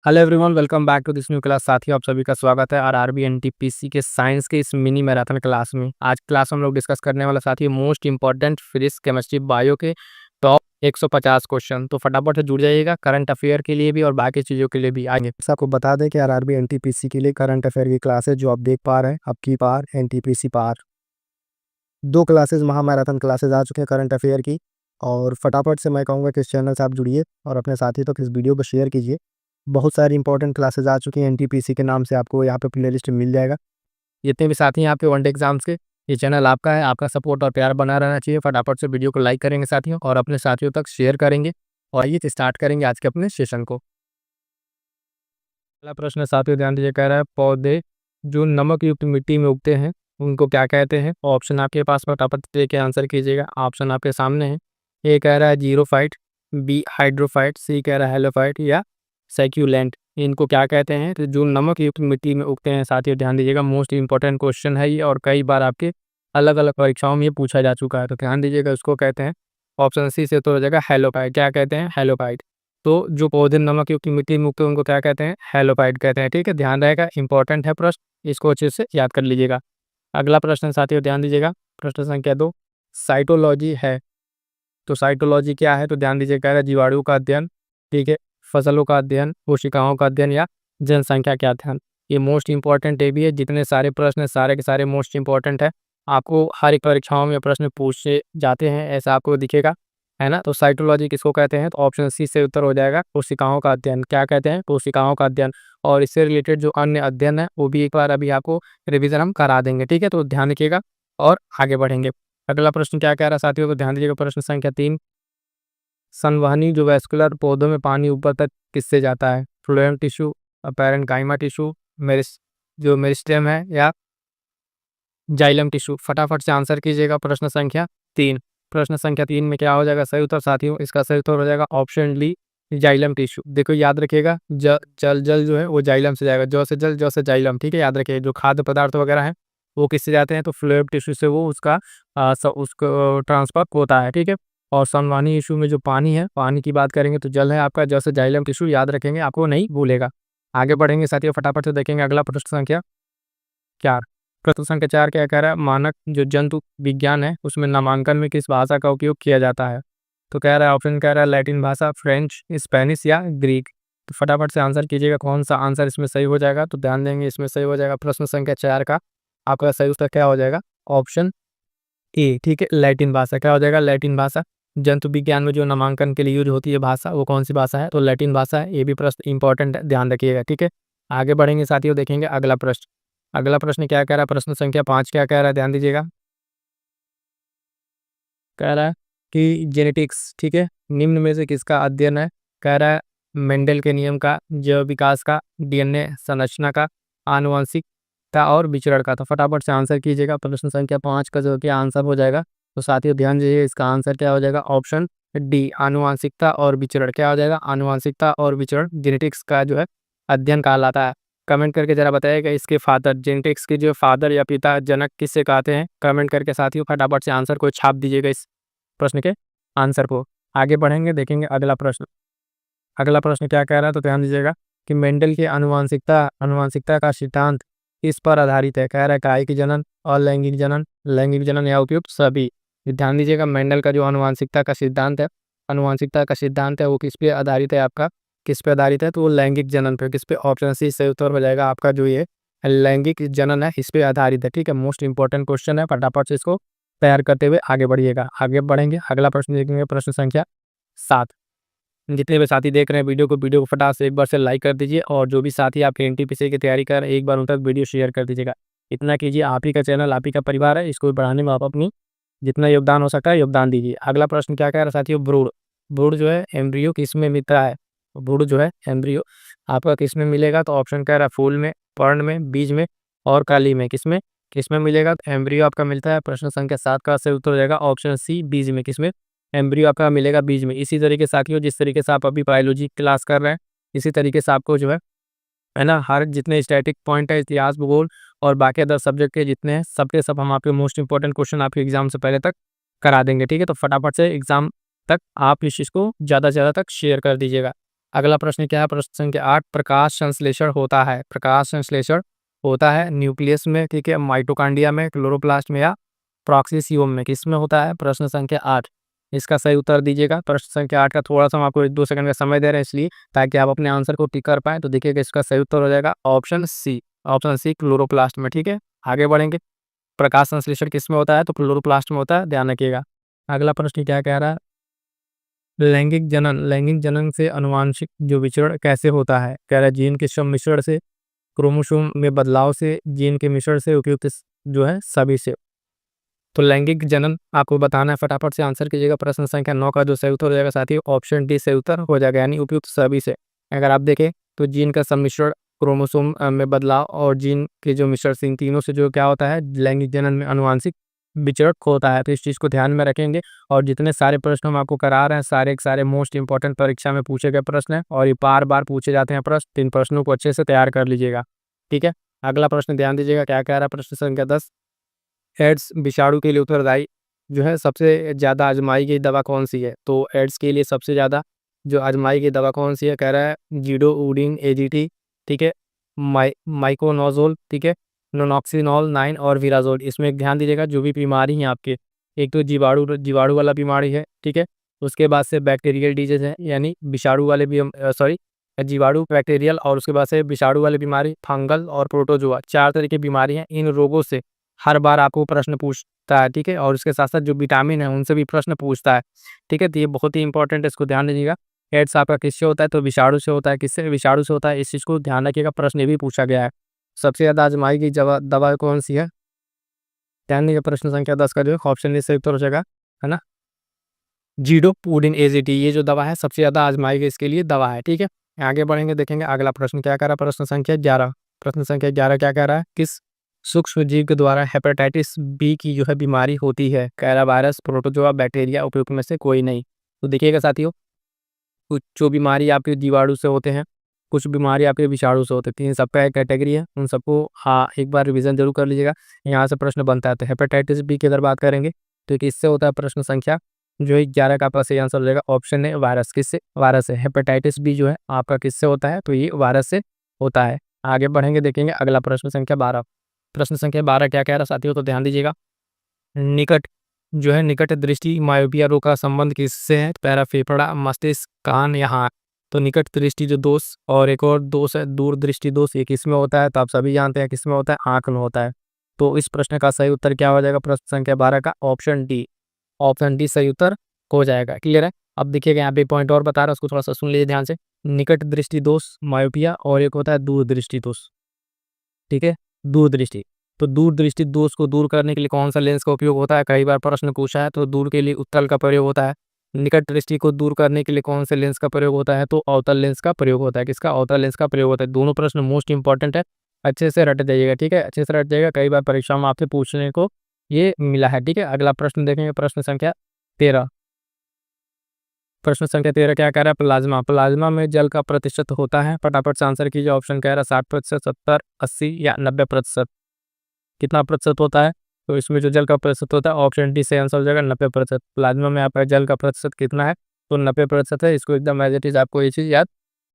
Hello everyone, welcome back to this new class. साथियों, आप सभी का स्वागत है आरआरबी एनटीपीसी के साइंस के इस मिनी मैराथन क्लास में। आज क्लास में हम लोग डिस्कस करने वाला साथियों most important physics chemistry bio के टॉप 150 क्वेश्चन। तो फटाफट से जुड़ जाइएगा, करंट अफेयर के लिए भी और बाकी चीज़ों के लिए भी आएंगे। आपको बता दें कि आरआरबी एनटीपीसी के लिए करंट अफेयर की क्लासेस जो आप देख पा रहे हैं, अब की बार एनटीपीसी पार 2 क्लासेस महामैराथन क्लासेस आ चुके हैं करंट अफेयर की। और फटाफट से मैं कहूँगा कि इस चैनल से आप जुड़िए और अपने साथी तक इस वीडियो को शेयर कीजिए। बहुत सारी इंपॉर्टेंट क्लासेस आ चुकी हैं एनटीपीसी के नाम से, आपको यहाँ पे प्लेलिस्ट मिल जाएगा। जितने भी साथी हैं आपके वनडे एग्जाम्स के, ये चैनल आपका है। आपका सपोर्ट और प्यार बना रहना चाहिए। फटाफट से वीडियो को लाइक करेंगे साथियों और अपने साथियों तक शेयर करेंगे। और आइए स्टार्ट करेंगे आज के अपने सेशन को। पहला प्रश्न साथियों ध्यान दीजिए, कह रहा है पौधे जो नमक युक्त मिट्टी में उगते हैं उनको क्या कहते हैं। ऑप्शन आपके पास, फटाफट देके आंसर कीजिएगा। ऑप्शन आपके सामने है। ए कह रहा है जीरोफाइट, बी हाइड्रोफाइट, सी कह रहा है हेलोफाइट या सैक्यूलेंट। इनको क्या कहते हैं तो जो नमक युक्त मिट्टी में उगते हैं। साथियों ध्यान दीजिएगा, मोस्ट इंपॉर्टेंट क्वेश्चन है ये और कई बार आपके अलग अलग परीक्षाओं में ये पूछा जा चुका है। तो ध्यान दीजिएगा, उसको कहते हैं ऑप्शन सी से तो हो जाएगा हेलोफाइट। क्या कहते हैं? हेलोफाइट। तो जो पौधे नमक युक्त मिट्टी में उगते हैं उनको क्या कहते हैं? हेलोफाइट कहते हैं। ठीक है, ध्यान रहेगा, इंपॉर्टेंट है प्रश्न, इसको अच्छे से याद कर लीजिएगा। अगला प्रश्न साथियों ध्यान दीजिएगा, प्रश्न संख्या 2 साइटोलॉजी है। तो साइटोलॉजी क्या है? तो ध्यान दीजिए, कह रहा है जीवाणु का अध्ययन, ठीक है, फसलों का अध्ययन, कोशिकाओं का अध्ययन या जनसंख्या का अध्ययन। ये मोस्ट इंपॉर्टेंट है भी है। जितने सारे प्रश्न है सारे के सारे मोस्ट इंपॉर्टेंट है। आपको हर एक परीक्षाओं में प्रश्न पूछे जाते हैं, ऐसा आपको दिखेगा, है ना। तो साइटोलॉजी किसको कहते हैं? तो ऑप्शन सी से उत्तर हो जाएगा कोशिकाओं का अध्ययन। क्या कहते हैं? कोशिकाओं का अध्ययन। और इससे रिलेटेड जो अन्य अध्ययन है वो भी एक बार अभी आपको रिविजन हम करा देंगे, ठीक है। तो ध्यान रखिएगा और आगे बढ़ेंगे। अगला प्रश्न क्या कह रहा है साथियों, तो ध्यान दीजिएगा, प्रश्न संख्या 3 संवहनी जो वैस्कुलर पौधों में पानी ऊपर तक किससे जाता है? फ्लोएम टिश्यू, पैरेन्काइमा टिश्यू, जो मेरिस्टेम है या जाइलम टिश्यू। फटाफट से आंसर कीजिएगा प्रश्न संख्या 3। प्रश्न संख्या 3 में क्या हो जाएगा सही उत्तर साथियों? इसका सही उत्तर हो जाएगा ऑप्शन डी जाइलम टिश्यू। देखो याद रखिएगा, जल जो है वो जाइलम से जाएगा, जौ से जल, जौ से जाइलम, ठीक है। याद रखिए, जो खाद्य पदार्थ वगैरह है वो किससे जाते हैं? तो फ्लोएम टिश्यू से वो उसको ट्रांसफर होता है, ठीक है। और संवहनी टिश्यू में जो पानी है, पानी की बात करेंगे तो जल है आपका, जौ से जाइलम टिश्यू, याद रखेंगे, आपको नहीं भूलेगा। आगे बढ़ेंगे साथियों, फटाफट से देखेंगे अगला प्रश्न संख्या 4। प्रश्न संख्या 4 क्या कह रहा है? मानक जो जंतु विज्ञान है उसमें नामांकन में किस भाषा का उपयोग किया जाता है? तो कह रहा है, ऑप्शन कह रहा है लैटिन भाषा, फ्रेंच, स्पेनिश या ग्रीक। तो फटाफट से आंसर कीजिएगा, कौन सा आंसर इसमें सही हो जाएगा। तो ध्यान देंगे, इसमें सही हो जाएगा प्रश्न संख्या 4 का आपका सही उत्तर क्या हो जाएगा? ऑप्शन ए, ठीक है, लैटिन भाषा। क्या हो जाएगा? लैटिन भाषा। जंतु विज्ञान में जो नामांकन के लिए यूज होती है भाषा, वो कौन सी भाषा है? तो लैटिन भाषा है। ये भी प्रश्न इंपॉर्टेंट है, ध्यान रखिएगा, ठीक है। आगे बढ़ेंगे साथियों, देखेंगे अगला प्रश्न। अगला प्रश्न क्या कह रहा है? प्रश्न संख्या 5 क्या कह रहा है? ध्यान दीजिएगा, कह रहा है कि जेनेटिक्स, ठीक है, निम्न में से किसका अध्ययन है? कह रहा है मेंडल के नियम का, जैव विकास का, डीएनए संरचना का, आनुवंशिकता और विचरण का। तो फटाफट से आंसर कीजिएगा, प्रश्न संख्या 5 का जो क्या आंसर हो जाएगा। तो साथियों ध्यान दीजिए, इसका आंसर क्या हो जाएगा? ऑप्शन डी आनुवंशिकता और विचरण। क्या हो जाएगा? आनुवंशिकता और विचरण जेनेटिक्स का जो है अध्ययन कहलाता है। कमेंट करके जरा बताइएगा, इसके फादर, जेनेटिक्स के जो फादर या पिता, जनक किससे कहते हैं? कमेंट करके साथियों फटाफट से आंसर को छाप दीजिएगा, इस प्रश्न के आंसर को। आगे बढ़ेंगे, देखेंगे अगला प्रश्न। अगला प्रश्न क्या कह रहा है? तो ध्यान दीजिएगा कि मेंडल की अनुवांशिकता का सिद्धांत किस पर आधारित है? कह रहा है कायिक जनन, अलैंगिक जनन, लैंगिक जनन या उपयुक्त सभी। ध्यान दीजिएगा, मेंडल का जो अनुवांशिकता का सिद्धांत है वो किस पे आधारित है? आपका किस पे आधारित है? तो वो लैंगिक जनन पे। किस पे? ऑप्शन सी सही उत्तर हो जाएगा आपका, जो ये लैंगिक जनन है इस पे आधारित है, ठीक है। मोस्ट इंपॉर्टेंट क्वेश्चन है, फटाफट से इसको तैयार करते हुए आगे बढ़िएगा। आगे बढ़ेंगे, अगला प्रश्न देखेंगे, प्रश्न संख्या 7। जितने भी साथी देख रहे हैं वीडियो को फटाक से एक बार से लाइक कर दीजिए और जो भी साथी आपके एनटीपीसी की तैयारी कर रहे हैं एक बार उन तक वीडियो शेयर कर दीजिएगा। इतना कीजिए, आप ही का चैनल, आप ही का परिवार है, इसको बढ़ाने में आप अपनी जितना योगदान हो सकता है योगदान दीजिए। अगला प्रश्न क्या कह रहा है साथियों? भ्रूण। भ्रूण जो है एम्ब्रियो किस में मिलता है? भ्रूण जो है एम्ब्रियो आपका किस में मिलेगा? तो ऑप्शन कह रहा है फूल में, पर्ण में, बीज में और कली में। किसमें मिलेगा? तो एम्ब्रियो आपका मिलता है। प्रश्न संख्या 7 का सही उत्तर हो जाएगा ऑप्शन सी बीज में। किसमें? एम्ब्रियो आपका मिलेगा बीज में। इसी तरीके से साथियों, जिस तरीके से आप अभी बायोलॉजी क्लास कर रहे हैं, इसी तरीके से आपको जो है ना, हर जितने स्टैटिक पॉइंट है, इतिहास, भूगोल और बाकी अदर सब्जेक्ट के जितने हैं, सबके सब हम आपके मोस्ट इंपॉर्टेंट क्वेश्चन आपके एग्जाम से पहले तक करा देंगे, ठीक है। तो फटाफट से एग्जाम तक आप इस चीज़ को ज़्यादा से ज़्यादा तक शेयर कर दीजिएगा। अगला प्रश्न क्या है, प्रश्न संख्या 8, प्रकाश संश्लेषण होता है, प्रकाश संश्लेषण होता है न्यूक्लियस में, ठीक है, माइटोकॉन्ड्रिया में, क्लोरोप्लास्ट में या प्रॉक्सियोम में, किसमें होता है? प्रश्न संख्या 8, इसका सही उत्तर दीजिएगा। प्रश्न संख्या 8 का थोड़ा-सा हम आपको 1-2 सेकंड का समय दे रहे हैं इसलिए, ताकि आप अपने आंसर को टिक कर पाएँ। तो देखिएगा इसका सही उत्तर हो जाएगा ऑप्शन सी क्लोरोप्लास्ट में, ठीक है। आगे बढ़ेंगे, प्रकाश संश्लेषण किसमें होता है? तो क्लोरोप्लास्ट में होता है, ध्यान रखिएगा। अगला प्रश्न क्या कह रहा है? लैंगिक जनन से आनुवांशिक जो विचरण कैसे होता है? कह रहा है जीन के सम्मिश्रण से, क्रोमोसोम में बदलाव से, जीन के मिश्रण से, उपयुक्त जो है सभी से। तो लैंगिक जनन आपको बताना है, फटाफट से आंसर कीजिएगा। प्रश्न संख्या 9 का जो सही उत्तर हो जाएगा साथियों, ऑप्शन डी सही उत्तर हो जाएगा, यानी उपयुक्त सभी से। अगर आप देखें तो जीन का सम्मिश्रण, क्रोमोसोम में बदलाव और जीन के जो मिश्रण से, इन तीनों से जो क्या होता है, लैंगिक जनन में आनुवांशिक विचरण होता है। तो इस चीज़ को ध्यान में रखेंगे। और जितने सारे प्रश्न हम आपको करा रहे हैं, सारे के सारे मोस्ट इंपॉर्टेंट परीक्षा में पूछे गए प्रश्न हैं और ये बार-बार पूछे जाते हैं प्रश्न। तो इन प्रश्नों को अच्छे से तैयार कर लीजिएगा, ठीक है। अगला प्रश्न ध्यान दीजिएगा, क्या कह रहा है? प्रश्न संख्या 10, एड्स विषाणु के लिए उत्तरदायी जो है सबसे ज़्यादा आजमाई गई दवा कौन-सी है? तो एड्स के लिए सबसे ज़्यादा जो आजमाई गई दवा कौन-सी है? कह रहा है ज़िडोउडिन एजीटी, ठीक है, माइकोनोज़ोल, ठीक है, नोनॉक्सिनोल 9 और विराज़ोल। इसमें एक ध्यान दीजिएगा, जो भी बीमारी हैं आपके, एक तो जीवाणु जीवाणु वाला बीमारी है, ठीक है, उसके बाद से बैक्टीरियल डिजीज़ है, यानी विषाणु वाले भी जीवाणु, बैक्टीरियल, और उसके बाद से विषाणु वाली बीमारी, फंगल और प्रोटोजोआ, 4 तरह की बीमारी हैं। इन रोगों से हर बार आपको प्रश्न पूछता है, ठीक है, और उसके साथ-साथ जो विटामिन है उनसे भी प्रश्न पूछता है, ठीक है। तो ये बहुत ही इंपॉर्टेंट है, इसको ध्यान दीजिएगा। एड्स आपका किससे होता है? तो विषाणु से होता है। किससे? विषाणु से होता है। इस चीज़ को ध्यान रखिएगा, प्रश्न ये भी पूछा गया है। सबसे ज़्यादा आजमाई गई दवा कौन-सी है? ध्यान दीजिए, प्रश्न संख्या 10 का जो है ऑप्शन ए सही उत्तर हो जाएगा, है ना? ज़िडोपुडिन एज़ीटी, ये जो दवा है सबसे ज़्यादा आजमाई गई इसके लिए दवा है, ठीक है। आगे बढ़ेंगे, देखेंगे अगला प्रश्न क्या कह रहा है, प्रश्न संख्या 11। प्रश्न संख्या 11 क्या कह रहा है? किस सूक्ष्म जीव के द्वारा हेपेटाइटिस बी की जो है बीमारी होती है? कह रहा है वायरस, प्रोटोजोआ, बैक्टीरिया, उपयुक्त में से कोई नहीं। तो देखिएगा साथियों, कुछ जो बीमारी आपके जीवाणु से होते हैं, कुछ बीमारी आपके विषाणु से होते हैं, इन सबका एक कैटेगरी है, उन सबको हाँ, एक बार रिवीजन जरूर कर लीजिएगा। यहाँ से प्रश्न बनता है। तो हेपेटाइटिस बी की अगर बात करेंगे तो किससे होता है? प्रश्न संख्या जो है 11 का आपका सही आंसर हो जाएगा, ऑप्शन है वायरस। किससे? वायरस से। हेपेटाइटिस बी जो है आपका किससे होता है? तो ये वायरस से होता है। आगे बढ़ेंगे, देखेंगे अगला प्रश्न संख्या 12। प्रश्न संख्या 12 क्या कह रहा है साथियों? तो ध्यान दीजिएगा, निकट जो है निकट दृष्टि मायोपिया रोग का संबंध किससे है? पैरा, फेफड़ा, मस्तिष्क, कान या आँख। तो निकट दृष्टि जो दोष और एक और दोष है दूर दृष्टि दोष, ये किसमें होता है? तो आप सभी जानते हैं किसमें होता है, आँख में होता है। तो इस प्रश्न का सही उत्तर क्या हो जाएगा? प्रश्न संख्या 12 का ऑप्शन डी, ऑप्शन डी सही उत्तर हो जाएगा। क्लियर है? अब देखिएगा यहाँ पे पॉइंट और बता रहा है, उसको थोड़ा सा सुन लीजिए ध्यान से। निकट दृष्टि दोष मायोपिया और एक होता है दूर दृष्टि दोष, ठीक है, दूरदृष्टि। तो दूरदृष्टि दोष को दूर करने के लिए कौन सा लेंस का उपयोग होता है? कई बार प्रश्न पूछा है। तो दूर के लिए उत्तल का प्रयोग होता है। निकट दृष्टि को दूर करने के लिए कौन से लेंस का प्रयोग होता है? तो अवतल लेंस का प्रयोग होता है। किसका? अवतल लेंस का प्रयोग होता है। दोनों प्रश्न मोस्ट इंपॉर्टेंट है, अच्छे से रट जाइएगा, ठीक है, अच्छे से रट जाइएगा। कई बार परीक्षा में आपसे पूछने को ये मिला है, ठीक है। अगला प्रश्न देखेंगे, प्रश्न संख्या 13। प्रश्न संख्या 13 क्या कह रहा है? प्लाज्मा, प्लाज्मा में जल का प्रतिशत होता है, फटाफट से आंसर कीजिए। ऑप्शन कह रहा है 60%, 70, 80 या 90%। कितना प्रतिशत होता है? तो इसमें जो जल का प्रतिशत होता है, ऑप्शन डी से आंसर हो जाएगा 90%। प्लाज्मा में आपका जल का प्रतिशत कितना है? तो 90% है। इसको एकदम एज इट इज आपको ये चीज़ याद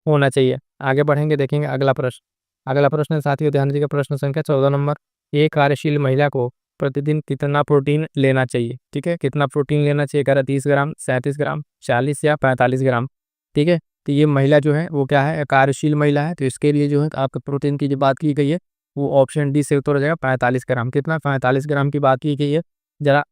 होना चाहिए। आगे बढ़ेंगे, देखेंगे अगला प्रश्न। अगला प्रश्न साथियों ध्यान दीजिएगा, प्रश्न संख्या 14 नंबर। एक कार्यशील महिला को प्रतिदिन कितना प्रोटीन लेना चाहिए? ठीक है, कितना प्रोटीन लेना चाहिए? कह रहा है 30 ग्राम, 37 ग्राम, 40 या 45 ग्राम, ठीक है। तो ये महिला जो है वो क्या है? कार्यशील महिला है। तो इसके लिए जो है आपके प्रोटीन की जो बात की गई है वो ऑप्शन डी से उत्तर हो जाएगा 45 ग्राम। कितना? 45 ग्राम की बात की गई है। जरा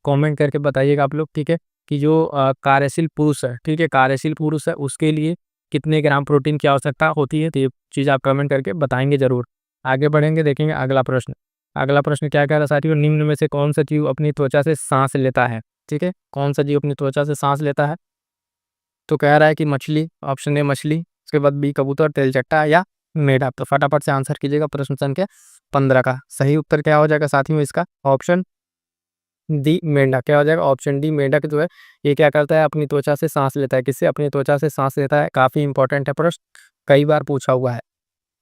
कमेंट करके बताइएगा आप लोग, ठीक है, कि जो कार्यशील पुरुष है, ठीक है, कार्यशील पुरुष है, उसके लिए कितने ग्राम प्रोटीन की आवश्यकता होती है? तो ये चीज़ आप कमेंट करके बताएंगे ज़रूर। आगे बढ़ेंगे, देखेंगे अगला प्रश्न। अगला प्रश्न क्या कह रहा है साथियों? निम्न में से कौन सा जीव अपनी त्वचा से सांस लेता है? ठीक है, कौन सा जीव अपनी त्वचा से सांस लेता है? तो कह रहा है कि मछली, ऑप्शन ए मछली, उसके बाद बी कबूतर, तेलचट्टा या मेढक। तो फटाफट से आंसर कीजिएगा। प्रश्न संख्या 15 का सही उत्तर क्या हो जाएगा साथियों? इसका ऑप्शन डी मेंढक। क्या हो जाएगा? ऑप्शन डी मेंढक जो है ये क्या करता है? अपनी त्वचा से सांस लेता है। किससे? अपनी त्वचा से सांस लेता है। काफी इंपॉर्टेंट है प्रश्न, कई बार पूछा हुआ है।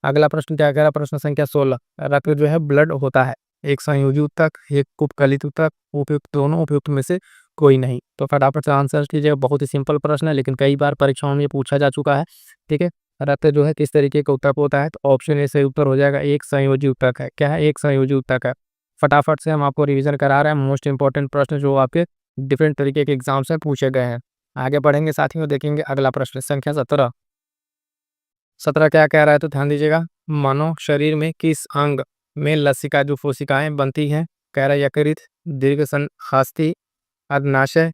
अगला प्रश्न क्या कह रहा है? प्रश्न संख्या 16। रक्त जो है ब्लड होता है एक संयोजी ऊतक, एक उपकलित ऊतक, उपयुक्त दोनों, उपयुक्त में से कोई नहीं। तो फटाफट से आंसर कीजिएगा। बहुत ही सिंपल प्रश्न है, लेकिन कई बार परीक्षाओं में पूछा जा चुका है। ठीक है, रक्त जो है किस तरीके का ऊतक होता है? तो ऑप्शन ए सही उत्तर हो जाएगा, एक संयोजी ऊतक है। क्या है? एक संयोजी ऊतक है। फटाफट से हम आपको रिवीजन करा रहे हैं मोस्ट इंपॉर्टेंट प्रश्न जो आपके डिफरेंट तरीके के एग्जाम से पूछे गए हैं। आगे बढ़ेंगे साथियों, देखेंगे अगला प्रश्न संख्या 17। 17 क्या कह रहा है? तो ध्यान दीजिएगा, मानव शरीर में किस अंग में लसिका जो कोशिकाएं बनती हैं? कह रहा है यकृत, दीर्घ हस्ती, अग्नाशय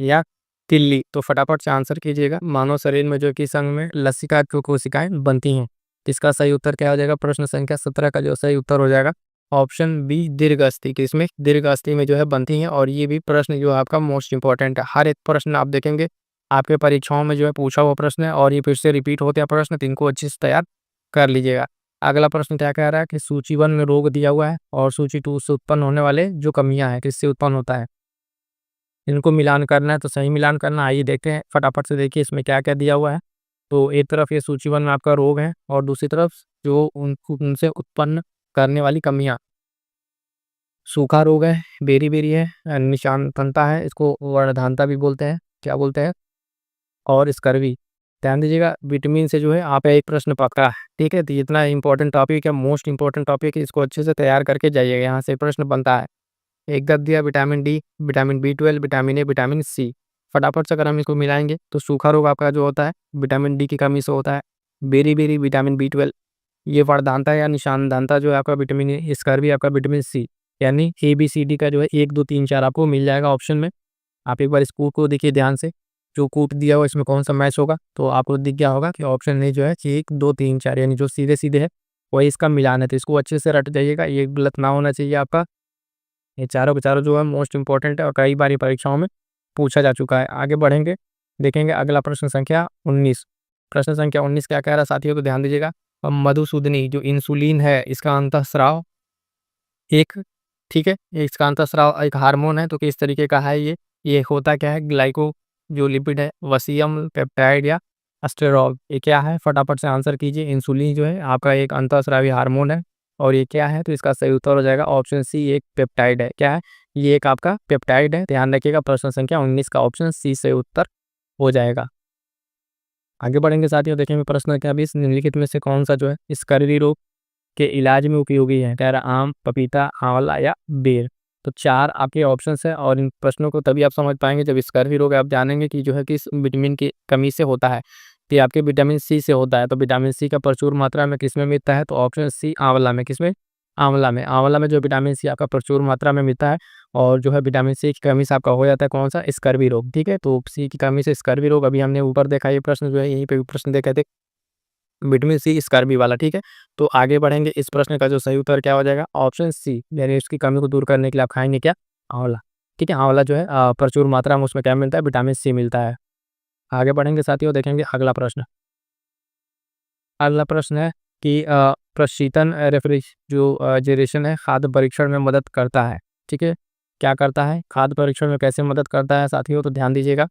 या तिल्ली। तो फटाफट से आंसर कीजिएगा, मानव शरीर में जो किस अंग में लसिका जो कोशिकाएं बनती हैं? इसका सही उत्तर क्या हो जाएगा? प्रश्न संख्या 17 का जो सही उत्तर हो जाएगा ऑप्शन बी, दीर्घ अस्थि। किसमें? दीर्घ अस्थि में जो है बनती हैं। और ये भी प्रश्न जो है आपका मोस्ट इंपॉर्टेंट है। हर एक प्रश्न आप देखेंगे आपके परीक्षाओं में जो है पूछा हुआ प्रश्न है, और ये फिर से रिपीट होते हैं प्रश्न, तो इनको अच्छे से तैयार कर लीजिएगा। अगला प्रश्न क्या कह रहा है कि सूची 1 में रोग दिया हुआ है और सूची 2 से उत्पन्न होने वाले जो कमियां हैं किससे उत्पन्न होता है? इनको मिलान करना है, तो सही मिलान करना। आइए देखते हैं फटाफट से, देखिए इसमें क्या क्या दिया हुआ है। तो एक तरफ ये सूची 1 में आपका रोग है, और दूसरी तरफ जो उनसे उत्पन्न करने वाली कमियां, सूखा रोग है, बेरी-बेरी है, निशानतंता है, इसको वर्णधानता भी बोलते हैं। क्या बोलते हैं? और स्कर्वी। ध्यान दीजिएगा, विटामिन से जो है आपका एक प्रश्न पक्का है। ठीक है, तो इतना इंपॉर्टेंट टॉपिक है, मोस्ट इंपॉर्टेंट टॉपिक है, इसको अच्छे से तैयार करके जाइएगा, यहाँ से प्रश्न बनता है। एक गद दिया vitamin D, vitamin B12, vitamin A, vitamin C. फटाफट से अगर हम इसको मिलाएंगे तो सूखा रोग आपका जो होता है विटामिन डी की कमी से होता है। बेरी-बेरी विटामिन B12, ये वरदानता या निशानदानता जो है आपका विटामिन ए, स्कर्वी आपका विटामिन सी। यानी ABCD का जो है 1, 2, 3, 4 आपको मिल जाएगा ऑप्शन में। आप एक बार इस कूट को देखिए ध्यान से, जो कूट दिया हुआ इसमें कौन सा मैच होगा, तो आपको दिख गया होगा कि ऑप्शन ए जो है 1, 2, 3, 4 यानी जो सीधे-सीधे है वही इसका मिलान है। तो इसको अच्छे से रट जाइएगा, ये गलत ना होना चाहिए आपका। ये चारों के चारों जो है मोस्ट इंपॉर्टेंट है और कई बारी परीक्षाओं में पूछा जा चुका है। आगे बढ़ेंगे, देखेंगे अगला प्रश्न संख्या 19। प्रश्न संख्या 19 क्या कह रहा है साथियों? तो ध्यान दीजिएगा, मधुसूदनी जो इंसुलिन है इसका अंतःस्राव एक, ठीक है, इसका अंतःस्राव एक हार्मोन है, तो किस तरीके का है ये होता क्या है? ग्लाइको जो लिपिड है, वसीयम, पेप्टाइड या स्टेरॉल, ये क्या है? फटाफट से आंसर कीजिए। इंसुलिन जो है आपका एक अंतःस्रावी हार्मोन है, और ये क्या है? तो इसका सही उत्तर हो जाएगा ऑप्शन सी, एक पेप्टाइड है। क्या है? ये एक आपका पेप्टाइड है। ध्यान रखिएगा, प्रश्न संख्या 19 का ऑप्शन सी सही उत्तर हो जाएगा। आगे बढ़ेंगे साथियों, देखेंगे प्रश्न संख्या 20, निम्नलिखित में से कौन सा जो है स्कर्वी रोग के इलाज में उपयोगी है? कह रहा आम, पपीता, आंवला या बेर। तो 4 आपके ऑप्शंस हैं, और इन प्रश्नों को तभी आप समझ पाएंगे जब स्कर्वी रोग आप जानेंगे कि जो है किस विटामिन की कमी से होता है। तो ये आपके विटामिन सी से होता है। तो विटामिन सी का प्रचुर मात्रा में किसमें मिलता है? तो ऑप्शन सी, आंवला में। किसमें? आंवला में। आंवला में जो विटामिन सी आपका प्रचुर मात्रा में मिलता है, और जो है विटामिन सी की कमी से आपका हो जाता है कौन सा? स्कर्वी रोग। ठीक है, तो सी की कमी से स्कर्वी रोग, अभी हमने ऊपर देखा ये प्रश्न जो है, यहीं पे भी प्रश्न देखे थे, विटामिन सी स्कर्वी वाला। ठीक है, तो आगे बढ़ेंगे, इस प्रश्न का जो सही उत्तर क्या हो जाएगा? ऑप्शन सी, यानी इसकी कमी को दूर करने के लिए आप खाएंगे क्या? आंवला। ठीक है, आंवला जो है प्रचुर मात्रा में उसमें क्या मिलता है? विटामिन सी मिलता है। आगे बढ़ेंगे साथियों, देखेंगे अगला प्रश्न। अगला प्रश्न है कि प्रशीतन रेफ्रिजरेशन है खाद्य परीक्षण में मदद करता है। ठीक है, क्या करता है? खाद्य परीक्षण में कैसे मदद करता है साथियों? तो ध्यान दीजिएगा,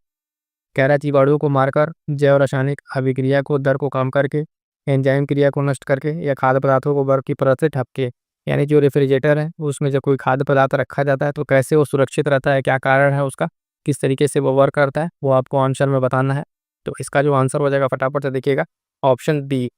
कह रहा है जीवाणुओं को मारकर, जैव रासायनिक अभिक्रिया को दर को कम करके, एंजाइम क्रिया को नष्ट करके, या खाद्य पदार्थों को बर्फ की परत से ढक के। यानी जो रेफ्रिजरेटर है उसमें जब कोई खाद्य पदार्थ रखा जाता है तो कैसे वो सुरक्षित रहता है, क्या कारण है उसका, किस तरीके से वो वर्क करता है, वो आपको आंसर में बताना है। तो इसका जो आंसर हो जाएगा फटाफट से देखिएगा, ऑप्शन डी,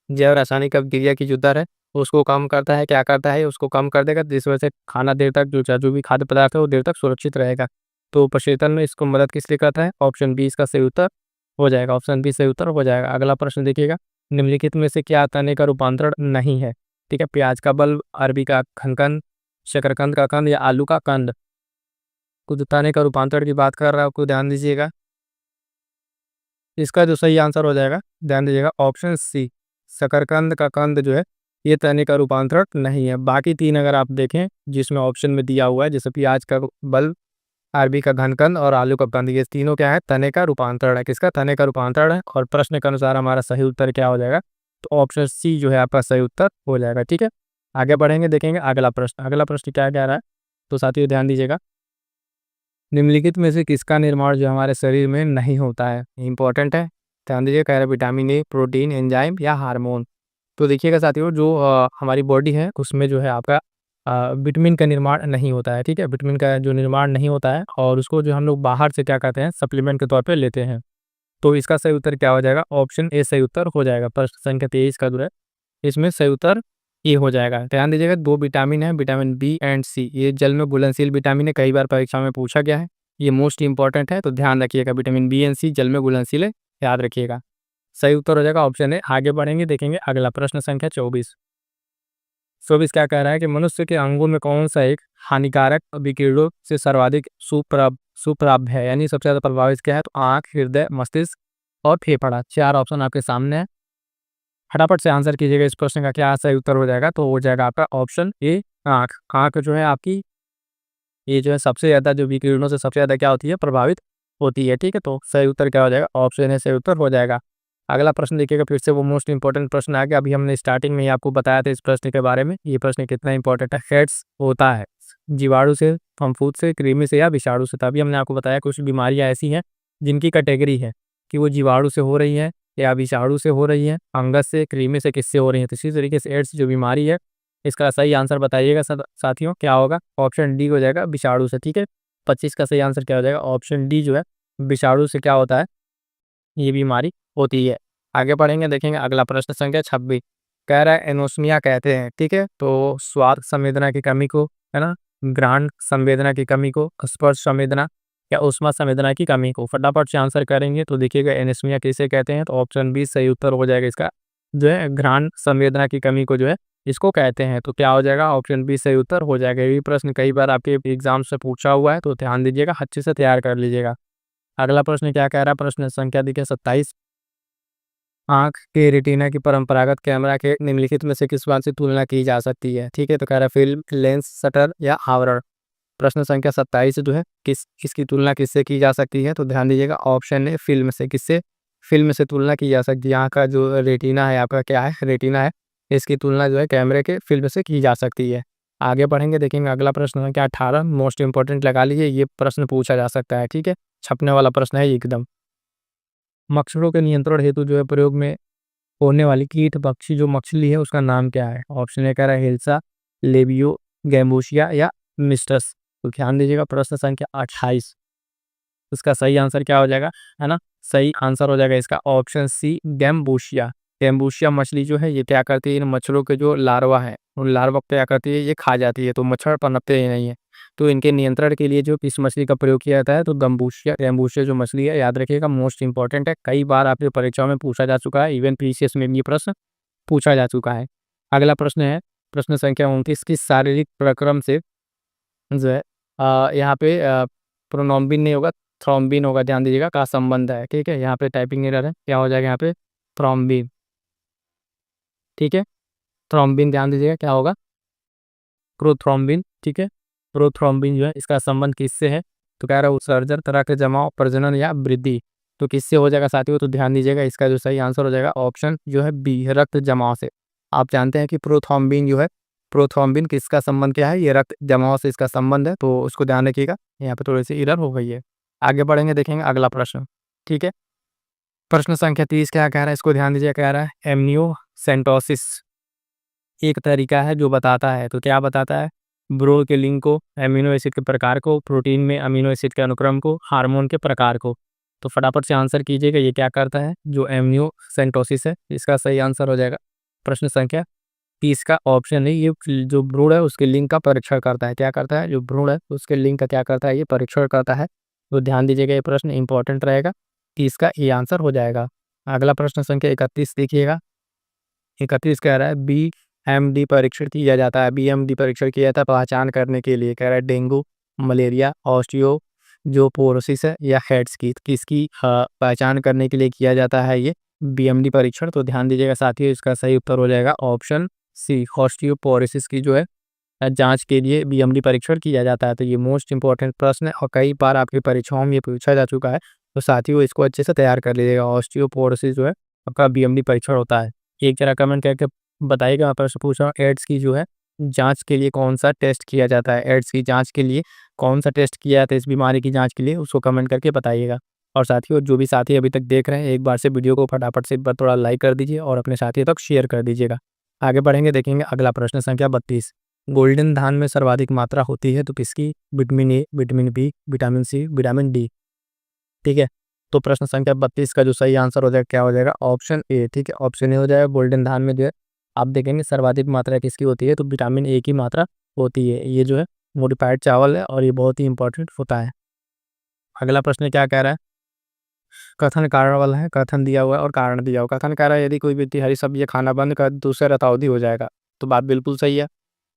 जैव रासायनिक अभिक्रिया की जो दर है उसको कम करता है। क्या करता है? उसको कम कर देगा, जिस वजह से खाना देर तक जो भी खाद्य पदार्थ है वो देर तक सुरक्षित रहेगा। तो प्रशीतन में इसको मदद किस लिए करता है? ऑप्शन बी इसका सही उत्तर हो जाएगा, ऑप्शन बी सही उत्तर हो जाएगा। अगला प्रश्न देखिएगा, निम्नलिखित में से क्या तने का रूपांतरण नहीं है? ठीक है, प्याज का बल्ब, अरबी का खनकंद, शकरकंद का कंद या आलू का कंद। कुछ तने का रूपांतरण की बात कर रहा है, आपको ध्यान दीजिएगा, इसका जो सही आंसर हो जाएगा, ध्यान दीजिएगा, ऑप्शन सी, शकरकंद का कंद जो है ये तने का रूपांतरण नहीं है। बाकी 3 अगर आप देखें जिसमें ऑप्शन में दिया हुआ है, जैसे प्याज का बल्ब, अरबी का घनकंद और आलू का कंद, ये तीनों क्या है? तने का रूपांतरण है। किसका? तने का रूपांतरण है। और प्रश्न के अनुसार हमारा सही उत्तर क्या हो जाएगा? तो ऑप्शन सी जो है आपका सही उत्तर हो जाएगा। ठीक है, आगे बढ़ेंगे, देखेंगे अगला प्रश्न। अगला प्रश्न क्या कह रहा है? तो साथियों ध्यान दीजिएगा, निम्नलिखित में से किसका निर्माण जो हमारे शरीर में नहीं होता है? इंपॉर्टेंट है, ध्यान दीजिए, कह रहा है विटामिन ए, प्रोटीन, एंजाइम या हार्मोन। तो देखिएगा साथियों, जो हमारी बॉडी है उसमें जो है आपका विटामिन का निर्माण नहीं होता है, ठीक है, विटामिन का जो निर्माण नहीं होता है और उसको जो हम लोग बाहर से क्या कहते हैं सप्लीमेंट के तौर पे लेते हैं। तो इसका सही उत्तर क्या हो जाएगा, ऑप्शन ए सही उत्तर हो जाएगा। प्रश्न संख्या 23 का जो है इसमें सही उत्तर ए हो जाएगा। ध्यान दीजिएगा 2 विटामिन है, विटामिन बी एंड सी, ये जल में घुलनशील विटामिन है, कई बार परीक्षा में पूछा गया है, ये मोस्ट इंपॉर्टेंट है, तो ध्यान रखिएगा विटामिन बी एंड सी जल में घुलनशील है, याद रखिएगा। सही उत्तर हो जाएगा ऑप्शन ए। आगे बढ़ेंगे, देखेंगे अगला प्रश्न संख्या 24। 24 क्या कह रहा है कि मनुष्य के अंगों में कौन सा एक हानिकारक विकिरणों से सर्वाधिक सुप्रभ है, यानी सबसे ज़्यादा प्रभावित क्या है, तो आँख, हृदय, मस्तिष्क और फेफड़ा। 4 ऑप्शन आपके सामने है, फटाफट से आंसर कीजिएगा इस प्रश्न का क्या सही उत्तर हो जाएगा, तो हो जाएगा आपका ऑप्शन ए आँख। आँख जो है आपकी ये जो है सबसे ज़्यादा जो विकिरणों से सबसे ज़्यादा क्या होती है, प्रभावित होती है, ठीक है, तो सही उत्तर क्या हो जाएगा, ऑप्शन ए सही उत्तर हो जाएगा। अगला प्रश्न देखिएगा, फिर से वो मोस्ट इंपॉर्टेंट प्रश्न आ गया, अभी हमने स्टार्टिंग में ही आपको बताया था इस प्रश्न के बारे में, ये प्रश्न कितना इंपॉर्टेंट है। हेड्स होता है जीवाणु से, फफूंद से, कृमि से या विषाणु से, तभी हमने आपको बताया कुछ बीमारियां ऐसी हैं जिनकी कैटेगरी है कि वो जीवाणु से हो रही है या विषाणु से हो रही है, फंगस से, कृमि से, किससे हो रही है। तो इसी तरीके से एड्स जो बीमारी है इसका सही आंसर बताइएगा साथियों, क्या होगा, ऑप्शन डी हो जाएगा विषाणु से, ठीक है। 25 का सही आंसर क्या हो जाएगा, ऑप्शन डी जो है विषाणु से क्या होता है, ये बीमारी होती है। आगे बढ़ेंगे, देखेंगे अगला प्रश्न संख्या 26। कह रहा है एनोस्मिया कहते हैं, ठीक है, तो स्वाद संवेदना की कमी को, है ना, घ्राण संवेदना की कमी को, स्पर्श संवेदना या ऊष्मा संवेदना की कमी को। फटाफट से आंसर करेंगे तो देखिएगा एनोस्मिया किसे कहते हैं, तो ऑप्शन बी सही उत्तर हो जाएगा इसका, जो है घ्राण संवेदना की कमी को जो है इसको कहते हैं, तो क्या हो जाएगा, ऑप्शन बी सही उत्तर हो जाएगा। ये प्रश्न कई बार आपके एग्जाम से पूछा हुआ है, तो ध्यान दीजिएगा, अच्छे से तैयार कर लीजिएगा। अगला प्रश्न क्या कह रहा है, प्रश्न संख्या देखिए 27। आँख के रेटिना की परंपरागत कैमरा के निम्नलिखित में से किस बात से तुलना की जा सकती है, ठीक है, तो कह रहा है फिल्म, लेंस, शटर या आवरण। प्रश्न संख्या 27 जो है किसकी तुलना किससे की जा सकती है, तो ध्यान दीजिएगा ऑप्शन है फिल्म से, किससे, फिल्म से तुलना की जा सकती है। यहाँ का जो रेटिना है आपका क्या है, रेटिना है, इसकी तुलना जो है कैमरे के फिल्म से की जा सकती है। आगे बढ़ेंगे, देखेंगे अगला प्रश्न संख्या 18, मोस्ट इंपॉर्टेंट लगा लीजिए, ये प्रश्न पूछा जा सकता है, ठीक है, छपने वाला प्रश्न है एकदम। मच्छरों के नियंत्रण हेतु जो है प्रयोग में होने वाली कीट पक्षी जो मछली है उसका नाम क्या है, ऑप्शन ए कह रहा है हिल्सा, लेबियो, गैम्बूशिया या मिस्टस। तो ध्यान दीजिएगा प्रश्न संख्या 28, उसका सही आंसर क्या हो जाएगा, है ना, सही आंसर हो जाएगा इसका ऑप्शन सी गैम्बूशिया। गैम्बूशिया मछली जो है ये क्या करती है, इन मच्छरों के जो लार्वा है उन लार्वा को क्या करती है, ये खा जाती है, तो मच्छर पनपते ही नहीं है। तो इनके नियंत्रण के लिए जो इस मछली का प्रयोग किया जाता है, तो गम्बूशिया गैम्बूशिया जो मछली है, याद रखिएगा मोस्ट इंपॉर्टेंट है, कई बार आपकी परीक्षाओं में पूछा जा चुका है, इवन पीसीएस में भी ये प्रश्न पूछा जा चुका है। अगला प्रश्न है प्रश्न संख्या 29, की शारीरिक प्रक्रम से जो है यहाँ पे प्रोनोम्बिन नहीं होगा, थ्रोम्बिन होगा, ध्यान दीजिएगा का संबंध है, ठीक है, यहाँ पे टाइपिंग एरर है, क्या हो जाएगा यहाँ पे थ्रोम्बिन, ठीक है, थ्रोम्बिन ध्यान दीजिएगा क्या होगा, प्रोथ्रोम्बिन, ठीक है, प्रोथ्रोम्बिन जो है इसका संबंध किससे है, तो कह रहा है उत्सर्जन, रक्त जमाव, प्रजनन या वृद्धि। तो किससे हो जाएगा साथियों, तो ध्यान दीजिएगा इसका जो सही आंसर हो जाएगा ऑप्शन जो है बी, रक्त जमाव से। आप जानते हैं कि प्रोथ्रोम्बिन जो है, प्रोथ्रोम्बिन किसका संबंध क्या है, ये रक्त जमाव से इसका संबंध है, तो उसको ध्यान रखिएगा, यहाँ पे थोड़ी सी एरर हो गई है। आगे बढ़ेंगे, देखेंगे अगला प्रश्न, ठीक है, प्रश्न संख्या 30 क्या कह रहा है, इसको ध्यान दीजिए, कह रहा है एमनियोसेंटोसिस एक तरीका है जो बताता है, तो क्या बताता है, ब्रो के लिंक को, अमीनो एसिड के प्रकार को, प्रोटीन में अमीनो एसिड के अनुक्रम को, हार्मोन के प्रकार को। तो फटाफट से आंसर कीजिएगा, ये क्या करता है, जो एमनियोसेंटोसिस है इसका सही आंसर हो जाएगा प्रश्न संख्या 30 का ऑप्शन है, ये जो भ्रूण है उसके लिंक का परीक्षण करता है, क्या करता है, जो भ्रूण है उसके लिंक का क्या करता है, ये परीक्षण करता है। तो ध्यान दीजिएगा ये प्रश्न इंपॉर्टेंट रहेगा, 30 का ये आंसर हो जाएगा। अगला प्रश्न संख्या 31 देखिएगा, 31 कह रहा है बीएमडी परीक्षण किया जाता है, बीएमडी परीक्षण किया जाता है पहचान करने के लिए, कह रहा है डेंगू, मलेरिया, ऑस्टियो जो पोरोसिस है या हेड्स की, किसकी पहचान करने के लिए किया जाता है ये बीएमडी परीक्षण। तो ध्यान दीजिएगा साथियों, इसका सही उत्तर हो जाएगा ऑप्शन सी, ऑस्टियोपोरोसिस की जो है जांच के लिए बीएमडी परीक्षण किया जाता है। तो ये मोस्ट इंपॉर्टेंट प्रश्न है और कई बार आपकी परीक्षाओं में ये पूछा जा चुका है, तो साथियों इसको अच्छे से तैयार कर लीजिएगा। ऑस्टियोपोरोसिस जो है आपका बीएमडी परीक्षण होता है। एक जरा कमेंट करके बताइएगा, मैं प्रश्न पूछ रहा हूँ, एड्स की जो है जांच के लिए कौन सा टेस्ट किया जाता है, एड्स की जांच के लिए कौन सा टेस्ट किया जाता है, इस बीमारी की जांच के लिए, उसको कमेंट करके बताइएगा। और साथियों जो भी साथी अभी तक देख रहे हैं, एक बार से वीडियो को फटाफट से एक बार थोड़ा लाइक कर दीजिए और अपने साथियों तक शेयर कर दीजिएगा। आगे बढ़ेंगे, देखेंगे अगला प्रश्न संख्या 32। गोल्डन धान में सर्वाधिक मात्रा होती है तो किसकी? Vitamin A, vitamin B, vitamin C, vitamin D. ठीक है, तो प्रश्न संख्या 32 का जो सही आंसर हो जाएगा क्या हो जाएगा? Option A. ठीक है, ऑप्शन ए हो जाएगा। गोल्डन धान में जो है आप देखेंगे सर्वाधिक मात्रा किसकी होती है? तो विटामिन ए की मात्रा होती है। ये जो है मोडिफाइड चावल है और ये बहुत ही इंपॉर्टेंट होता है। अगला प्रश्न क्या कह रहा है? कथन कारण वाला है, कथन दिया हुआ है और कारण दिया हुआ है। कथन कह रहा है यदि कोई व्यक्ति हरी सब्जियां खाना बंद कर दे तो उसे रतौंधी हो जाएगा। तो बात बिल्कुल सही है,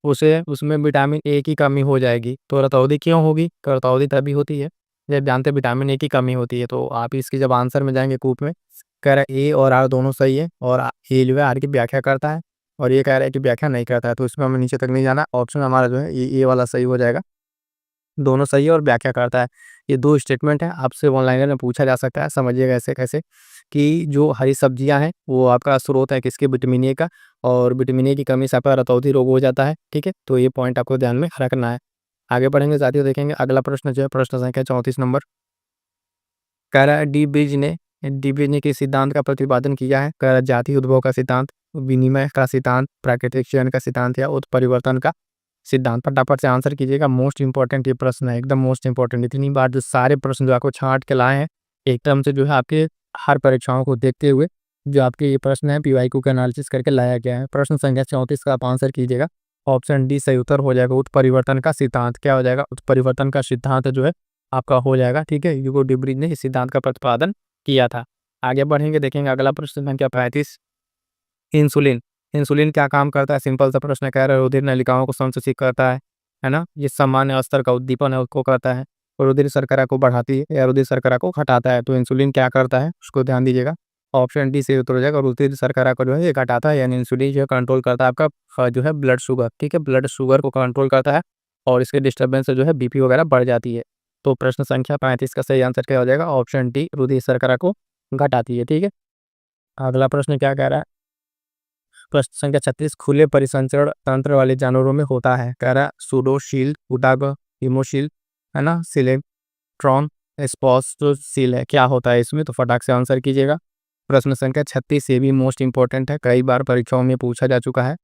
उसे उसमें विटामिन ए की कमी हो जाएगी। तो रतौंधी क्यों होगी? तो रतौंधी तभी होती है जब जानते हैं विटामिन ए की कमी होती है। तो आप इसकी जब आंसर में जाएंगे कूप में, कह रहा है ए और आर दोनों सही है और ए जो है आर की व्याख्या करता है और ये कह रहा है कि व्याख्या नहीं करता है। तो इसमें हमें नीचे तक नहीं जाना, ऑप्शन हमारा जो है ये वाला सही हो जाएगा। दोनों सही है और व्याख्या करता है। ये 2 स्टेटमेंट है, आपसे ऑनलाइन में पूछा जा सकता है, समझिएगा ऐसे कैसे कि जो हरी सब्जियां हैं वो आपका स्रोत है किसके? विटामिन ए का, और विटामिन ए की कमी से आपका रतौंधी रोग हो जाता है। ठीक है, तो ये पॉइंट आपको ध्यान में रखना है। आगे बढ़ेंगे साथियों, देखेंगे अगला प्रश्न जो है प्रश्न संख्या 34 नंबर। कह रहा है डी ब्रिज ने किस सिद्धांत का प्रतिपादन किया है? कह रहा है जाति उद्भव का सिद्धांत, विनिमय का सिद्धांत, प्राकृतिक चयन का सिद्धांत या उत्परिवर्तन का सिद्धांत। फटाफट से आंसर कीजिएगा, मोस्ट इंपॉर्टेंट ये प्रश्न है, एकदम मोस्ट इंपॉर्टेंट। इतनी बार जो सारे प्रश्न जो आपको छांट के लाए हैं एकदम से जो है आपके हर परीक्षाओं को देखते हुए जो आपके ये प्रश्न है पीवाईक्यू का एनालिसिस करके लाया गया है। प्रश्न संख्या 34 का आप आंसर कीजिएगा, ऑप्शन डी सही उत्तर हो जाएगा। उत्परिवर्तन का सिद्धांत क्या हो जाएगा? उत्परिवर्तन का सिद्धांत जो है आपका हो जाएगा। ठीक है, ह्यूगो डी ब्रिज ने इस सिद्धांत का प्रतिपादन किया था। आगे बढ़ेंगे, देखेंगे अगला प्रश्न संख्या 35। इंसुलिन, इंसुलिन क्या काम करता है? सिंपल सा प्रश्न कह रहा है रुधिर नलिकाओं को संकुचित करता है ना? ये सामान्य स्तर का उद्दीपन है उसको करता है, और रुधिर शर्करा को बढ़ाती है या रुधिर शर्करा को घटाता है। तो इंसुलिन क्या करता है उसको ध्यान दीजिएगा, ऑप्शन डी से उत्तर हो जाएगा। रुधिर शर्करा को जो है ये घटाता है, यानी इंसुलिन जो है कंट्रोल करता है आपका जो है ब्लड शुगर। ठीक है, ब्लड शुगर को कंट्रोल करता है और इसके डिस्टर्बेंस से जो है बीपी वगैरह बढ़ जाती है। तो प्रश्न संख्या 35 का सही आंसर क्या हो जाएगा? ऑप्शन डी, रुधिर शर्करा को घटाती है। ठीक है, अगला प्रश्न क्या कह रहा है? प्रश्न संख्या 36 खुले परिसंचरण तंत्र वाले जानवरों में होता है। कह रहा है सूडोशील, उदाग, हिमोशील, है ना, सिलेक्ट्रॉन, स्पॉस्टोसील है। क्या होता है इसमें? तो फटाक से आंसर कीजिएगा। प्रश्न संख्या 36 ये भी मोस्ट इंपॉर्टेंट है, कई बार परीक्षाओं में पूछा जा चुका है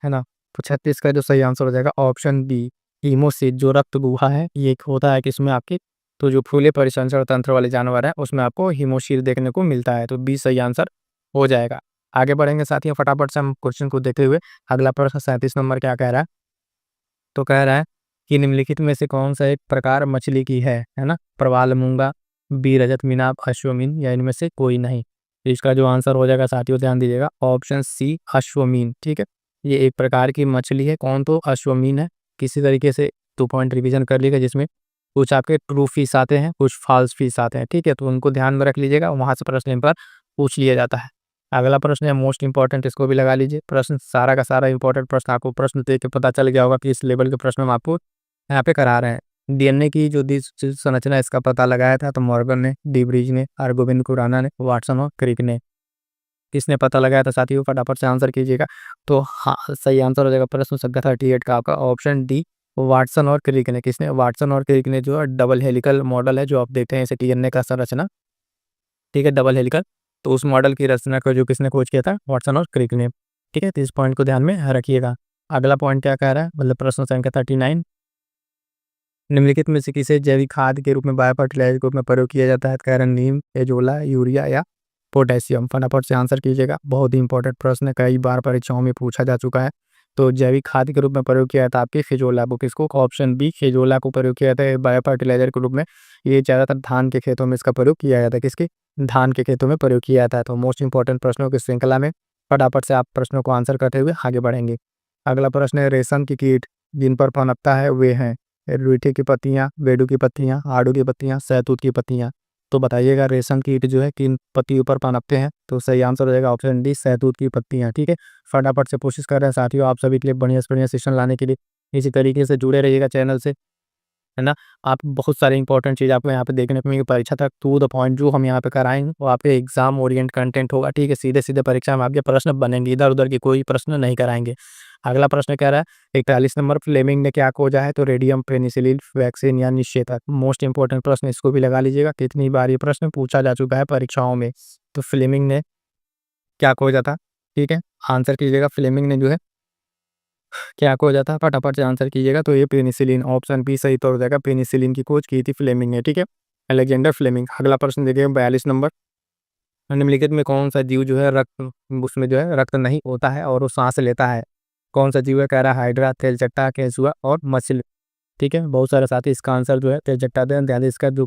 ना? तो 36 का जो सही आंसर हो जाएगा ऑप्शन बी, हीमोसील। जो रक्त गुहा है ये एक होता है किसमें आपके? तो जो फूले परिसंचरण तंत्र वाले जानवर है उसमें आपको हीमोशील देखने को मिलता है। तो बी सही आंसर हो जाएगा। आगे बढ़ेंगे साथियों, फटाफट से हम क्वेश्चन को देखते हुए। अगला प्रश्न 37 नंबर क्या कह रहा है? तो कह रहा है कि निम्नलिखित में से कौन सा एक प्रकार मछली की है ना? प्रवाल मूंगा, बी रजत मीनाप, अश्वमीन या इनमें से कोई नहीं। तो इसका जो आंसर हो जाएगा साथियों ध्यान दीजिएगा, ऑप्शन सी अश्वमीन। ठीक है, ये एक प्रकार की मछली है। कौन? तो अश्वमीन है। किसी तरीके से 2 पॉइंट रिवीजन कर लीजिएगा, जिसमें कुछ आपके ट्रू फिश आते हैं, कुछ फॉल्स फिश आते हैं। ठीक है, तो उनको ध्यान में रख लीजिएगा, वहां से प्रश्न पर पूछ लिया जाता है। अगला प्रश्न है मोस्ट इंपॉर्टेंट, इसको भी लगा लीजिए। प्रश्न सारा का सारा इंपॉर्टेंट प्रश्न आपको प्रश्न देख के पता चल गया होगा कि इस लेवल के प्रश्न हम आपको यहाँ पे करा रहे हैं। डीएनए की जो संरचना है, इसका पता लगाया था तो मॉर्गन ने, डी ब्रिज ने, अरगोविंद खुराना ने, वाटसन और क्रिक ने। किसने पता लगाया था साथियों? फटाफट से आंसर कीजिएगा। तो हाँ, सही आंसर हो जाएगा प्रश्न संख्या 38 का आपका ऑप्शन डी, वाटसन और क्रिक ने। किसने? वाटसन और क्रिक ने जो है डबल हेलिकल मॉडल है जो आप देखते हैं इसे डीएनए का संरचना। ठीक है, डबल हेलिकल। तो उस मॉडल की रचना को जो किसने खोज किया था? वाटसन और क्रिक ने। ठीक है, तो इस पॉइंट को ध्यान में रखिएगा। अगला पॉइंट क्या कह रहा है? मतलब प्रश्न संख्या 39, निम्नलिखित में से किसे जैविक खाद के रूप में बायो फर्टिलाइजर के रूप में प्रयोग किया जाता है? कह रहे हैं नीम, एजोला, यूरिया या पोटेशियम। फटाफट से आंसर कीजिएगा, बहुत ही इंपॉर्टेंट प्रश्न है, कई बार परीक्षाओं में पूछा जा चुका है। तो जैविक खाद के रूप में प्रयोग किया जाता है आपके खिजोला को। किसको? ऑप्शन बी, खिजोला को प्रयोग किया जाता है बायो फर्टिलाइजर के रूप में। ये ज़्यादातर धान के खेतों में इसका प्रयोग किया जाता है। किसके? धान के खेतों में प्रयोग किया जाता है। तो मोस्ट इंपॉर्टेंट प्रश्नों की श्रृंखला में फटाफट से आप प्रश्नों को आंसर करते हुए आगे बढ़ेंगे। अगला प्रश्न है रेशम की कीट जिन पर पनपता है वे हैं रीठे की पत्तियां, बेडू की पत्तियां, आड़ू की पत्तियां, सहतूत की पत्तियां। तो बताइएगा रेशम कीट जो है किन पत्तियों पर पनपते हैं? तो सही आंसर हो जाएगा ऑप्शन डी, सहतूत की पत्तियां। ठीक है, फटाफट से कोशिश कर रहे हैं साथियों आप सभी के लिए बढ़िया से बढ़िया सेशन लाने के लिए। इसी तरीके से जुड़े रहिएगा चैनल से, है ना? आप बहुत सारे इंपॉर्टेंट चीज़ आपको यहाँ पे देखने को मिलेगी। परीक्षा तक टू द पॉइंट जो हम यहाँ पे कराएंगे वो आपके एग्जाम ओरिएंट कंटेंट होगा। ठीक है, सीधे सीधे परीक्षा में आपके प्रश्न बनेंगे, इधर उधर के कोई प्रश्न नहीं कराएंगे। अगला प्रश्न कह रहा है 41 नंबर, फ्लेमिंग ने क्या खोजा है? तो रेडियम पेनिसिलिन वैक्सीन या निषेचक। मोस्ट इंपॉर्टेंट प्रश्न, इसको भी लगा लीजिएगा, कितनी बार ये प्रश्न पूछा जा चुका है परीक्षाओं में। तो फ्लेमिंग ने क्या खोजा था? ठीक है, आंसर कीजिएगा। फ्लेमिंग ने जो है क्या खोजा जाता है, फटाफट से आंसर कीजिएगा। तो ये पेनिसिलिन, ऑप्शन बी सही उत्तर हो जाएगा। पेनिसिलिन की खोज की थी फ्लेमिंग ने, ठीक है, अलेक्जेंडर फ्लेमिंग। अगला प्रश्न देखिए 42 नंबर। निम्नलिखित में कौन सा जीव जो है रक्त, उसमें जो है रक्त नहीं होता है और वो सांस लेता है? कौन सा जीव है? कह रहा है हाइड्रा, तेलचट्टा, केंचुआ और मछली। ठीक है, बहुत सारे साथी इसका आंसर जो है तेलचट्टा दें। ध्यान दें, इसका जो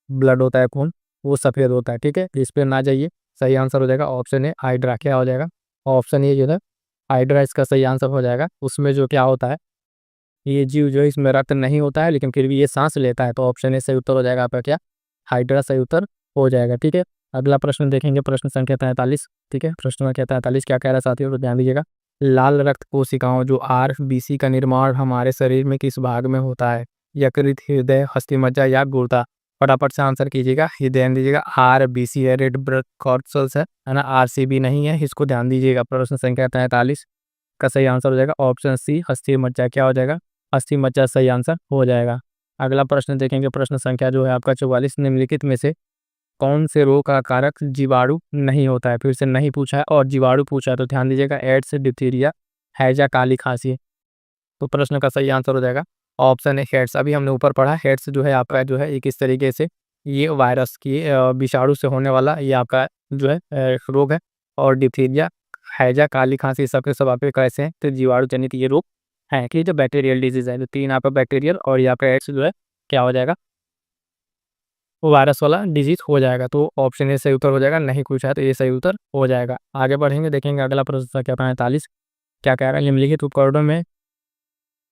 ब्लड होता है, खून, वो सफ़ेद होता है। ठीक है, इस पर ना जाइए, सही आंसर हो जाएगा ऑप्शन ए हाइड्रा। क्या हो जाएगा? ऑप्शन ए जो है हाइड्रा इसका सही आंसर हो जाएगा। उसमें जो क्या होता है, ये जीव जो है इसमें रक्त नहीं होता है लेकिन फिर भी ये सांस लेता है। तो ऑप्शन ए सही उत्तर हो जाएगा आपका, क्या, हाइड्रा सही उत्तर हो जाएगा। ठीक है, अगला प्रश्न देखेंगे, प्रश्न संख्या 43। ठीक है, प्रश्न संख्या 43 क्या कह रहा है साथियों, तो ध्यान दीजिएगा। लाल रक्त कोशिकाओं जो आरबीसी का निर्माण हमारे शरीर में किस भाग में होता है? यकृत, हृदय, अस्थिमज्जा या गुर्दा? फटाफट से आंसर कीजिएगा। ये ध्यान दीजिएगा, आरबीसी है, रेड ब्लड कॉर्पसल्स है ना, आरसीबी नहीं है, इसको ध्यान दीजिएगा। प्रश्न संख्या 43 का सही आंसर हो जाएगा ऑप्शन सी अस्थिमज्जा। क्या हो जाएगा? अस्थिमज्जा सही आंसर हो जाएगा। अगला प्रश्न देखेंगे, प्रश्न संख्या जो है आपका 44। निम्नलिखित में से कौन से रोग का कारक जीवाणु नहीं होता है? फिर से नहीं पूछा है और जीवाणु पूछा है, तो ध्यान दीजिएगा, एड्स, डिप्थीरिया, हैजा, काली खांसी। तो प्रश्न का सही आंसर हो जाएगा ऑप्शन है हेड्स। अभी हमने ऊपर पढ़ा, हेड्स जो है आपका जो है एक इस तरीके से ये वायरस की विषाणु से होने वाला ये आपका जो है रोग है। और डिप्थीरिया, हैजा, काली खांसी सब के सब आपके कैसे हैं, तो जीवाणु जनित ये रोग हैं कि जो बैक्टीरियल डिजीज है। तो 3 आपका बैक्टीरियल और यहाँ पे एड्स जो है क्या हो जाएगा, वायरस वाला डिजीज हो जाएगा। तो ऑप्शन ए सही उत्तर हो जाएगा। नहीं पूछा है तो ये सही उत्तर हो जाएगा। आगे बढ़ेंगे, देखेंगे अगला प्रश्न क्या 45 क्या कह रहा है। निम्नलिखित उपकरणों में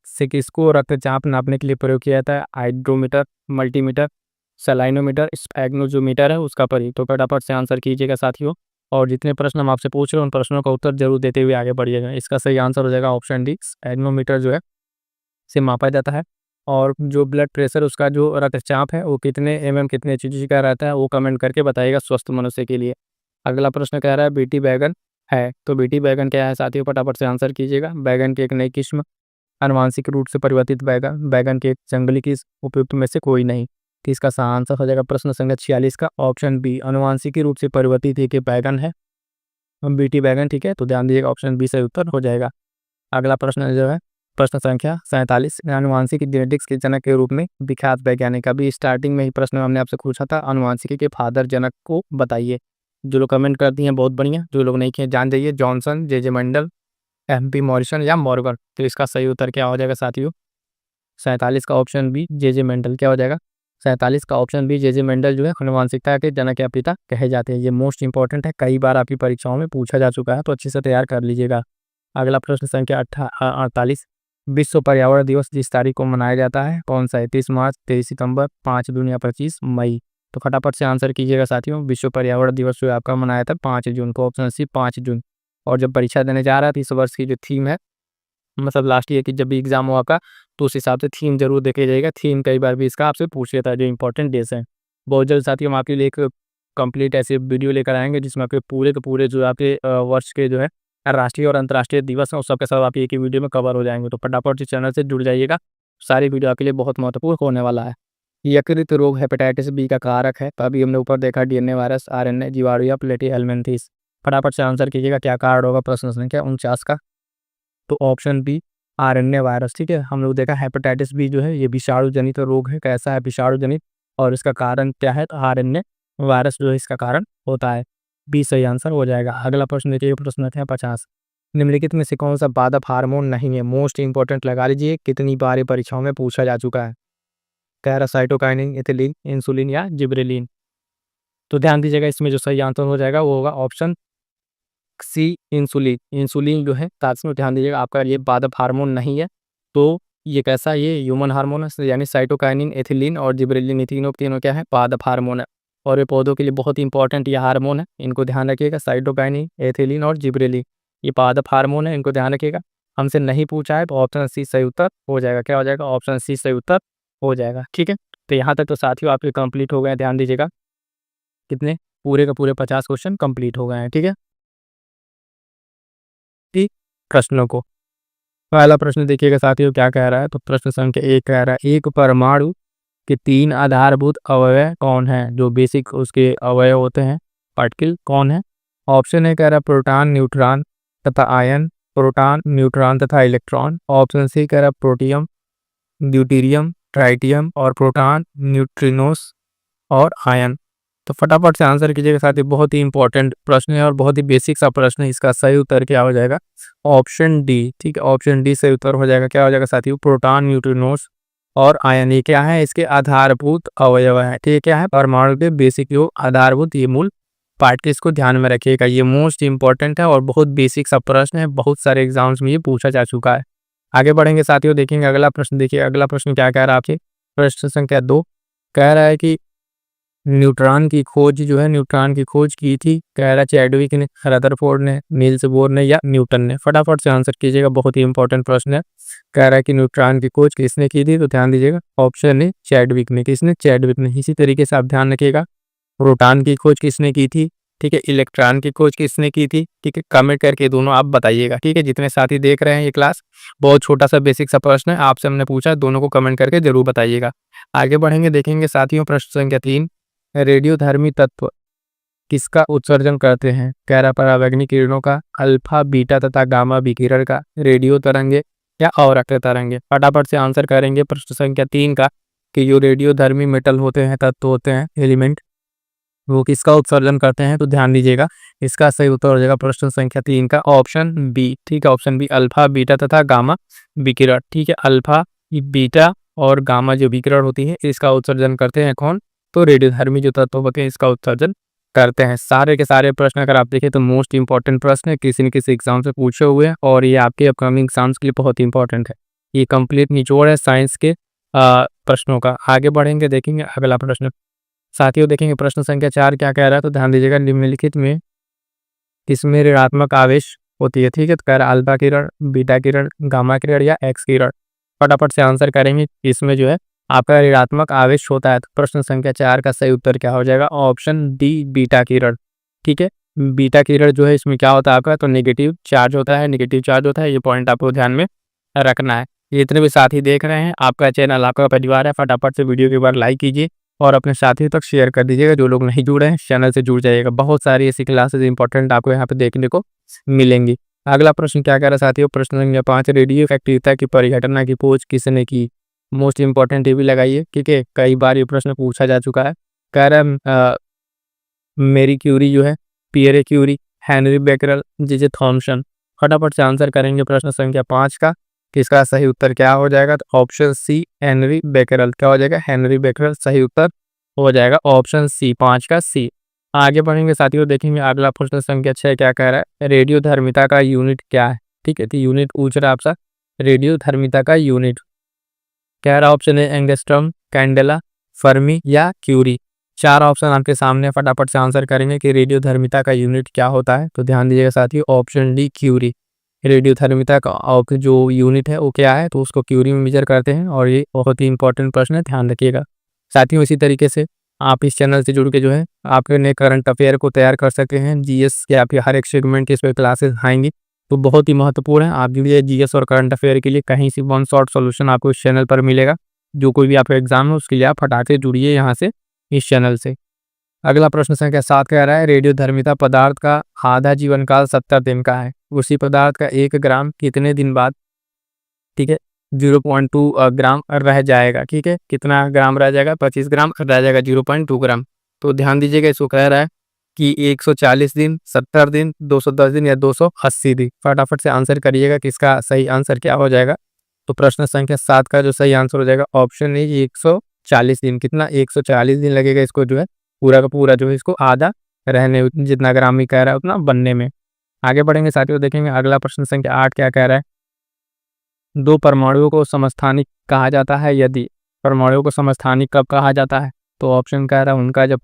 से किसको रक्तचाप नापने के लिए प्रयोग किया जाता है? हाइड्रोमीटर, मल्टीमीटर, सलाइनोमीटर, स्पैग्नोजोमीटर है उसका प्रयोग। तो फटाफट से आंसर कीजिएगा साथियों। और जितने प्रश्न हम आपसे पूछ रहे हैं उन प्रश्नों का उत्तर जरूर देते हुए आगे बढ़िएगा। इसका सही आंसर हो जाएगा ऑप्शन डी, स्पैग्नोमीटर जो है से मापा जाता है। और जो ब्लड प्रेशर, उसका जो रक्तचाप है वो कितने कितने चीज़ का रहता है वो कमेंट करके बताइएगा स्वस्थ मनुष्य के लिए। अगला प्रश्न कह रहा है बीटी बैगन है, तो बीटी बैगन क्या है साथियों, फटाफट से आंसर कीजिएगा। बैगन की एक नई किस्म, आनुवांशिक रूप से परिवर्तित बैगन, बैगन के एक जंगली किस्म, उपयुक्त में से कोई नहीं। तो इसका सही आंसर हो जाएगा प्रश्न संख्या 46 का ऑप्शन बी, आनुवांशिक रूप से परिवर्तित एक बैगन है बीटी बैगन। ठीक है, तो ध्यान दीजिएगा ऑप्शन बी सही उत्तर हो जाएगा। अगला प्रश्न जो है प्रश्न संख्या 47। आनुवांशिकी जेनेटिक्स के जनक के रूप में विख्यात वैज्ञानिक, अभी स्टार्टिंग में ही प्रश्न हमने आपसे पूछा था, आनुवांशिकी के फादर जनक को बताइए। जो लोग कमेंट करती हैं बहुत बढ़िया, जो लोग नहीं किए जान जाइए, जॉनसन, जे मंडल, MP मॉरिसन या मॉर्गन। तो इसका सही उत्तर क्या हो जाएगा साथियों? 47 का ऑप्शन बी, जे मेंडल। क्या हो जाएगा? 47 का ऑप्शन बी, जे मेंडल जो है आनुवांशिकता के जनक या पिता कहे जाते हैं। ये मोस्ट इंपॉर्टेंट है, कई बार आपकी परीक्षाओं में पूछा जा चुका है, तो अच्छे से तैयार कर लीजिएगा। अगला प्रश्न संख्या 48। विश्व पर्यावरण दिवस जिस तारीख को मनाया जाता है कौन सा है? 30 मार्च, 23 सितंबर, 5 जून या 25 मई? तो फटाफट से आंसर कीजिएगा साथियों। विश्व पर्यावरण दिवस जो है आपका मनाया था 5 जून को, ऑप्शन सी 5 जून। और जब परीक्षा देने जा रहा था इस वर्ष की जो थीम है, मतलब लास्ट ईयर की जब भी एग्जाम हो आपका, तो उस हिसाब से थीम जरूर देखे जाएगा। थीम कई बार भी इसका आपसे पूछ लेता है, जो इंपॉर्टेंट डेज हैं। बहुत जल्द साथियों हम आपके लिए एक कंप्लीट ऐसे वीडियो लेकर आएंगे जिसमें आपके पूरे के पूरे जो आपके वर्ष के जो है राष्ट्रीय और अंतर्राष्ट्रीय दिवस हैं, उस सबके सब आप एक ही वीडियो में कवर हो जाएंगे। तो फटाफट इस चैनल से जुड़ जाइएगा, सारी वीडियो आपके लिए बहुत महत्वपूर्ण होने वाला है। यकृत रोग हेपेटाइटिस बी का कारक है, तो अभी हमने ऊपर देखा DNA वायरस, RNA, जीवाणु या प्लेटिहेल्मिन्थेस। फटाफट से आंसर कीजिएगा, क्या कारण होगा प्रश्न संख्या 49 का? तो ऑप्शन बी, RNA वायरस। ठीक है, हम लोग देखा हेपेटाइटिस बी जो है ये विषाणु जनित रोग है। कैसा है? विषाणु जनित। और इसका कारण क्या है? तो RNA वायरस जो है इसका कारण होता है। बी सही आंसर हो जाएगा। अगला प्रश्न देखिए, प्रश्न संख्या 50। निम्नलिखित में से कौन सा पादप हार्मोन नहीं है? मोस्ट इंपॉर्टेंट लगा लीजिए, कितनी बार परीक्षाओं में पूछा जा चुका है। कह रहा साइटोकाइनिन, इथिलीन, इंसुलिन या जिब्रेलिन? तो ध्यान दीजिएगा, इसमें जो सही आंसर हो जाएगा वो होगा ऑप्शन सी, इंसुलिन। इंसुलिन जो है तात्पर्य ध्यान दीजिएगा आपका ये पादप हार्मोन नहीं है। तो ये कैसा, ये ह्यूमन हार्मोन है, यानी साइटोकाइनिन, एथिलीन और जिब्रेलिन, ये तीनों क्या है? पादप हार्मोन है। और ये पौधों के लिए बहुत इंपॉर्टेंट ये हार्मोन है, इनको ध्यान रखिएगा। साइटोकाइनिन, एथिलीन और जिब्रेलिन ये पादप हार्मोन है, इनको ध्यान रखिएगा। हमसे नहीं पूछा है तो ऑप्शन सी सही उत्तर हो जाएगा। क्या हो जाएगा? ऑप्शन सी सही उत्तर हो जाएगा। ठीक है, तो यहाँ तक तो साथियों आपके कंप्लीट हो गए हैं। ध्यान दीजिएगा, कितने पूरे का पूरे 50 क्वेश्चन कंप्लीट हो गए हैं। ठीक है, प्रश्नों को पहला प्रश्न देखिएगा साथियों क्या कह रहा है। तो प्रश्न संख्या 1 कह रहा है, एक परमाणु के 3 आधारभूत अवयव कौन है? जो बेसिक उसके अवयव होते हैं, पार्टिकल कौन है? ऑप्शन ए कह रहा है प्रोटॉन, न्यूट्रॉन तथा आयन। प्रोटॉन, न्यूट्रॉन तथा इलेक्ट्रॉन। ऑप्शन सी कह रहा है प्रोटियम, ड्यूटेरियम, ट्राइटियम और प्रोटॉन, न्यूट्रिनोस और आयन। तो फटाफट से आंसर कीजिएगा साथी, बहुत ही इंपॉर्टेंट प्रश्न है और बहुत ही बेसिक सा प्रश्न है। इसका सही उत्तर क्या हो जाएगा? Option D. ठीक है, ऑप्शन डी सही उत्तर हो जाएगा। क्या हो जाएगा साथियों? प्रोटॉन, न्यूट्रिनोस और आयन। ये क्या है? इसके आधारभूत अवयव है। ठीक है, क्या है? परमाणु के बेसिक जो आधारभूत ये मूल पार्ट के, इसको ध्यान में रखिएगा। ये मोस्ट इंपॉर्टेंट है और बहुत बेसिक सा प्रश्न है, बहुत सारे एग्जाम्स में ये पूछा जा चुका है। आगे बढ़ेंगे साथियों, देखेंगे अगला प्रश्न। देखिए अगला प्रश्न क्या कह रहा है आपसे, प्रश्न संख्या 2 कह रहा है कि न्यूट्रॉन की खोज जो है, न्यूट्रॉन की खोज की थी, कह रहा है चैडविक ने, रदरफोर्ड ने, नील्स बोर ने या न्यूटन ने। फटाफट से आंसर कीजिएगा, बहुत ही इंपॉर्टेंट प्रश्न है। कह रहा है कि न्यूट्रॉन की खोज किसने की थी? तो ध्यान दीजिएगा, ऑप्शन ए चैडविक ने। किसने? चैडविक ने। इसी तरीके से आप ध्यान रखिएगा, प्रोटॉन की खोज किसने की थी? ठीक है, इलेक्ट्रॉन की खोज किसने की थी? ठीक है, कमेंट करके दोनों आप बताइएगा। ठीक है, जितने साथी देख रहे हैं ये क्लास, बहुत छोटा सा बेसिक सा प्रश्न है, आपसे हमने पूछा, दोनों को कमेंट करके जरूर बताइएगा। आगे बढ़ेंगे, देखेंगे साथियों प्रश्न संख्या 3, रेडियोधर्मी तत्व किसका उत्सर्जन करते हैं? कह रहा परावैंगनिक किरणों का, अल्फा, बीटा तथा गामा विकिरण का, रेडियो तरंगे या अवरक्त तरंगे। फटाफट से आंसर करेंगे प्रश्न संख्या 3 का कि जो रेडियोधर्मी मेटल होते हैं, तत्व होते हैं, एलिमेंट, वो किसका उत्सर्जन करते हैं? तो ध्यान दीजिएगा, इसका सही उत्तर हो जाएगा प्रश्न संख्या 3 का ऑप्शन बी। ठीक है, ऑप्शन बी, अल्फा, बीटा तथा गामा विकिरण। ठीक है, अल्फा, बीटा और गामा जो विकिरण होती है, इसका उत्सर्जन करते हैं कौन? तो रेडियोधर्मी जो तत्व होते हैं, इसका उत्सर्जन करते हैं। सारे के सारे प्रश्न अगर आप देखें तो मोस्ट इंपॉर्टेंट प्रश्न है, किसी न किसी एग्जाम से पूछे हुए हैं और ये आपके अपकमिंग एग्जाम्स के लिए बहुत इंपॉर्टेंट है। ये कंप्लीट निचोड़ है साइंस के प्रश्नों का। आगे बढ़ेंगे, देखेंगे अगला प्रश्न साथियों। देखेंगे प्रश्न संख्या 4 क्या कह रहा है, तो ध्यान दीजिएगा, निम्नलिखित में किसमें ऋणात्मक आवेश होती है? ठीक है, तो कह रहा है अल्फा किरण, बीटा किरण, गामा किरण या एक्स किरण। फटाफट से आंसर करेंगे, इसमें जो है आपका ऋणात्मक आवेश होता है। तो प्रश्न संख्या 4 का सही उत्तर क्या हो जाएगा? ऑप्शन डी, बीटा किरण। ठीक है, बीटा किरण जो है इसमें क्या होता है आपका? तो नेगेटिव चार्ज होता है, नेगेटिव चार्ज होता है। ये पॉइंट आपको ध्यान में रखना है। ये इतने भी साथी देख रहे हैं, आपका चैनल आपका परिवार है, फटाफट से वीडियो के बाद लाइक कीजिए और अपने साथियों तक शेयर कर दीजिएगा। जो लोग नहीं जुड़े हैं चैनल से जुड़ जाइएगा, बहुत सारी ऐसी क्लासेस इंपॉर्टेंट आपको यहाँ पे देखने को मिलेंगी। अगला प्रश्न क्या कह रहा है साथियों, प्रश्न संख्या 5, रेडियो एक्टिविटी की परिघटना की खोज किसने की? मोस्ट इंपॉर्टेंट ये भी लगाइए, ठीक है, कई बार ये प्रश्न पूछा जा चुका है। कह रहा है मेरी क्यूरी जो है, Pierre Curie, Henri Becquerel, J Thomson. फटाफट से आंसर करेंगे प्रश्न संख्या 5 का, किसका सही उत्तर क्या हो जाएगा? तो ऑप्शन सी, हेनरी बेकरल। क्या हो जाएगा? हेनरी बेकरल सही उत्तर हो जाएगा, ऑप्शन सी, 5 का सी। आगे बढ़ेंगे साथियों, देखेंगे अगला प्रश्न संख्या 6 क्या कह रहा है, रेडियो धर्मिता का यूनिट क्या है? ठीक है, तो यूनिट पूछ रहा है आपसे, रेडियो धर्मिता का यूनिट। कह रहा ऑप्शन है एंगस्ट्रॉम, कैंडेला, फर्मी या क्यूरी। 4 ऑप्शन आपके सामने, फटाफट से आंसर करेंगे कि रेडियो धर्मिता का यूनिट क्या होता है। तो ध्यान दीजिएगा साथियों, ऑप्शन डी, क्यूरी। रेडियो धर्मिता का जो यूनिट है वो क्या है? तो उसको क्यूरी में मेजर करते हैं और ये बहुत ही इंपॉर्टेंट प्रश्न है, ध्यान रखिएगा साथियों। इसी तरीके से आप इस चैनल से जुड़ के जो है आपके नए करंट अफेयर को तैयार कर सकते हैं। जीएस के आपके हर एक सेगमेंट इस पर क्लासेस आएंगी, तो बहुत ही महत्वपूर्ण है। आप जुड़िए जीएस और करंट अफेयर के लिए, कहीं से वन शॉट सॉल्यूशन आपको इस चैनल पर मिलेगा। जो कोई भी आपका एग्जाम है उसके लिए आप फटाक से जुड़िए यहाँ से, इस चैनल से। अगला प्रश्न संख्या 7 कह रहा है, रेडियो धर्मिता पदार्थ का आधा जीवन काल 70 दिन का है। उसी पदार्थ का 1 ग्राम कितने दिन बाद, ठीक है, 0.2 ग्राम रह जाएगा? ठीक है, कितना ग्राम रह जाएगा? 25 ग्राम रह जाएगा, 0.2 ग्राम। तो ध्यान दीजिएगा, इसको कह रहा है कि 140 दिन, 70 दिन, 210 दिन या 280 दिन। फटाफट से आंसर करिएगा कि इसका सही आंसर क्या हो जाएगा। तो प्रश्न संख्या 7 का जो सही आंसर हो जाएगा ऑप्शन ए, 140 दिन। कितना? 140 दिन लगेगा इसको जो है पूरा का पूरा जो है इसको आधा रहने, जितना ग्राम ही कह रहा है उतना बनने में। आगे बढ़ेंगे साथियों, देखेंगे अगला प्रश्न संख्या 8 क्या कह रहा है, 2 परमाणुओं को समस्थानिक कहा जाता है यदि। परमाणुओं को समस्थानिक कब कहा जाता है? तो ऑप्शन कह रहा है उनका जो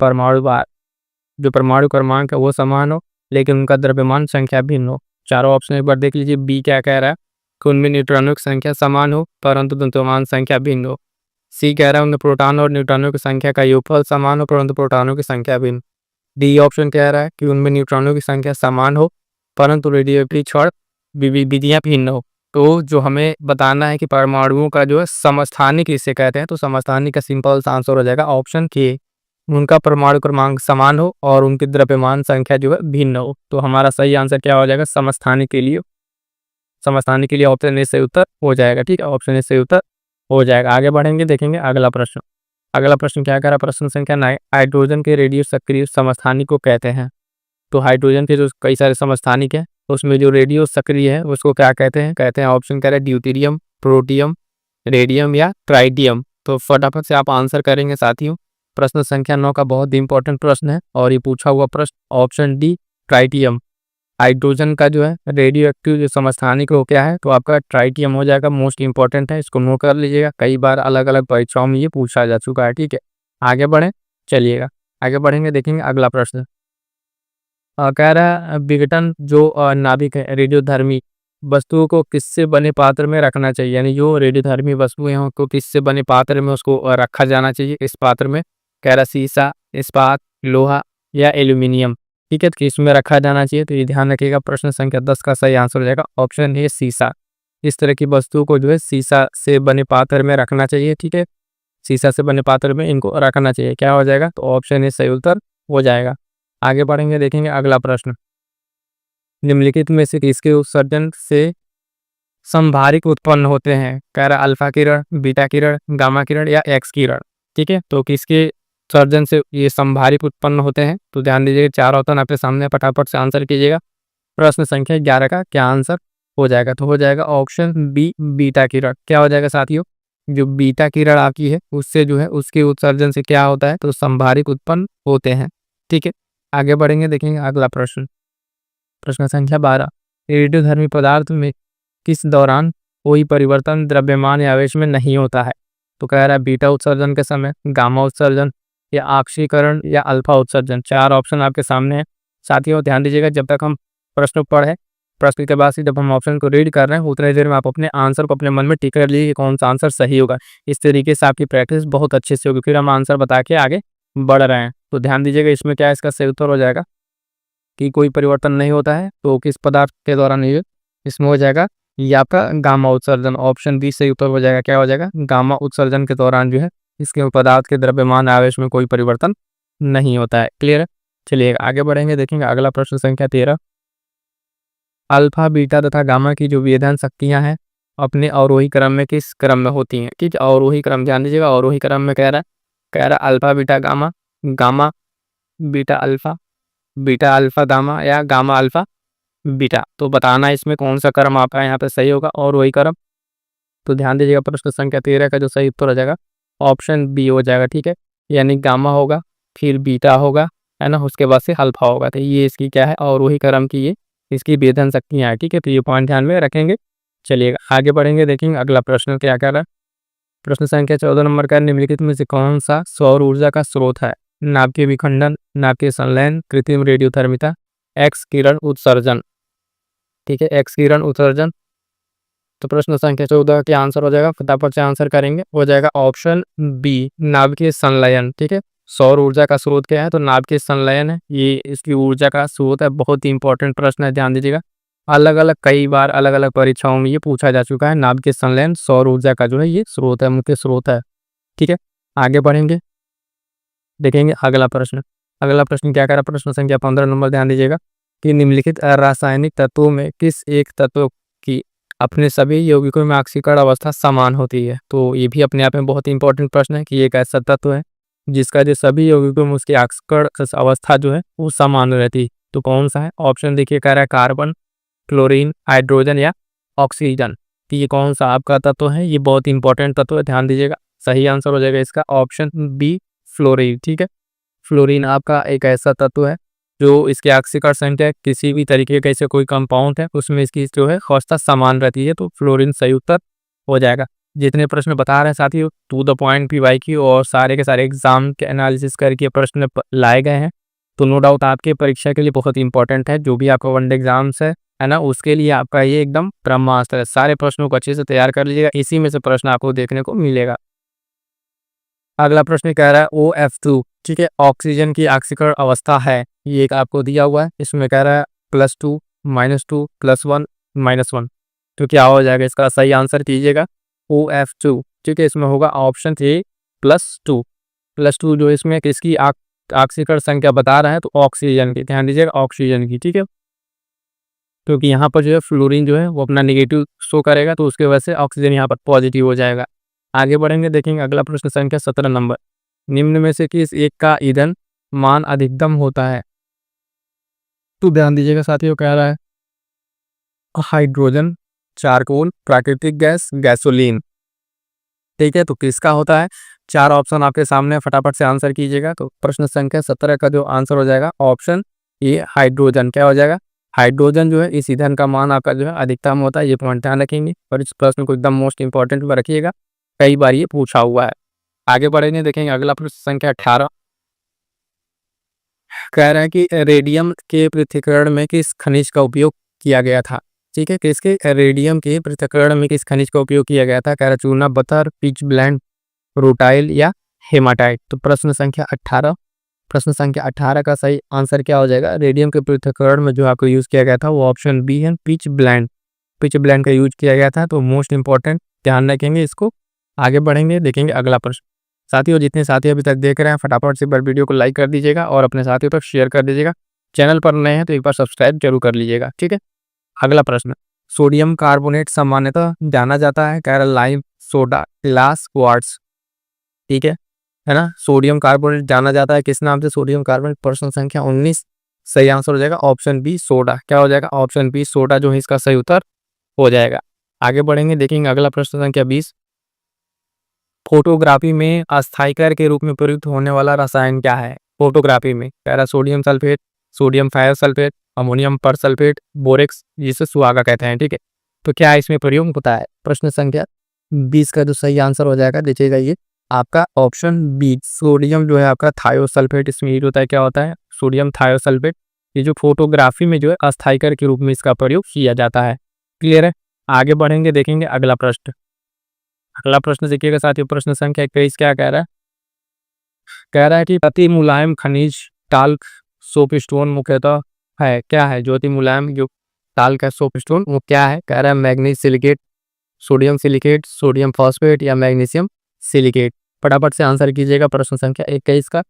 परमाणु क्रमांक है वो समान हो, लेकिन उनका द्रव्यमान संख्या भिन्न हो। चारों ऑप्शन एक बार देख लीजिए। बी क्या कह रहा है कि उनमें न्यूट्रॉनों की संख्या समान हो परंतु द्रव्यमान संख्या भिन्न हो। सी कह रहा है उनमें प्रोटॉन और न्यूट्रॉनों की संख्या का योगफल समान हो परंतु प्रोटॉनों की संख्या भिन्न। डी ऑप्शन कह रहा है कि उनमें न्यूट्रॉनों की संख्या समान हो परंतु रेडियोएक्टिव क्षण विधियां भिन्न हो। तो जो हमें बताना है कि परमाणुओं का जो है समस्थानिक किसे कहते हैं, तो समस्थानिक का सिंपल सा आंसर हो जाएगा ऑप्शन के, उनका परमाणु क्रमांक समान हो और उनकी द्रव्यमान संख्या जो है भिन्न हो। तो हमारा सही आंसर क्या हो जाएगा समस्थानिक के लिए? समस्थानिक के लिए ऑप्शन ए सही उत्तर हो जाएगा। ठीक है, ऑप्शन ए सही उत्तर हो जाएगा। आगे बढ़ेंगे, देखेंगे अगला प्रश्न। अगला प्रश्न क्या कह रहा है, प्रश्न संख्या 9, हाइड्रोजन के रेडियो सक्रिय समस्थानिक को कहते हैं। तो हाइड्रोजन के जो कई सारे समस्थानिक है, उसमें जो रेडियो सक्रिय है उसको क्या कहते हैं? कहते हैं ऑप्शन कह रहे हैं ड्यूटेरियम, प्रोटियम, रेडियम या ट्राइटियम। तो फटाफट से आप आंसर करेंगे साथियों। प्रश्न संख्या 9 का बहुत ही इंपॉर्टेंट प्रश्न है और ये पूछा हुआ प्रश्न ऑप्शन डी ट्राइटियम। हाइड्रोजन का जो है रेडियो एक्टिव जो समस्थानिक वो क्या है? तो आपका ट्राइटियम हो जाएगा। मोस्ट इंपॉर्टेंट है, इसको नोट कर लीजिएगा, कई बार अलग अलग परीक्षाओं में ये पूछा जा चुका है। ठीक है, आगे बढ़े, चलिएगा आगे बढ़ेंगे, देखेंगे अगला प्रश्न। कह रहा है विघटन जो नाभिक है रेडियोधर्मी वस्तुओं को किससे बने पात्र में रखना चाहिए, यानी जो रेडियोधर्मी वस्तुएं हैं उनको किससे बने पात्र में उसको रखा जाना चाहिए। इस पात्र में कह रहा शीशा, इस्पात, लोहा या एल्यूमिनियम। ठीक है, तो इसमें रखा जाना चाहिए। तो ये ध्यान रखिएगा, प्रश्न संख्या 10 का सही आंसर हो जाएगा ऑप्शन ए शीशा। इस तरह की वस्तुओं को जो है शीशा से बने पात्र में रखना चाहिए। ठीक है, शीशा से बने पात्र में इनको रखना चाहिए। क्या हो जाएगा? तो ऑप्शन ए सही उत्तर हो जाएगा। आगे बढ़ेंगे, देखेंगे अगला प्रश्न। निम्नलिखित में से किसके उत्सर्जन से संभारिक उत्पन्न होते हैं? कह रहा अल्फा किरण, बीटा किरण, गामा किरण या एक्स किरण। ठीक है, तो किसके उत्सर्जन से ये संभारिक उत्पन्न होते हैं? तो ध्यान दीजिएगा, चार ऑप्शन आपके सामने, फटाफट से आंसर कीजिएगा। प्रश्न संख्या 11 का क्या आंसर हो जाएगा? तो हो जाएगा ऑप्शन बी बीटा किरण। क्या हो जाएगा साथियों? जो बीटा किरण आपकी है उससे जो है उसके उत्सर्जन से क्या होता है? तो संभारिक उत्पन्न होते हैं। ठीक है, आगे बढ़ेंगे, देखेंगे अगला प्रश्न। प्रश्न संख्या 12, रेडियोधर्मी पदार्थ में किस दौरान कोई परिवर्तन द्रव्यमान या आवेश में नहीं होता है? तो कह रहा है बीटा उत्सर्जन के समय, गामा उत्सर्जन या ऑक्सीकरण या अल्फा उत्सर्जन। चार ऑप्शन आपके सामने है। साथियों ध्यान दीजिएगा, जब तक हम प्रश्न पढ़े, प्रश्न के बाद से जब हम ऑप्शन को रीड कर रहे हैं उतने देर में आप अपने आंसर को अपने मन में टिक कर लीजिए कि कौन सा आंसर सही होगा। इस तरीके से आपकी प्रैक्टिस बहुत अच्छे से होगी, फिर हम आंसर बता के आगे बढ़ रहे हैं। तो ध्यान दीजिएगा, इसमें क्या इसका सही उत्तर हो जाएगा कि कोई परिवर्तन नहीं होता है। तो किस पदार्थ के दौरान ये इसमें हो जाएगा ये आपका गामा उत्सर्जन। ऑप्शन बी सही उत्तर हो जाएगा। क्या हो जाएगा? गामा उत्सर्जन के दौरान जो है इसके पदार्थ के द्रव्यमान आवेश में कोई परिवर्तन नहीं होता है। क्लियर है? चलिए आगे बढ़ेंगे, देखेंगे अगला प्रश्न संख्या 13, अल्फा, बीटा तथा गामा की जो विभेदन शक्तियां हैं अपने अवरोही क्रम में किस क्रम में होती हैं? ठीक है, अवरोही क्रम, ध्यान दीजिएगा, अवरोही क्रम में कह रहा alpha beta gamma, gamma beta alpha, beta alpha gamma या गामा अल्फा बीटा। तो बताना इसमें कौन सा क्रम आपका यहाँ पे सही होगा और वही क्रम। तो ध्यान दीजिएगा, प्रश्न संख्या 13 का जो सही उत्तर हो जाएगा ऑप्शन बी हो जाएगा। ठीक है, यानी गामा होगा, फिर बीटा होगा, है ना, उसके बाद से अल्फा होगा। तो ये इसकी क्या है? और वही क्रम की ये इसकी भेदन शक्तियाँ हैं। ठीक है, तो ये पॉइंट ध्यान में रखेंगे। चलिएगा आगे बढ़ेंगे, देखेंगे अगला प्रश्न क्या कह रहा है। प्रश्न संख्या 14 नंबर का, निम्नलिखित में से कौन सा सौर ऊर्जा का स्रोत है? नाभिकीय विखंडन, नाभिकीय संलयन, कृत्रिम रेडियोधर्मिता, एक्स किरण उत्सर्जन। ठीक है, एक्स किरण उत्सर्जन। तो प्रश्न संख्या 14 का आंसर हो जाएगा, फटाफट से आंसर करेंगे, हो जाएगा ऑप्शन बी नाभिकीय संलयन। ठीक है, सौर ऊर्जा का स्रोत क्या है? तो नाभिकीय संलयन है, ये इसकी ऊर्जा का स्रोत है। बहुत ही इंपॉर्टेंट प्रश्न है, ध्यान दीजिएगा, अलग अलग कई बार अलग अलग परीक्षाओं में ये पूछा जा चुका है। नाभिकीय संलयन सौर ऊर्जा का जो है ये स्रोत है, मुख्य स्रोत है। ठीक है, आगे बढ़ेंगे, देखेंगे अगला प्रश्न। अगला प्रश्न क्या कह रहा है? प्रश्न संख्या 15 नंबर, ध्यान दीजिएगा कि निम्नलिखित रासायनिक तत्वों में किस एक तत्व की अपने सभी यौगिकों में ऑक्सीकरण अवस्था समान होती है? तो ये भी अपने आप में बहुत इंपॉर्टेंट प्रश्न है कि एक ऐसा तत्व है जिसका जो सभी यौगिकों में उसकी ऑक्सीकरण अवस्था जो है वो समान रहती है। तो कौन सा है? ऑप्शन देखिए, कह रहा है कार्बन, क्लोरीन, हाइड्रोजन या ऑक्सीजन। तो ये कौन सा आपका तत्व है? ये बहुत इंपॉर्टेंट तत्व है, ध्यान दीजिएगा, सही आंसर हो जाएगा इसका ऑप्शन बी फ्लोरीन। ठीक है, फ्लोरीन आपका एक ऐसा तत्व है जो इसके ऑक्सीकरण संख्या किसी भी तरीके का ऐसे कोई कंपाउंड है उसमें इसकी जो है अवस्था समान रहती है। तो फ्लोरीन सही उत्तर हो जाएगा। जितने प्रश्न बता रहे हैं साथियों टू द पॉइंट पीवाई की और सारे के सारे एग्जाम के एनालिसिस करके प्रश्न लाए गए हैं। तो नो डाउट आपके परीक्षा के लिए बहुत इंपॉर्टेंट है। जो भी आपका वनडे एग्जाम्स है ना, उसके लिए आपका ये एकदम ब्रह्मास्त्र है। सारे प्रश्नों को अच्छे से तैयार कर लीजिएगा, इसी में से प्रश्न आपको देखने को मिलेगा। अगला प्रश्न कह रहा है OF2, ठीक है, ऑक्सीजन की ऑक्सीकरण अवस्था है, ये एक आपको दिया हुआ है। इसमें कह रहा है +2, -2, +1, -1। तो क्या हो जाएगा? इसका सही आंसर कीजिएगा OF2। ठीक है, इसमें होगा ऑप्शन ए +2। +2 जो इसमें किसकी ऑक्सीकरण संख्या बता रहा है? तो ऑक्सीजन की, ध्यान दीजिएगा, ऑक्सीजन की। ठीक है, क्योंकि यहाँ पर जो है फ्लोरीन जो है वो अपना नेगेटिव शो करेगा, तो उसकी वजह से ऑक्सीजन यहाँ पर पॉजिटिव हो जाएगा। आगे बढ़ेंगे, देखेंगे अगला प्रश्न संख्या 17 नंबर। निम्न में से किस एक का ईंधन मान अधिकतम होता है? तो ध्यान दीजिएगा साथियों, कह रहा है हाइड्रोजन, चारकोल, प्राकृतिक गैस, गैसोलीन। ठीक है, तो किसका होता है? 4 ऑप्शन आपके सामने, फटाफट से आंसर कीजिएगा। तो प्रश्न संख्या 17 का जो आंसर हो जाएगा ऑप्शन ए हाइड्रोजन। क्या हो जाएगा? हाइड्रोजन जो है इस ईंधन का मान आपका जो है अधिकतम होता है। ये पॉइंट ध्यान रखेंगे और इस प्रश्न को एकदम मोस्ट इंपॉर्टेंट में रखिएगा, कई बार ये पूछा हुआ है। आगे बढ़ेंगे, देखेंगे अगला प्रश्न संख्या 18। कह रहा है कि रेडियम के पृथक्करण में किस खनिज का उपयोग किया गया था? ठीक है, किसके रेडियम के पृथक्करण में किस खनिज का उपयोग किया गया था? कह रहा चूना पत्थर, पिच ब्लेंड, रूटाइल या हेमाटाइट। तो प्रश्न संख्या 18 का सही आंसर क्या हो जाएगा? रेडियम के पृथक्करण में जो आपको यूज किया गया था वो ऑप्शन बी है, पिच ब्लेंड। पिच ब्लेंड का यूज किया गया था, तो मोस्ट इंपॉर्टेंट, ध्यान रखेंगे इसको। आगे बढ़ेंगे, देखेंगे अगला प्रश्न। साथियों, जितने साथी अभी तक देख रहे हैं फटाफट से पर वीडियो को लाइक कर दीजिएगा और अपने साथियों तक शेयर कर दीजिएगा। चैनल पर नए हैं तो एक बार सब्सक्राइब जरूर कर लीजिएगा। ठीक है, अगला प्रश्न। सोडियम कार्बोनेट सामान्यतः जाना जाता है, कह रहा लाइम, सोडा, ग्लास, क्वार्ट्ज। ठीक है ना? सोडियम कार्बोनेट जाना जाता है किस नाम से? Sodium carbonate. प्रश्न संख्या 19 सही आंसर हो जाएगा ऑप्शन बी सोडा। क्या हो जाएगा? ऑप्शन बी सोडा जो है इसका सही उत्तर हो जाएगा। आगे बढ़ेंगे, देखेंगे अगला प्रश्न संख्या 20। फोटोग्राफी में अस्थायीकर के रूप में प्रयुक्त होने वाला रसायन क्या है? फोटोग्राफी में कह रहा sodium sulphate, sodium thiosulphate, ammonium persulphate, borax, जिसे सुहागा कहते हैं। ठीक है, तो क्या इसमें प्रयोग होता है? प्रश्न संख्या 20 का जो सही आंसर हो जाएगा, देखिएगा ये आपका ऑप्शन बी सोडियम जो है आपका थायोसल्फेट इसमें यूज होता है। क्या होता है? Sodium thiosulphate. ये जो फोटोग्राफी में जो है अस्थायीकर के रूप में इसका प्रयोग किया जाता है। क्लियर है? आगे बढ़ेंगे, देखेंगे अगला प्रश्न। अगला प्रश्न देखिएगा साथियों, प्रश्न संख्या 21 क्या कह रहा है? कह रहा है कि अति मुलायम खनिज टाल्क सोपस्टोन मुख्यतः है, क्या है जो अति मुलायम जो टाल्क है सोपस्टोन वो क्या है? कह रहा है manganese silicate, sodium silicate, sodium phosphate या मैग्नीशियम सिलिकेट। फटाफट से आंसर कीजिएगा। प्रश्न संख्या 21 का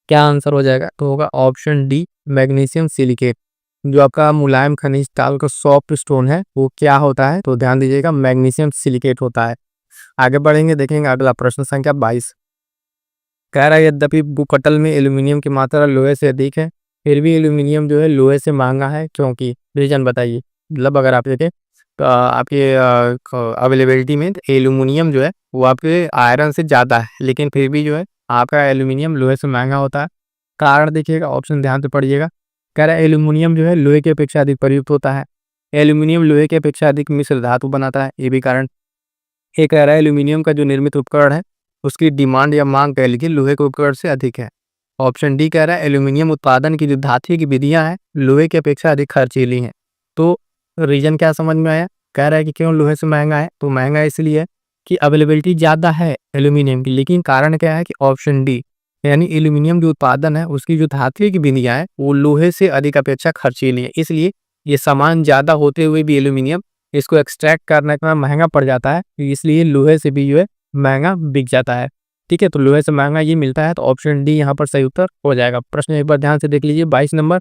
क्या आंसर हो जाएगा? तो होगा ऑप्शन डी मैग्नीशियम सिलिकेट। जो आपका मुलायम खनिज टाल्क सॉफ्ट स्टोन है वो क्या होता है? तो ध्यान दीजिएगा, मैग्नीशियम सिलिकेट होता है। आगे बढ़ेंगे, देखेंगे अगला प्रश्न संख्या 22। कह रहा है यद्यपि भूपटल में एल्यूमिनियम की मात्रा लोहे से अधिक है, फिर भी एल्यूमिनियम जो है लोहे से महंगा है, क्योंकि? रीजन बताइए। मतलब अगर आप देखें तो आपके अवेलेबिलिटी में एल्यूमिनियम जो है वो आपके आयरन से ज़्यादा है, लेकिन फिर भी जो है आपका एल्यूमिनियम लोहे से महंगा होता है। कारण देखिएगा, ऑप्शन ध्यान से पढ़िएगा। कह रहा है एल्यूमिनियम जो है लोहे की अपेक्षा अधिक प्रयुक्त होता है, एल्यूमिनियम लोहे की अपेक्षा अधिक मिश्र धातु बनाता है, ये भी कारण। ये कह रहा है एल्यूमिनियम का जो निर्मित उपकरण है उसकी डिमांड या मांग कह लीजिए लोहे के उपकरण से अधिक है। ऑप्शन डी कह रहा है एल्यूमिनियम उत्पादन की जो धातु की विधियां हैं लोहे की अपेक्षा अधिक खर्चीली हैं। तो रीजन क्या समझ में आया? कह रहा है कि क्यों लोहे से महंगा है? तो महंगा इसलिए है कि अवेलेबिलिटी ज़्यादा है एल्यूमिनियम की, लेकिन कारण क्या है कि ऑप्शन डी यानी एल्यूमिनियम जो उत्पादन है उसकी जो धातु की विधियां हैं वो लोहे से अधिक अपेक्षा खर्चीली है, इसलिए ये सामान ज़्यादा होते हुए भी एल्यूमिनियम इसको एक्सट्रैक्ट करने का महंगा पड़ जाता है, इसलिए लोहे से भी जो है महंगा बिक जाता है। ठीक है, तो लोहे से महंगा ये मिलता है, तो ऑप्शन डी यहाँ पर सही उत्तर हो जाएगा। प्रश्न एक बार ध्यान से देख लीजिए, 22 नंबर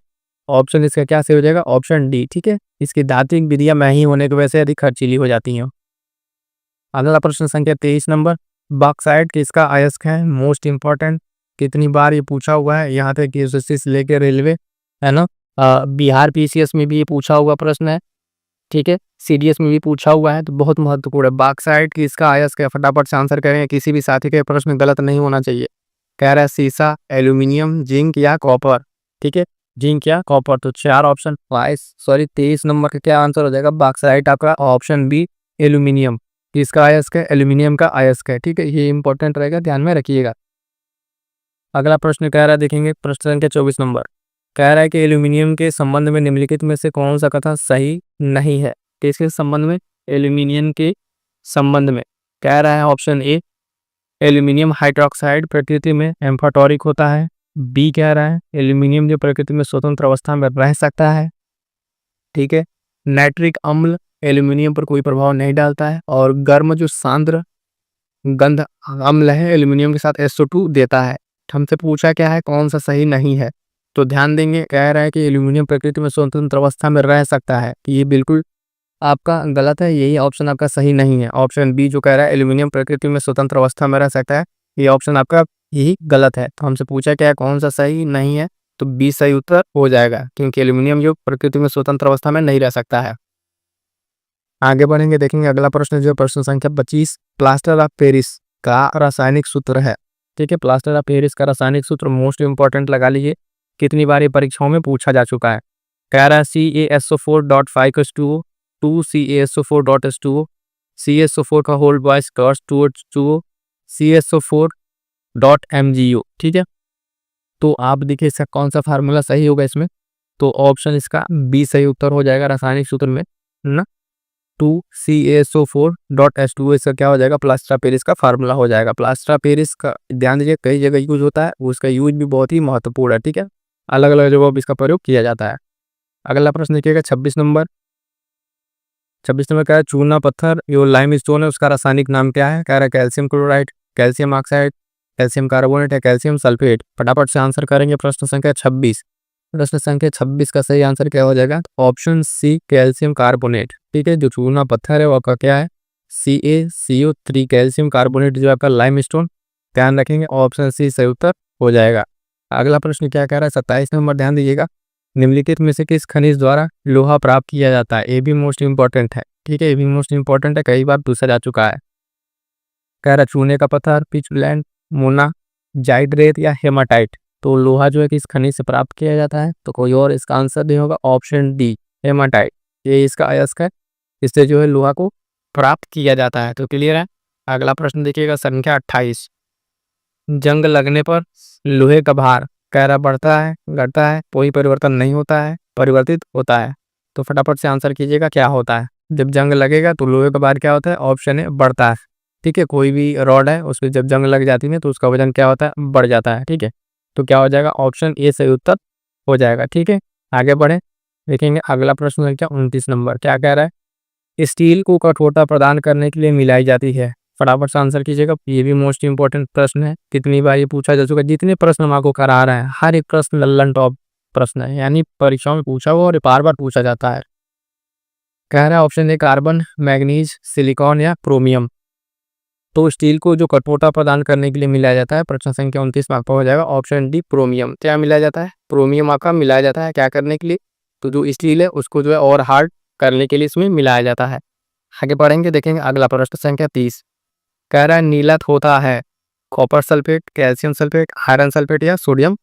ऑप्शन इसका क्या सही हो जाएगा? Option D. ठीक है, इसकी धात्विक विधियां महंगी होने की वजह से अधिक खर्चीली हो जाती हैं। अगला प्रश्न संख्या 23 नंबर। बॉक्साइट किसका अयस्क है? मोस्ट इंपॉर्टेंट, कितनी बार ये पूछा हुआ है, यहाँ तक एसएससी से लेकर रेलवे, है ना, बिहार पीसीएस में भी ये पूछा हुआ प्रश्न है। ठीक है, सीडीएस में भी पूछा हुआ है, तो बहुत महत्वपूर्ण है। बॉक्साइट किसका अयस्क है? फटाफट से आंसर करें, किसी भी साथी के प्रश्न गलत नहीं होना चाहिए। कह रहा है सीसा, एल्यूमिनियम, जिंक या कॉपर। ठीक है, जिंक या कॉपर। तो 4 ऑप्शन 23 नंबर का क्या आंसर हो जाएगा? बॉक्साइट आपका ऑप्शन बी एल्यूमिनियम। किसका अयस्क है? एल्यूमिनियम का अयस्क है। ठीक है, ये इंपॉर्टेंट रहेगा, ध्यान में रखिएगा। अगला प्रश्न कह रहा है, देखेंगे प्रश्न संख्या 24 नंबर। कह रहा है कि एल्यूमिनियम के संबंध में निम्नलिखित में से कौन सा कथन सही नहीं है? किसके संबंध में? एल्यूमिनियम के संबंध में। कह रहा है ऑप्शन ए एल्यूमिनियम हाइड्रोक्साइड प्रकृति में एम्फाटोरिक होता है। बी कह रहा है एल्यूमिनियम जो प्रकृति में स्वतंत्र अवस्था में रह सकता है। ठीक है, नाइट्रिक अम्ल एल्यूमिनियम पर कोई प्रभाव नहीं डालता है, और गर्म जो सांद्र गंध अम्ल है एल्यूमिनियम के साथ SO2 देता है। हमसे पूछा क्या है कौन सा सही नहीं है? तो ध्यान देंगे, कह रहा है कि एल्यूमिनियम प्रकृति में स्वतंत्र अवस्था में रह सकता है, ये बिल्कुल आपका गलत है, यही ऑप्शन आपका सही नहीं है। ऑप्शन बी जो कह रहा है एल्यूमिनियम प्रकृति में स्वतंत्र अवस्था में रह सकता है, ये ऑप्शन आपका यही गलत है। तो हमसे पूछा क्या है कौन सा सही नहीं है, तो बी सही उत्तर हो जाएगा, क्योंकि एल्यूमिनियम जो प्रकृति में स्वतंत्र अवस्था में नहीं रह सकता है। आगे बढ़ेंगे, देखेंगे अगला प्रश्न जो प्रश्न संख्या 25, प्लास्टर ऑफ पेरिस का रासायनिक सूत्र है। ठीक है, प्लास्टर ऑफ पेरिस का रासायनिक सूत्र मोस्ट इंपॉर्टेंट लगा लीजिए, कितनी बार ये परीक्षाओं में पूछा जा चुका है। कह रहा है CaSO4.5H2O 2CaSO4.H2O, CaSO4 का whole boys torch towards 2O, CaSO4.MgO। ठीक है, तो आप देखिए इसका कौन सा फार्मूला सही होगा इसमें, तो ऑप्शन इसका बी सही उत्तर हो जाएगा रासायनिक सूत्र में ना, 2CaSO4.H2O इसका क्या हो जाएगा, प्लास्टर ऑफ पेरिस का फार्मूला हो जाएगा। प्लास्टर ऑफ पेरिस का ध्यान दीजिए कई जगह यूज होता है, उसका यूज भी बहुत ही महत्वपूर्ण है। ठीक है, अलग अलग जगहों पर इसका प्रयोग किया जाता है। अगला प्रश्न देखिएगा 26 नंबर। 26 नंबर क्या है, चूना पत्थर जो लाइम स्टोन है उसका रासायनिक नाम क्या है। कह रहा है calcium chloride, calcium oxide, calcium carbonate या कैल्शियम सल्फेट। फटाफट से आंसर करेंगे प्रश्न संख्या 26। प्रश्न संख्या 26 का सही आंसर क्या हो जाएगा, ऑप्शन सी कैल्शियम कार्बोनेट। ठीक है, जो चूना पत्थर है वो आपका क्या है, CaCO3 कैल्शियम कार्बोनेट जो आपका लाइम स्टोन। ध्यान रखेंगे ऑप्शन सी सही उत्तर हो जाएगा। अगला प्रश्न क्या कह रहा है 27 नंबर, ध्यान दीजिएगा, निम्नलिखित में से किस खनिज द्वारा लोहा प्राप्त किया जाता है। ये भी मोस्ट इंपॉर्टेंट है। ठीक है, ये भी मोस्ट इंपॉर्टेंट है, कई बार पूछा जा चुका है। कह रहा चूने का पत्थर, पिचलैंड, मोना, जाइड्रेट या हेमाटाइट। तो लोहा जो है किस खनिज से प्राप्त किया जाता है, तो कोई और इसका आंसर नहीं होगा, ऑप्शन डी हेमाटाइट, ये इसका अयस्क है, इससे जो है लोहा को प्राप्त किया जाता है। तो क्लियर है। अगला प्रश्न देखिएगा संख्या 28, जंग लगने पर लोहे का भार कह रहा बढ़ता है, घटता है, कोई परिवर्तन नहीं होता है, परिवर्तित होता है। तो फटाफट से आंसर कीजिएगा क्या होता है। जब जंग लगेगा तो लोहे का भार क्या होता है, ऑप्शन है बढ़ता है। ठीक है, कोई भी रॉड है उस पर जब जंग लग जाती है तो उसका वजन क्या होता है, बढ़ जाता है। ठीक है, तो क्या हो जाएगा, ऑप्शन ए सही उत्तर हो जाएगा। ठीक है, आगे बढ़े, देखेंगे अगला प्रश्न संख्या 29 नंबर क्या कह रहा है, स्टील को कठोरता प्रदान करने के लिए मिलाई जाती है। फटाफट से आंसर कीजिएगा, ये भी मोस्ट इंपॉर्टेंट प्रश्न है, कितनी बार ये पूछा जा चुका है। जितने प्रश्न हम आपको करा रहे हैं हर एक प्रश्न लल्लन टॉप प्रश्न है, यानी परीक्षाओं में पूछा हुआ और बार बार पूछा जाता है। कह रहा है option A carbon, manganese, silicon या क्रोमियम। तो स्टील को जो कठोरता प्रदान करने के लिए मिलाया जाता है, प्रश्न संख्या 29 में आपका हो जाएगा ऑप्शन डी क्रोमियम। क्या मिलाया जाता है, क्रोमियम आपका मिलाया जाता है, क्या करने के लिए, तो जो स्टील है उसको जो है और हार्ड करने के लिए इसमें मिलाया जाता है। आगे बढ़ेंगे, देखेंगे अगला प्रश्न संख्या 30। कह रहा है नीलत होता है copper sulphate, calcium sulphate, iron sulphate या सोडियम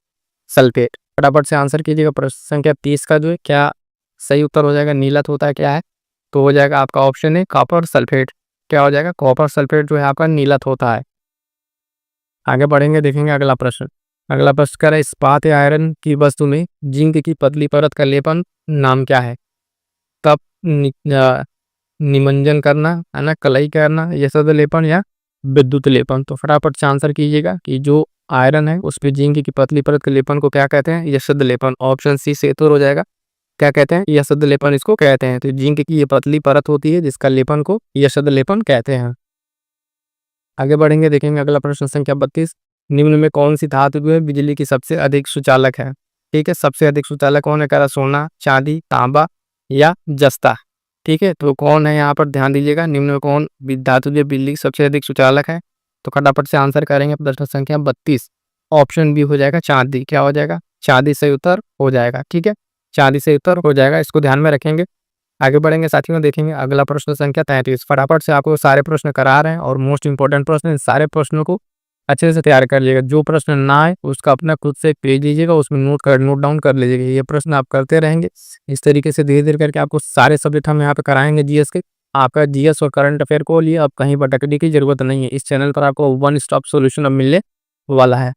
सल्फेट। फटाफट से आंसर कीजिएगा, प्रश्न संख्या 30 का जो है क्या सही उत्तर हो जाएगा। नीलत होता है क्या है, तो हो जाएगा आपका ऑप्शन है कॉपर सल्फेट। क्या हो जाएगा, कॉपर सल्फेट जो है आपका नीलत होता है। आगे बढ़ेंगे, देखेंगे अगला प्रश्न। अगला प्रश्न कह रहा है इस्पात या आयरन की वस्तु में जिंक की पतली परत का लेपन नाम क्या है। तब निमंजन करना है ना, कलई करना, यशद लेपन या विद्युत लेपन। तो फटाफट से आंसर कीजिएगा कि जो आयरन है उस पर जिंक की पतली परत के लेपन को क्या कहते हैं, यशद लेपन। ऑप्शन सी से तो हो जाएगा, क्या कहते हैं, यशद लेपन इसको कहते हैं। तो जिंक की ये पतली परत होती है जिसका लेपन को यशद लेपन कहते हैं। आगे बढ़ेंगे, देखेंगे अगला प्रश्न संख्या 32। निम्न में कौन सी धातु जो है बिजली की सबसे अधिक सुचालक है। ठीक है, सबसे अधिक सुचालक कौन है, कह रहा सोना, चांदी, तांबा या जस्ता। ठीक है, तो कौन है यहाँ पर ध्यान दीजिएगा, निम्न में कौन धातु जो बिजली की सबसे अधिक सुचालक है। तो फटाफट से आंसर करेंगे प्रश्न संख्या 32, ऑप्शन बी हो जाएगा चांदी। क्या हो जाएगा, चांदी सही उत्तर हो जाएगा। ठीक है, चांदी सही उत्तर हो जाएगा, इसको ध्यान में रखेंगे। आगे बढ़ेंगे साथियों, देखेंगे अगला प्रश्न संख्या 33। फटाफट से आपको सारे प्रश्न करा रहे हैं और मोस्ट इंपॉर्टेंट प्रश्न, इन सारे प्रश्नों को अच्छे से तैयार कर लीजिएगा। जो प्रश्न ना आए उसका अपना खुद से पेज लीजिएगा, उसमें नोट डाउन कर लीजिएगा। ये प्रश्न आप करते रहेंगे, इस तरीके से धीरे धीरे करके आपको सारे सब्जेक्ट हम यहाँ पे कराएंगे जीएस के। आपका जीएस और करंट अफेयर को लिए अब कहीं भटकने की जरूरत नहीं है, इस चैनल पर आपको वन स्टॉप सोल्यूशन अब मिलने वाला है।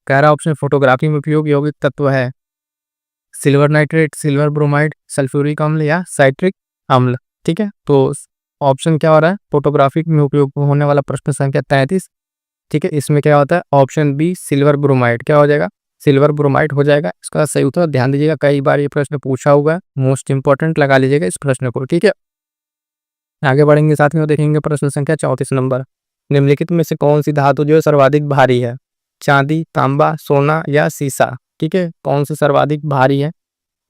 कह रहा ऑप्शन फोटोग्राफी में उपयोग यौगिक तत्व है silver nitrate, silver bromide, sulphuric अम्ल या साइट्रिक अम्ल। ठीक है, तो ऑप्शन क्या हो रहा है, फोटोग्राफी में उपयोग होने वाला प्रश्न संख्या 33। ठीक है, इसमें क्या होता है, ऑप्शन बी सिल्वर ब्रोमाइड। क्या हो जाएगा, सिल्वर ब्रोमाइड हो जाएगा इसका सही उत्तर। ध्यान दीजिएगा, कई बार ये प्रश्न पूछा हुआ है, मोस्ट इंपॉर्टेंट लगा लीजिएगा इस प्रश्न को। ठीक है, आगे बढ़ेंगे साथ में, देखेंगे प्रश्न संख्या 34 नंबर। निम्नलिखित में से कौन सी धातु जो है सर्वाधिक भारी है, चांदी, तांबा, सोना या सीसा। ठीक है, कौन सी सर्वाधिक भारी है,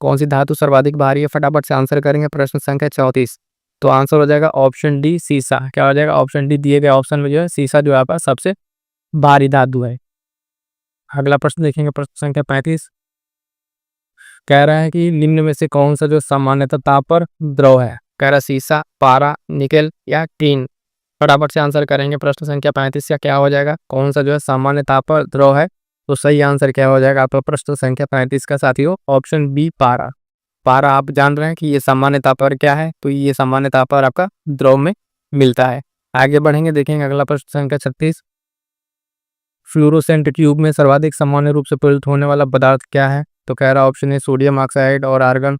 कौन सी धातु सर्वाधिक भारी है, फटाफट से आंसर करेंगे। प्रश्न संख्या 34, तो आंसर हो जाएगा ऑप्शन डी सीसा। क्या हो जाएगा, ऑप्शन डी दिए गए ऑप्शन में जो है सीसा जो है आपका सबसे भारी धातु है। अगला प्रश्न देखेंगे, प्रश्न संख्या 35, कह रहा है कि निम्न में से कौन सा जो सामान्यतः ताप पर द्रव है। कह रहा है सीसा, पारा, निकेल या टीन। फटाफट से आंसर करेंगे। प्रश्न संख्या 35 का क्या हो जाएगा, कौन सा जो है सामान्य ताप पर द्रव है। तो सही आंसर क्या हो जाएगा आपका प्रश्न संख्या 35 का साथियों, ऑप्शन बी पारा। पारा आप जान रहे हैं कि ये सामान्य ताप पर क्या है, तो ये सामान्य ताप पर आपका द्रव में मिलता है। आगे बढ़ेंगे, देखेंगे अगला प्रश्न संख्या 36, फ्लोरोसेंट ट्यूब में सर्वाधिक सामान्य रूप से प्रयुक्त होने वाला पदार्थ क्या है। तो कह रहा ऑप्शन है सोडियम ऑक्साइड और आर्गन,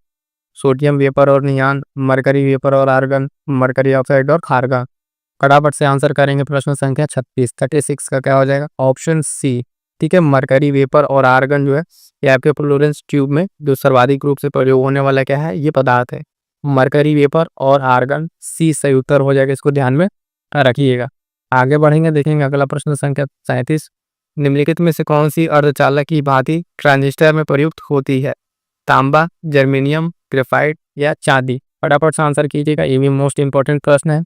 सोडियम वेपर और नियान, मरकरी वेपर और आर्गन, मरकरी ऑक्साइड और खारगा। फटाफट से आंसर करेंगे। प्रश्न संख्या 36 का क्या हो जाएगा, ऑप्शन सी। ठीक है, मरकरी वेपर और आर्गन जो है ये आपके फ्लोरेंस ट्यूब में जो सर्वाधिक रूप से प्रयोग होने वाला क्या है, ये पदार्थ है मरकरी वेपर और आर्गन। सी सही उत्तर हो जाएगा, इसको ध्यान में रखिएगा। आगे बढ़ेंगे, देखेंगे अगला प्रश्न संख्या 37, निम्नलिखित में से कौन सी अर्धचालक की भांति ट्रांजिस्टर में प्रयुक्त होती है। तांबा, जर्मेनियम, ग्रेफाइट या चांदी। फटाफट से आंसर कीजिएगा, ये भी मोस्ट इंपॉर्टेंट प्रश्न है,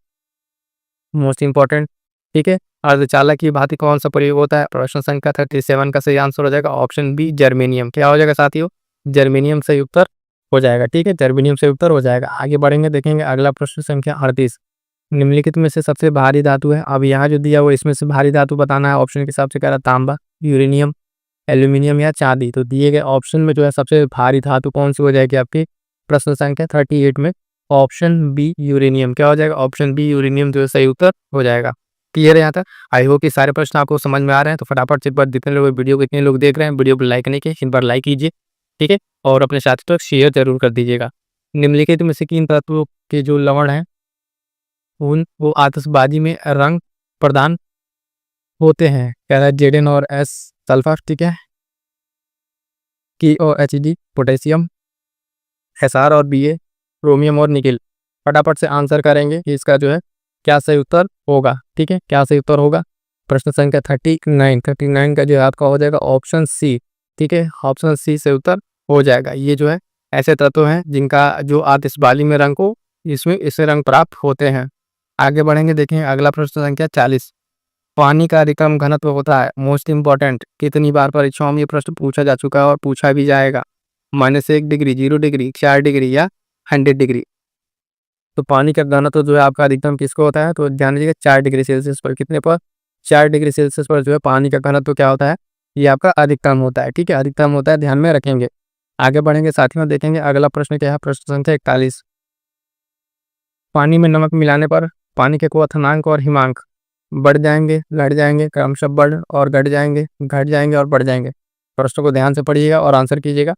मोस्ट इंपॉर्टेंट। ठीक है, अर्धचालक की भांति कौन सा प्रयोग होता है। प्रश्न संख्या 37 का सही आंसर हो जाएगा ऑप्शन बी जर्मेनियम। क्या हो जाएगा साथियों, जर्मेनियम सही उत्तर हो जाएगा। ठीक है, जर्मेनियम सही उत्तर हो जाएगा। आगे बढ़ेंगे, देखेंगे अगला प्रश्न संख्या 38, निम्नलिखित में से सबसे भारी धातु है। अब यहाँ जो दिया हुआ इसमें से भारी धातु बताना है। ऑप्शन के हिसाब से कह रहा तांबा, यूरेनियम, एल्यूमिनियम या चांदी। तो दिए गए ऑप्शन में जो है सबसे भारी धातु कौन सी हो जाएगी आपकी प्रश्न संख्या 38 में, ऑप्शन बी यूरेनियम। क्या हो जाएगा, ऑप्शन बी यूरेनियम जो है सही उत्तर हो जाएगा। क्लियर है यहाँ तक। आई होप कि सारे प्रश्न आपको समझ में आ रहे हैं। तो फटाफट से एक बार जितने लोग वीडियो को इतने लोग देख रहे हैं, वीडियो को लाइक नहीं किए, इन बार लाइक कीजिए। ठीक है, और अपने साथियों तक शेयर जरूर कर दीजिएगा। निम्नलिखित में से किन तत्वों के जो लवण है वो आतिशबाजी में रंग प्रदान होते हैं। कह रहा है जेडन और एस सल्फर। ठीक है, KOHD पोटेशियम, SR और BA क्रोमियम और निकेल। फटाफट से आंसर करेंगे कि इसका जो है क्या सही उत्तर होगा। ठीक है, क्या सही उत्तर होगा। प्रश्न संख्या 39 का जो है आपका हो जाएगा ऑप्शन सी। ठीक है, ऑप्शन सी से उत्तर हो जाएगा। ये जो है ऐसे तत्व हैं जिनका जो आतिशबाजी में रंग को इसमें इससे रंग प्राप्त होते हैं। आगे बढ़ेंगे, देखें अगला प्रश्न संख्या 40, पानी का अधिकतम घनत्व होता है। मोस्ट इंपॉर्टेंट, कितनी बार परीक्षाओं में ये प्रश्न पूछा जा चुका है और पूछा भी जाएगा। -1 डिग्री, 0 डिग्री, 4 डिग्री या 100 डिग्री। तो पानी का घनत्व जो है आपका अधिकतम किसको होता है, तो ध्यान दीजिएगा 4 डिग्री सेल्सियस पर। कितने पर, 4 डिग्री सेल्सियस पर जो है पानी का घनत्व क्या होता है, ये आपका अधिकतम होता है। ठीक है, अधिकतम होता है, ध्यान में रखेंगे। आगे बढ़ेंगे साथियों, देखेंगे अगला प्रश्न क्या है। प्रश्न संख्या 41, पानी में नमक मिलाने पर पानी के क्वथनांक और हिमांक बढ़ जाएंगे, घट जाएंगे, क्रमशः बढ़ और घट जाएंगे, घट जाएंगे और बढ़ जाएंगे। प्रश्न को ध्यान से पढ़िएगा और आंसर कीजिएगा।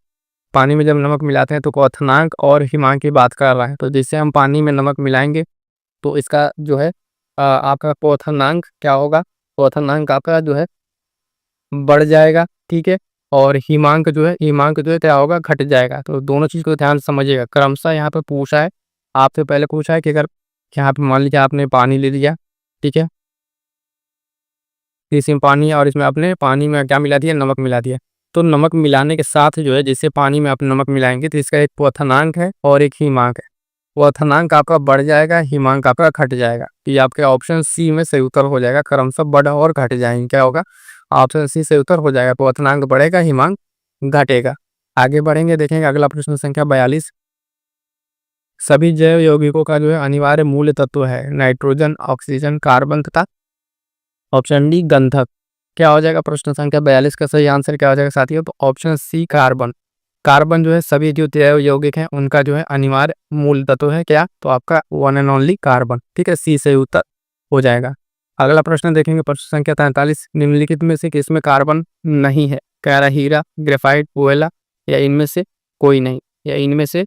पानी में जब नमक मिलाते हैं तो क्वथनांक और हिमांक की बात कर रहा है। तो जिससे हम पानी में नमक मिलाएंगे तो इसका जो है आपका क्वथनांक क्या होगा, क्वथनांक आपका जो है बढ़ जाएगा। ठीक है, और हिमांक जो है क्या होगा, घट जाएगा। तो दोनों चीज़ को ध्यान से समझिएगा। क्रमशः यहाँ पे पूछा है, आपसे पहले पूछा है कि अगर यहाँ पे मान लीजिए आपने पानी ले लिया। ठीक है, इसमें पानी है और इसमें आपने पानी में क्या मिला दिया, नमक मिला दिया। तो नमक मिलाने के साथ जो है जिससे पानी में आप नमक मिलाएंगे तो इसका एक क्वथनांक है और एक हिमांक है। क्वथनांक आपका बढ़ जाएगा, हिमांक आपका घट जाएगा। ये आपके ऑप्शन सी में सही उत्तर हो जाएगा। क्रमशः बढ़ और घट जाएंगे, क्या होगा, ऑप्शन सी से उत्तर हो जाएगा। क्वथनांक बढ़ेगा, हिमांक घटेगा। आगे बढ़ेंगे, देखेंगे अगला प्रश्न संख्या 42, सभी जैव यौगिकों का जो है अनिवार्य मूल तत्व है नाइट्रोजन, ऑक्सीजन, कार्बन तथा ऑप्शन डी गंधक। क्या हो जाएगा प्रश्न संख्या 42 का सही आंसर क्या हो जाएगा साथियों, तो ऑप्शन सी कार्बन। कार्बन जो है सभी जो जैव यौगिक हैं उनका जो है अनिवार्य मूल तत्व है क्या, तो आपका वन एंड ओनली कार्बन। ठीक है, सी से उत्तर हो जाएगा। अगला प्रश्न देखेंगे, प्रश्न संख्या 43, निम्नलिखित में से किसमें कार्बन नहीं है। कह रहा हीरा, ग्रेफाइट, कोयला या इनमें से कोई नहीं, या इनमें से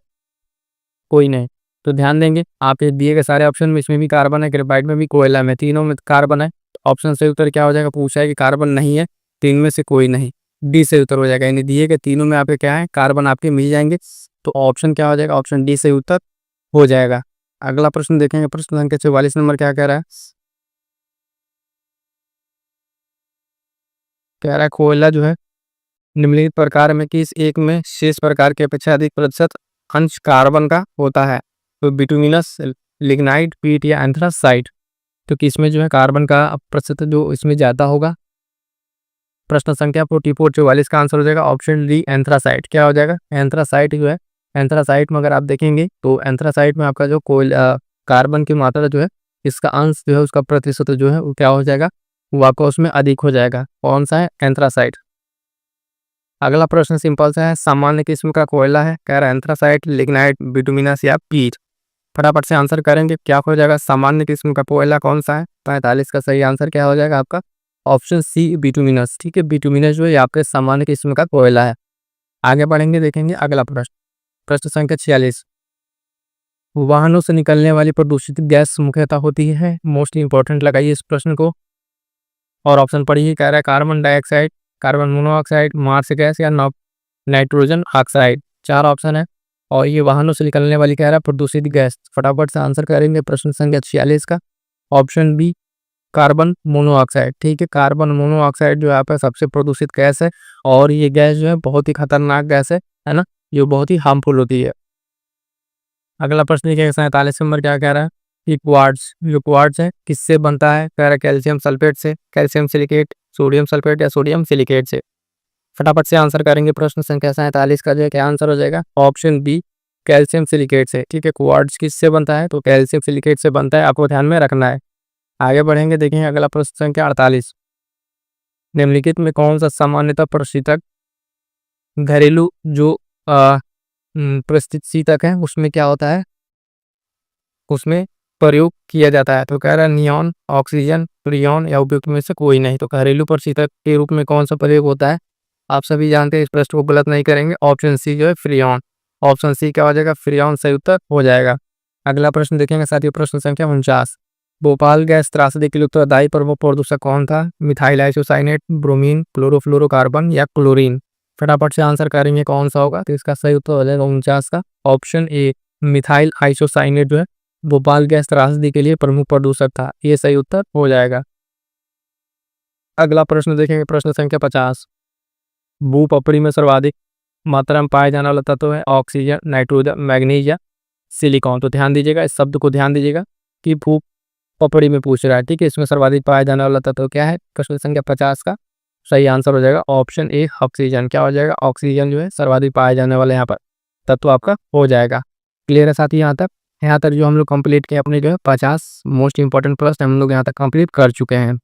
कोई नहीं। तो ध्यान देंगे आप ये दिए गए सारे ऑप्शन में, इसमें भी कार्बन है, ग्रेफाइट में भी, कोयला में, तीनों में कार्बन है। ऑप्शन से उत्तर क्या हो जाएगा, पूछा है कि कार्बन नहीं है, तीन में से कोई नहीं, डी से उत्तर हो जाएगा। यानी दिए गए तीनों में आपके क्या है, कार्बन आपके मिल जाएंगे। तो ऑप्शन क्या हो जाएगा, ऑप्शन डी से उत्तर हो जाएगा। अगला प्रश्न देखेंगे, प्रश्न संख्या 44 नंबर क्या कह रहा है, कह रहा है कोयला जो है निम्नलिखित प्रकार में किस एक में शेष प्रकार के अपेक्षा अधिक प्रतिशत अंश कार्बन का होता है? तो बिटुमिनस, लिग्नाइट, पीट या एंथ्रासाइट। तो किसमें जो है कार्बन का प्रतिशत जो इसमें ज़्यादा होगा? प्रश्न संख्या 44 का आंसर हो जाएगा ऑप्शन डी एंथ्रासाइट। क्या हो जाएगा? एंथ्रासाइट जो है, एंथ्रासाइट में अगर आप देखेंगे तो एंथ्रासाइट में आपका जो कार्बन की मात्रा जो है, इसका अंश जो है, उसका प्रतिशत जो है वो क्या हो जाएगा? वो आपका उसमें अधिक हो जाएगा। कौन सा है? एंथ्रासाइट। अगला प्रश्न सिंपल सा है, सामान्य किस्म का कोयला है, कह रहा है एंथ्रासाइट, लिग्नाइट, बिटुमिनस या पीट। फटाफट से आंसर करेंगे, क्या हो जाएगा? सामान्य किस्म का कोयला कौन सा है? 45 का सही आंसर क्या हो जाएगा आपका? Option C bituminous. ठीक है, बिटुमिनस जो है आपके सामान्य किस्म का कोयला है। आगे बढ़ेंगे, देखेंगे अगला प्रश्न। प्रश्न संख्या 46, वाहनों से निकलने वाली प्रदूषित गैस मुख्यतः होती है, मोस्ट इंपॉर्टेंट लगाइए इस प्रश्न को और ऑप्शन पढ़िए। कह रहा है carbon dioxide, carbon monoxide, marsh gas या नाइट्रोजन ऑक्साइड। 4 ऑप्शन है और ये वाहनों से निकलने वाली कह रहा है प्रदूषित गैस। फटाफट से आंसर करेंगे प्रश्न संख्या 46 का, ऑप्शन बी कार्बन मोनोऑक्साइड। ठीक है, कार्बन मोनोऑक्साइड जो है आपका सबसे प्रदूषित गैस है और ये गैस जो है बहुत ही खतरनाक गैस है ना, जो बहुत ही हार्मफुल होती है। अगला प्रश्न देखिए 47 नंबर क्या कह रहा है कि क्वार्ट्ज, जो क्वार्ट्ज है किससे बनता है? कह रहा है कैल्शियम सल्फेट से, कैल्शियम सिलिकेट, सोडियम सल्फेट या सोडियम सिलिकेट से। फटाफट से आंसर करेंगे प्रश्न संख्या 47 का जो है क्या आंसर हो जाएगा? ऑप्शन बी कैल्शियम सिलिकेट से। ठीक है, क्वार्ट्ज किससे बनता है? तो कैल्शियम सिलिकेट से बनता है, आपको ध्यान में रखना है। आगे बढ़ेंगे, देखेंगे अगला प्रश्न संख्या 48, निम्नलिखित में कौन सा सामान्यतः प्रशीतक घरेलू जो प्रस्थित है उसमें क्या होता है, उसमें प्रयोग किया जाता है? तो कह रहा है नियॉन, ऑक्सीजन, फ्रियॉन या उपयुक्त में से कोई नहीं। तो घरेलू प्रशीतक के रूप में कौन सा प्रयोग होता है? आप सभी जानते हैं, इस प्रश्न को गलत नहीं करेंगे। ऑप्शन सी जो है फ्रियॉन। ऑप्शन सी क्या हो जाएगा? फ्रियॉन सही उत्तर हो जाएगा। अगला प्रश्न देखेंगे साथियों, प्रश्न संख्या 49, भोपाल गैस त्रासदी के लिए उत्तरदायी प्रमुख प्रदूषक कौन था? मिथाइल आइसोसाइनेट, ब्रोमीन, क्लोरोफ्लोरोकार्बन या क्लोरीन। फटाफट से आंसर करेंगे कौन सा होगा? तो इसका सही उत्तर हो जाएगा 49 का, ऑप्शन ए मिथाइल आइसोसाइनेट जो है भोपाल गैस त्रासदी के लिए प्रमुख प्रदूषक था। ये सही उत्तर हो जाएगा। अगला प्रश्न देखेंगे प्रश्न संख्या 50, भूपपड़ी में सर्वाधिक मात्रा में पाया जाने वाला तत्व है ऑक्सीजन, नाइट्रोजन, मैग्नीज या सिलिकॉन। तो ध्यान दीजिएगा, इस शब्द को ध्यान दीजिएगा कि भूपपड़ी में पूछ रहा है। ठीक है, इसमें सर्वाधिक पाया जाने वाला तत्व क्या है? प्रश्न संख्या 50 का सही आंसर हो जाएगा ऑप्शन ए ऑक्सीजन। क्या हो जाएगा? ऑक्सीजन जो है सर्वाधिक पाया जाने वाला यहाँ पर तत्व आपका हो जाएगा। क्लियर है साथी? यहाँ तक जो हम लोग कंप्लीट किए अपने जो है 50 मोस्ट इंपॉर्टेंट प्रश्न हम लोग यहाँ तक कंप्लीट कर चुके हैं।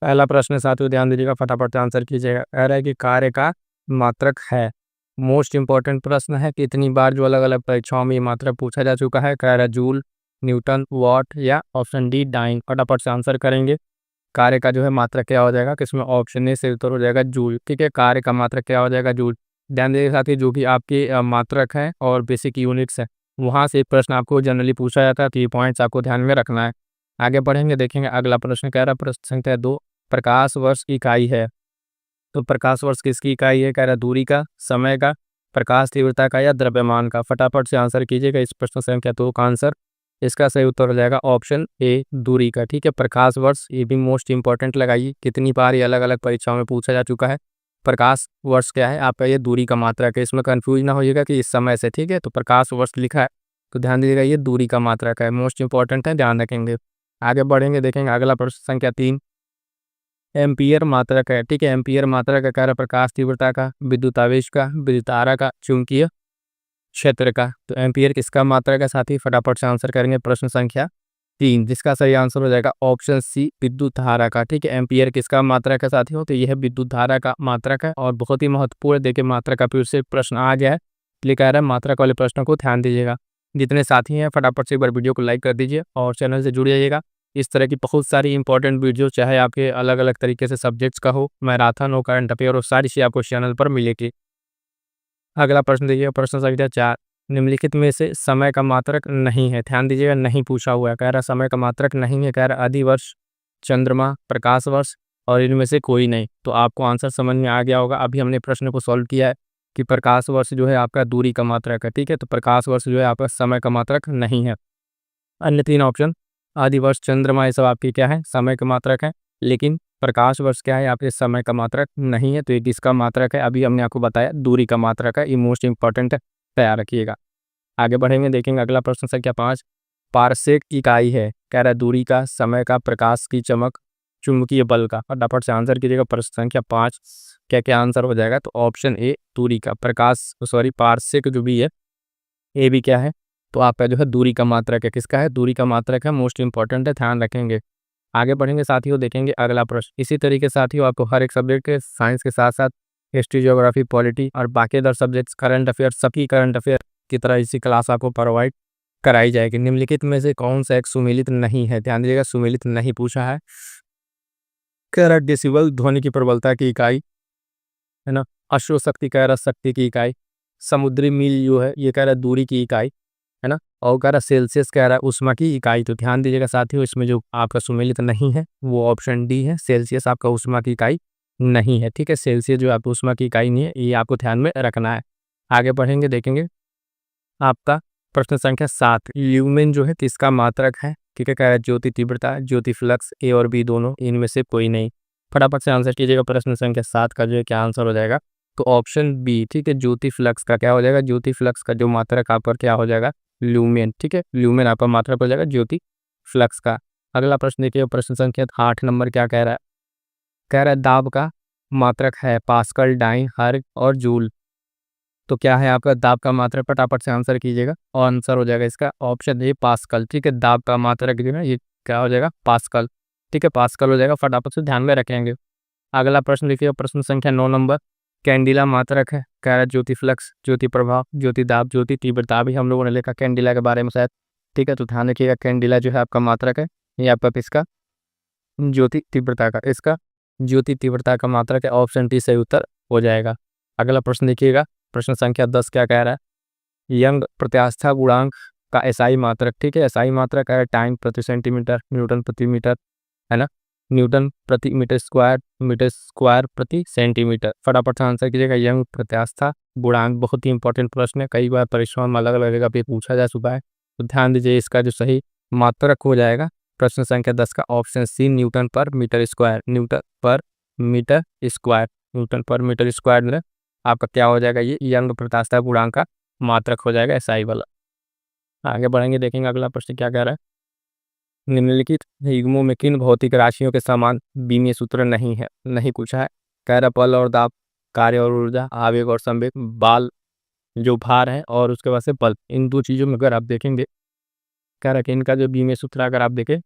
पहला प्रश्न साथियों ध्यान दीजिएगा, फटाफट से आंसर कीजिएगा। कह रहा है कि कार्य का मात्रक है, मोस्ट इंपॉर्टेंट प्रश्न है। कितनी बार जो अलग अलग परीक्षाओं में ये मात्रक पूछा जा चुका है? कह रहा है जूल, न्यूटन, वॉट या ऑप्शन डी डाइन। फटाफट से आंसर करेंगे, कार्य का जो है मात्रक क्या हो जाएगा? किसमें? ऑप्शन ए से उत्तर हो जाएगा जूल। ठीक है, कार्य का मात्रक क्या हो जाएगा? जूल। ध्यान दीजिए साथी, जो कि आपके मात्रक है और बेसिक यूनिट्स है, वहाँ से प्रश्न आपको जनरली पूछा जाता है, तो ये पॉइंट्स आपको ध्यान में रखना है। आगे बढ़ेंगे, देखेंगे अगला प्रश्न। कह रहा है प्रश्न संख्या 2, प्रकाश वर्ष की इकाई है। तो प्रकाश वर्ष किसकी इकाई है? कह रहा है दूरी का, समय का, प्रकाश तीव्रता का या द्रव्यमान का। फटाफट से आंसर कीजिएगा इस प्रश्न संख्या 2 का आंसर। इसका सही उत्तर हो जाएगा ऑप्शन ए दूरी का। ठीक है, प्रकाश वर्ष ये भी मोस्ट इंपॉर्टेंट लगाइए, कितनी बार ये अलग अलग परीक्षाओं में पूछा जा चुका है। प्रकाश वर्ष क्या है? आपका ये दूरी का मात्रक है, इसमें कंफ्यूज ना होइएगा कि इस समय से। ठीक है, तो प्रकाश वर्ष लिखा है तो ध्यान दीजिएगा ये दूरी का मात्रक है, मोस्ट इंपॉर्टेंट है, ध्यान रखेंगे। आगे बढ़ेंगे, देखेंगे अगला प्रश्न संख्या 3, एम्पियर मात्रक है। ठीक है, एम्पियर मात्रक का कार्य प्रकाश तीव्रता का, विद्युत आवेश का, विद्युत धारा का, चुंबकीय क्षेत्र का। तो एम्पियर किसका मात्रक है साथी? फटाफट से आंसर करेंगे प्रश्न संख्या 3, जिसका सही आंसर हो जाएगा ऑप्शन सी विद्युत धारा का। ठीक है, एम्पियर किसका मात्रक है साथी? हो तो यह विद्युत धारा का मात्रक है और बहुत ही महत्वपूर्ण। देखिए मात्रक का फिर से प्रश्न आ गया है, इसलिए कह रहा है मात्रक वाले प्रश्नों को ध्यान दीजिएगा। जितने साथी हैं फटाफट से एक बार वीडियो को लाइक कर दीजिए और चैनल से जुड़ जाइएगा। इस तरह की बहुत सारी इंपॉर्टेंट वीडियो, चाहे आपके अलग अलग तरीके से सब्जेक्ट्स का हो, मैराथन हो, करंट अफेयर हो, सारी चीज़ आपको चैनल पर मिलेगी। अगला प्रश्न देखिए, प्रश्न संख्या 4, निम्नलिखित में से समय का मात्रक नहीं है। ध्यान दीजिएगा, नहीं पूछा हुआ है, कह रहा समय का मात्रक नहीं है, कह रहा अधिवर्ष, चंद्रमा, प्रकाश वर्ष और इनमें से कोई नहीं। तो आपको आंसर समझ में आ गया होगा। अभी हमने प्रश्न को सॉल्व किया है कि प्रकाश वर्ष जो है आपका दूरी का मात्रक है। ठीक है, तो प्रकाश वर्ष जो है आपका समय का मात्रक नहीं है। अन्य 3 ऑप्शन, आदिवर्ष, चंद्रमा, ये सब आपकी क्या है? समय का मात्रक है। लेकिन प्रकाश वर्ष क्या है, आपके समय का मात्रक नहीं है, तो ये किसका मात्रक है, अभी हमने आपको बताया दूरी का मात्रक है। ये मोस्ट इंपॉर्टेंट है, तैयार रखिएगा। आगे बढ़ेंगे, देखेंगे अगला प्रश्न संख्या 5। पारसेक इकाई है, कह रहा है दूरी का, समय का, प्रकाश की चमक, चुंबकीय बल का। फटाफट से आंसर कीजिएगा प्रश्न संख्या 5। क्या क्या आंसर हो जाएगा, तो ऑप्शन ए दूरी का, प्रकाश सॉरी पारसेक जो भी है, ए भी क्या है, तो आपका जो है दूरी का मात्रक है। किसका है, दूरी का मात्रक है, मोस्ट इंपॉर्टेंट है, ध्यान रखेंगे। आगे बढ़ेंगे साथियों, देखेंगे अगला प्रश्न। इसी तरीके से साथियों आपको हर एक सब्जेक्ट के साइंस के साथ साथ हिस्ट्री, ज्योग्राफी, पॉलिटी और बाकी अदर सब्जेक्ट्स, करंट अफेयर, सभी करंट अफेयर की तरह इसी क्लास आपको प्रोवाइड कराई जाएगी। निम्नलिखित में से कौन सा एक सुमेलित नहीं है, ध्यान दीजिएगा, सुमेलित नहीं पूछा है। कह रहा डेसिबल ध्वनि की प्रबलता की इकाई है ना, अश्व शक्ति कह रहा शक्ति की इकाई, समुद्री मील जो है ये कह रहा दूरी की इकाई है ना, और कह रहा सेल्सियस कह रहा है ऊष्मा की इकाई। तो ध्यान दीजिएगा साथियों, इसमें जो आपका सुमेलित नहीं है वो ऑप्शन डी है, सेल्सियस आपका ऊष्मा की इकाई नहीं है। ठीक है, सेल्सियस जो आपको ऊष्मा की इकाई नहीं है, ये आपको ध्यान में रखना है। आगे बढ़ेंगे, देखेंगे आपका प्रश्न संख्या 7। ल्यूमेन जो है किसका मात्रक है, ठीक है, कह रहा है ज्योति तीव्रता, ज्योति फ्लक्स, ए और बी दोनों, इनमें से कोई नहीं। फटाफट से आंसर कीजिएगा प्रश्न संख्या 7 का जो है क्या आंसर हो जाएगा, तो ऑप्शन बी, ठीक है, ज्योति फ्लक्स का क्या हो जाएगा, ज्योति फ्लक्स का जो मात्रक आपका क्या हो जाएगा, ल्यूमेन। ठीक है, ल्यूमेन आपका मात्रक हो जाएगा ज्योति फ्लक्स का। अगला प्रश्न देखिए, प्रश्न संख्या 8 नंबर क्या कह रहा है, कह रहा है दाब का मात्रक है पास्कल, डाइन, हर्ग और जूल। तो क्या है आपका दाब का मात्रक, फटाफट से आंसर कीजिएगा और आंसर हो जाएगा इसका ऑप्शन ए पास्कल। ठीक है, दाब का मात्रक जो है ये क्या हो जाएगा, पास्कल। ठीक है, पास्कल हो जाएगा, फटाफट से ध्यान में रखेंगे। अगला प्रश्न देखिए, प्रश्न संख्या 9 नंबर। कैंडिला मात्रक है, कह रहा है ज्योति फ्लक्स, ज्योति प्रभाव, ज्योति दाब, ज्योति तीव्रता। भी हम लोगों ने लिखा कैंडिला के बारे में शायद। ठीक है, तो ध्यान रखिएगा, कैंडिला जो है आपका मात्रक है, ये आपका किसका, ज्योति तीव्रता का, इसका ज्योति तीव्रता का मात्रक है, ऑप्शन डी सही उत्तर हो जाएगा। अगला प्रश्न देखिएगा, प्रश्न संख्या 10 क्या कह रहा है, यंग प्रत्यास्था गुणांक का एसआई मात्रक। ठीक है, एसआई मात्रक है टाइम प्रति सेंटीमीटर, न्यूटन प्रति मीटर, है ना, न्यूटन प्रति मीटर स्क्वायर प्रति सेंटीमीटर। फटाफट से आंसर कीजिएगा, यंग प्रत्यास्था गुणांक, बहुत ही इंपॉर्टेंट प्रश्न है, कई बार परीक्षाओं में अलग अलग जगह पे पूछा जा चुका है, तो ध्यान दीजिए। इसका जो सही मात्रक हो जाएगा प्रश्न संख्या 10 का ऑप्शन सी, न्यूटन पर मीटर स्क्वायर, न्यूटन पर मीटर स्क्वायर, न्यूटन पर मीटर स्क्वायर में आपका क्या हो जाएगा, ये यंग प्रत्यास्था गुणांक का मात्रक हो जाएगा एसआई वाला। आगे बढ़ेंगे, देखेंगे अगला प्रश्न क्या कह रहा है, निम्नलिखित युग्मों में किन भौतिक राशियों के समान बीमीय सूत्र नहीं है, नहीं पूछा है। कह रहा बल और दाब, कार्य और ऊर्जा, आवेग और संवेग, बाल जो भार है और उसके बाद से बल, इन दो चीज़ों में अगर आप देखेंगे, कह रहा है कि इनका जो बीमीय सूत्र अगर आप देखें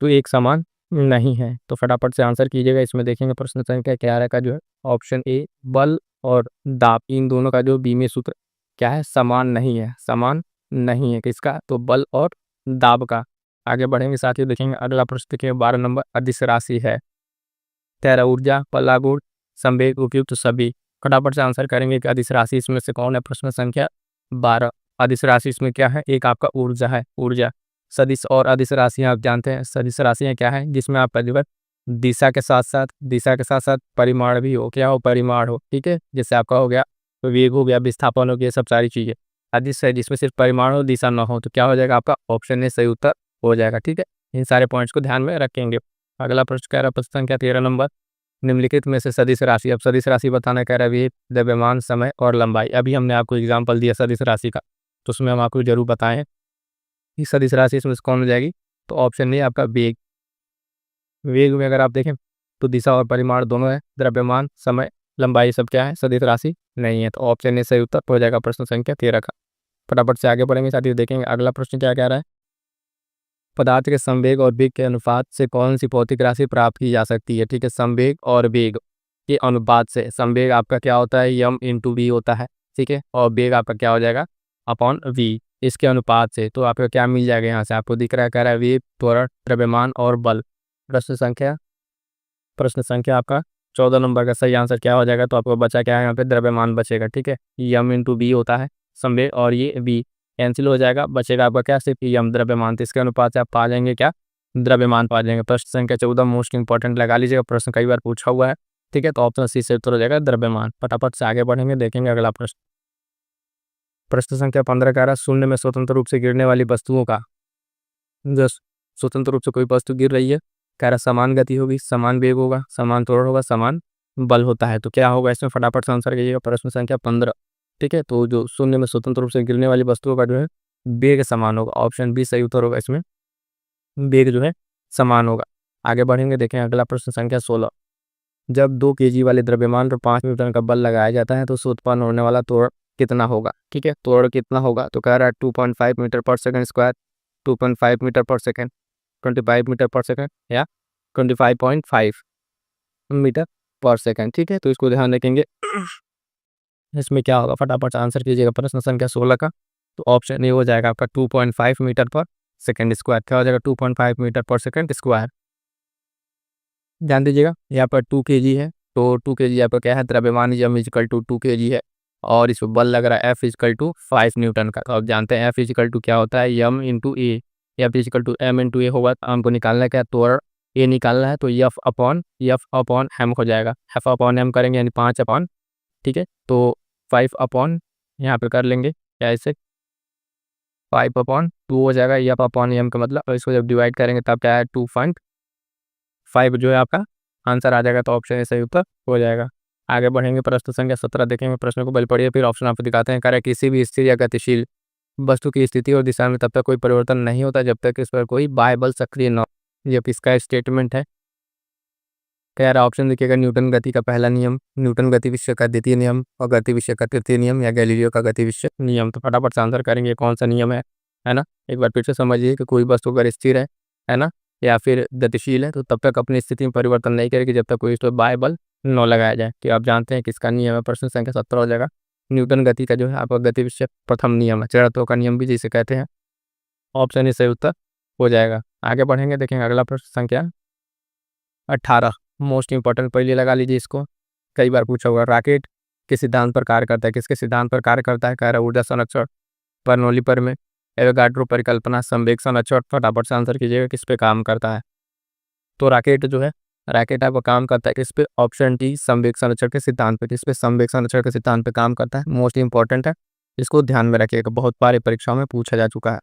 तो एक समान नहीं है। तो फटाफट से आंसर कीजिएगा। इसमें देखेंगे प्रश्न संख्या 11 का जो है ऑप्शन ए, बल और दाब, इन दोनों का जो बीमीय सूत्र क्या है, समान नहीं है, समान नहीं है किसका, तो बल और दाब का। आगे बढ़ेंगे साथियों, देखेंगे अगला प्रश्न देखिए 12 नंबर, अदिश राशि है, तेरह ऊर्जा, पलागुण, संवेग, उपयुक्त सभी। फटाफट से आंसर करेंगे कि अदिश राशि इसमें से कौन है, प्रश्न संख्या 12। अदिश राशि इसमें क्या है, एक आपका ऊर्जा है, ऊर्जा। सदिश और अदिश राशियां आप जानते हैं, सदिश राशियां क्या है, जिसमें आप पहली बार दिशा के साथ साथ परिमाण भी हो, क्या हो, परिमाण हो। ठीक है, जैसे आपका हो गया वेग, हो गया विस्थापन, हो गया, सब सारी चीजें अदिश है, जिसमें सिर्फ परिमाण हो, दिशा न हो, तो क्या हो जाएगा आपका ऑप्शन ए सही उत्तर हो जाएगा। ठीक है, इन सारे पॉइंट्स को ध्यान में रखेंगे। अगला प्रश्न कह रहा है प्रश्न संख्या 13 नंबर, निम्नलिखित में से सदिश राशि, अब सदिश राशि बताना कह रहा है वेग, द्रव्यमान, समय और लंबाई। अभी हमने आपको एग्जाम्पल दिया सदिश राशि का, तो उसमें हम आपको जरूर बताएं कि सदिश राशि इसमें से कौन हो जाएगी, तो ऑप्शन ए आपका वेग। वेग में अगर आप देखें तो दिशा और परिमाण दोनों है, द्रव्यमान, समय, लंबाई सब क्या है, सदिश राशि नहीं है, तो ऑप्शन ए सही उत्तर हो जाएगा प्रश्न संख्या 13 का। फटाफट से आगे बढ़ेंगे साथियों, देखेंगे अगला प्रश्न क्या कह रहा है, पदार्थ के संवेग और वेग के अनुपात से कौन सी भौतिक राशि प्राप्त की जा सकती है। ठीक है, संवेग और वेग के अनुपात से, संवेग आपका क्या होता है, यम इंटू वी होता है। ठीक है, और वेग आपका क्या हो जाएगा, अपॉन वी, इसके अनुपात से। तो आपको क्या मिल जाएगा, यहाँ से आपको दिख रहा है, कह रहा है वेग, त्वरण, द्रव्यमान और बल। प्रश्न संख्या आपका 14 नंबर का सही आंसर क्या हो जाएगा, तो आपको बचा क्या है, यहाँ पे द्रव्यमान बचेगा। ठीक है, यम इंटू बी होता है संवेग, और ये बी कैंसिल हो जाएगा, बचेगा आपका क्या, सिर्फ यम द्रव्यमान। तो इसके अनुपात से आप पा जाएंगे क्या, द्रव्यमान पा जाएंगे। प्रश्न संख्या 14 मोस्ट इंपॉर्टेंट लगा लीजिएगा, प्रश्न कई बार पूछा हुआ है। ठीक है, तो ऑप्शन सी से उत्तर हो जाएगा द्रव्यमान। फटाफट से आगे बढ़ेंगे, देखेंगे अगला प्रश्न। प्रश्न संख्या 15 कह रहा है, शून्य में स्वतंत्र रूप से गिरने वाली वस्तुओं का, जस स्वतंत्र रूप से कोई वस्तु गिर रही है कह रहा समान गति होगी, समान वेग होगा, समान त्वरण होगा, समान बल होता है। तो क्या होगा इसमें, फटाफट से आंसर कीजिएगा। प्रश्न संख्या 15। ठीक है, तो जो शून्य में स्वतंत्र रूप से गिरने वाली वस्तुओं का जो है वेग समान होगा। ऑप्शन बी सही उत्तर होगा इसमें, वेग जो है समान होगा। आगे बढ़ेंगे, देखें अगला प्रश्न संख्या 16। जब 2 केजी वाले द्रव्यमान पर 5 न्यूटन का बल लगाया जाता है तो उससे उत्पन्न होने वाला त्वरण कितना होगा। ठीक है, त्वरण कितना होगा, तो कह रहा है 2.5 मीटर पर सेकंड स्क्वायर, 2.5 मीटर पर सेकंड, 25 मीटर पर सेकंड या 25.5 मीटर पर सेकंड। ठीक है, तो इसको ध्यान रखेंगे। इसमें क्या होगा, फटाफट से आंसर कीजिएगा प्रश्न संख्या 16 का। तो ऑप्शन ए हो जाएगा आपका 2.5 मीटर पर सेकंड स्क्वायर। क्या हो जाएगा, 2.5 मीटर पर सेकंड स्क्वायर। ध्यान दीजिएगा, यहाँ पर 2 केजी है, तो 2 केजी यहाँ पर क्या है, द्रव्यमान यम इजिकल टू 2 केजी है, और इस पर बल लग रहा है एफ इजिकल टू 5 न्यूटन का। तो आप जानते हैं एफ इजिकल टू क्या होता है, m into a, F is equal to m into a होगा। तो हमको निकालना है क्या, त्वरण ए निकालना है, तो यफ अपॉन एम हो जाएगा। एफ अपॉन एम करेंगे यानी 5 अपॉन, ठीक है, तो 5 अपॉन यहाँ पे कर लेंगे क्या, ऐसे 5/2 हो जाएगा। यफ अपॉन एम का मतलब, इसको जब डिवाइड करेंगे तब क्या है, 2.5 जो है आपका आंसर आ जाएगा। तो ऑप्शन ए सही उत्तर हो जाएगा। आगे बढ़ेंगे, प्रश्न संख्या 17 देखेंगे। प्रश्न को बल पढ़िए, फिर ऑप्शन आपको दिखाते हैं। कार्य किसी भी स्थिर या गतिशील वस्तु की स्थिति और दिशा में तब तक कोई परिवर्तन नहीं होता जब तक इस पर कोई बाह्य बल सक्रिय न हो। ये इसका स्टेटमेंट है। कह रहा ऑप्शन देखिएगा, न्यूटन गति का पहला नियम, न्यूटन गति विषय का द्वितीय नियम, और गति विषय का तृतीय नियम, या गैलीलियो का गति विषय नियम। तो फटाफट से आंसर करेंगे कौन सा नियम है ना। एक बार फिर से समझिए कि कोई वस्तु अगर स्थिर है ना, या फिर गतिशील है, तो तब तक अपनी स्थिति में परिवर्तन नहीं करेगी जब तक कोई इस पर बाह्य बल न लगाया जाए। कि आप जानते हैं किसका नियम है, प्रश्न संख्या 17 हो जाएगा। न्यूटन गति का जो है आपका गति विषय प्रथम नियम है, जड़त्व का नियम भी जिसे कहते हैं। ऑप्शन ही सही उत्तर हो जाएगा। आगे बढ़ेंगे, देखेंगे अगला प्रश्न संख्या 18। मोस्ट इंपॉर्टेंट, पहले लगा लीजिए इसको, कई बार पूछा होगा। रॉकेट किस सिद्धांत पर कार्य करता है, किसके सिद्धांत पर कार्य करता है, कह रहा ऊर्जा संरक्षण, बर्नौली प्रमेय, एवोगाड्रो परिकल्पना, संवेग संरक्षण। फटाफट से आंसर कीजिएगा किस पे काम करता है। तो रॉकेट जो है, रॉकेट आपका काम करता है किस पे, ऑप्शन डी संवेग संरक्षण के सिद्धांत पे। किस पे, संवेग संरक्षण के सिद्धांत पे काम करता है। मोस्ट इंपॉर्टेंट है, इसको ध्यान में रखिएगा, बहुत बार परीक्षाओं में पूछा जा चुका है।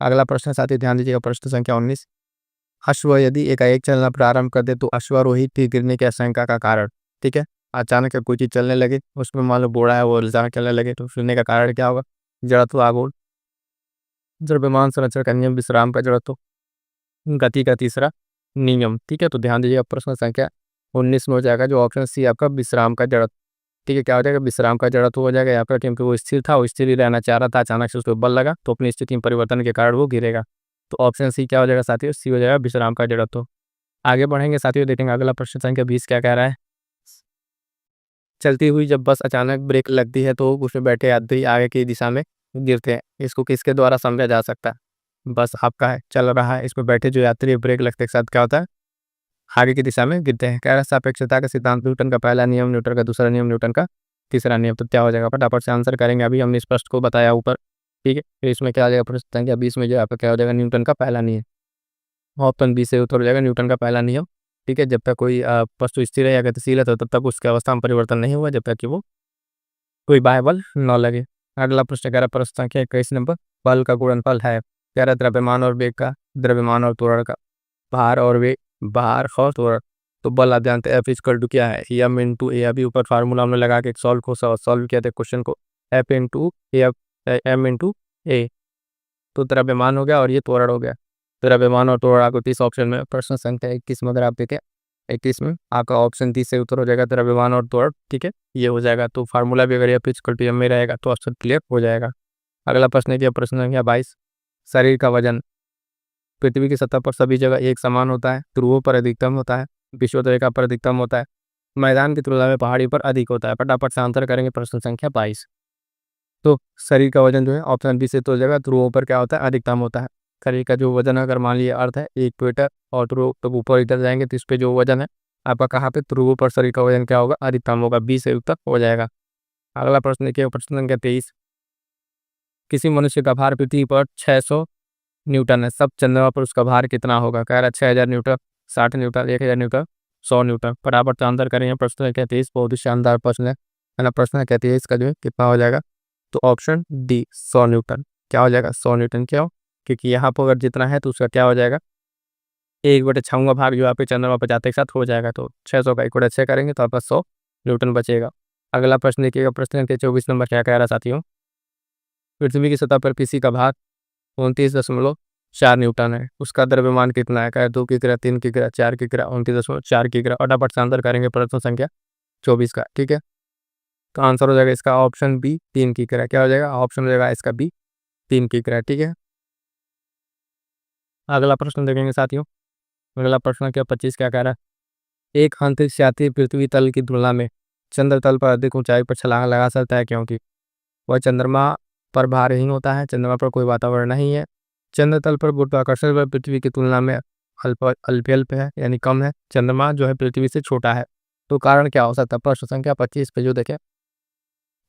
अगला प्रश्न साथी ध्यान दीजिएगा, प्रश्न संख्या 19। अश्व यदि एकाएक चलना प्रारंभ कर दे तो अश्वारोही फिर गिरने की आशंका का कारण। ठीक है, अचानक से कोई चीज चलने लगे, उसमें मान लो बोड़ा है, वो अचानक चलने लगे, तो गिरने का कारण क्या होगा, जड़त्व, आघूर्ण, द्रव्यमान संरक्षण का नियम, विश्राम का जड़त्व, गति का तीसरा नियम। ठीक है, तो ध्यान दीजिएगा प्रश्न संख्या 19 में हो जाएगा जो ऑप्शन सी आपका विश्राम का जड़त्व। ठीक है, क्या हो जाएगा, विश्राम का जड़त्व हो जाएगा। यहाँ पर क्योंकि वो स्थिर था, वो स्थिर ही रहना चाह रहा था, अचानक से उस पर बल लगा तो अपनी स्थिति में परिवर्तन के कारण वो गिरेगा। तो ऑप्शन सी क्या हो जाएगा साथियों, सी हो जाएगा विश्राम का जड़त्व। आगे बढ़ेंगे साथियों, देखेंगे अगला प्रश्न संख्या 20 क्या कह रहा है। चलती हुई जब बस अचानक ब्रेक लगती है तो उसमें बैठे यात्री आगे की दिशा में गिरते हैं। इसको किसके द्वारा समझा जा सकता है। बस आपका है, चल रहा है, इसमें बैठे जो यात्री ब्रेक लगते के साथ क्या होता है, आगे की दिशा में गिरते हैं। कह रहा है सापेक्षता का सिद्धांत, न्यूटन का पहला नियम, न्यूटन का दूसरा नियम, न्यूटन का तीसरा नियम। तो क्या हो जाएगा, फटाफट से आंसर करेंगे। अभी हमने स्पष्ट को बताया ऊपर। ठीक है, फिर इसमें क्या हो जाएगा, प्रश्न संख्या 20 में जो आपका क्या हो जाएगा, न्यूटन का पहला नियम। ऑप्शन बी से उत्तर हो जाएगा न्यूटन का पहला नियम। ठीक है, जब तक कोई वस्तु स्थिर है या गतिशील है तो तब तक उसकी अवस्था में परिवर्तन नहीं हुआ जब तक कि वो कोई बाह्य बल न लगे। अगला प्रश्न कह रहा है, प्रश्न संख्या 21 नंबर, बल का गुणनफल है। कह रहा है द्रव्यमान और वेग का, द्रव्यमान और त्वरण का, भार और वेग, भार और त्वरण। तो बल आप जानते हैं एफ इक्वल टू क्या है, एम इंटू ए। अभी ऊपर फार्मूला हमने लगा के सॉल्व किया था क्वेश्चन को, एफ इंटू एम इंटू ए। तो द्रव्यमान हो गया और ये त्वरण हो गया। द्रव्यमान और त्वरण आपको 30 ऑप्शन में, प्रश्न संख्या 21 में अगर आप देखें 21 में आपका ऑप्शन 30 से उत्तर हो जाएगा द्रव्यमान और त्वरण। ठीक है, ये हो जाएगा। तो फार्मूला भी अगर एफ इक्वल टू एम में रहेगा तो ऑप्शन क्लियर हो जाएगा। अगला प्रश्न है कि प्रश्न संख्या 22, शरीर का वजन पृथ्वी की सतह पर सभी जगह एक समान होता है, ध्रुवों पर अधिकतम होता है, विषुवत रेखा पर अधिकतम होता है, मैदान की तुलना में पहाड़ी पर अधिक होता है। फटाफट से आंसर करेंगे प्रश्न संख्या 22। तो शरीर का वजन जो है ऑप्शन बी से तो जगह ध्रुवों पर क्या होता है, अधिकतम होता है। शरीर का जो वजन अगर मान लिया अर्थ है 1 मीटर और ध्रुव तो ऊपर इधर जाएंगे तो इस पे जो वजन है आपका कहाँ पे, ध्रुवों पर शरीर का वजन क्या होगा, अधिकतम होगा। बी से उत्तर हो जाएगा। अगला प्रश्न देखिए, प्रश्न संख्या 23। किसी मनुष्य का भार पृथ्वी पर 600 न्यूटन है, सब चंद्रमा पर उसका भार कितना होगा। कह रहा है 6000 न्यूटन, 60 न्यूटन, 1000 न्यूटन, 100 न्यूटन। फटाफट से आंसर करेंगे प्रश्न संख्या 23, बहुत ही शानदार प्रश्न है ना। प्रश्न संख्या 23 का जो है कितना हो जाएगा, तो ऑप्शन डी 100 न्यूटन। क्या हो जाएगा, 100 न्यूटन। क्यों, क्योंकि यहाँ पर अगर जितना है तो उसका क्या हो जाएगा, 1/6 का भाग जो आपके चंद्रमा पर जाते के साथ हो जाएगा, तो 600 का 1/6 करेंगे तो आपका 100 न्यूटन बचेगा। अगला प्रश्न देखिएगा, प्रश्न संख्या 24 नंबर क्या कह रहा है साथियों, पृथ्वी की सतह पर किसी का भार 29.4 न्यूटन है, उसका द्रव्यमान कितना है? क्या 2 किग्रा, 3 किग्रा, 4 किग्रा, 29.4 किग्रा। फटाफट से आंसर करेंगे प्रश्न संख्या 24 का, ठीक है। तो आंसर हो जाएगा इसका ऑप्शन बी 3 किग्रा। क्या हो जाएगा? ऑप्शन हो जाएगा इसका बी 3 किग्रा, ठीक है। अगला प्रश्न देखेंगे साथियों, अगला प्रश्न संख्या 25 क्या कह रहा है, एक अंतरिक्ष यात्री पृथ्वी तल की तुलना में चंद्र तल पर अधिक ऊंचाई पर छलांग लगा सकता है क्योंकि वह चंद्रमा पर भारहीन होता है, चंद्रमा पर कोई वातावरण नहीं है, चंद्र तल पर गुरुत्वाकर्षण बल पृथ्वी की तुलना में अल्प है यानी कम है, चंद्रमा जो है पृथ्वी से छोटा है। तो कारण क्या हो सकता है? प्रश्न संख्या 25 पे जो देखें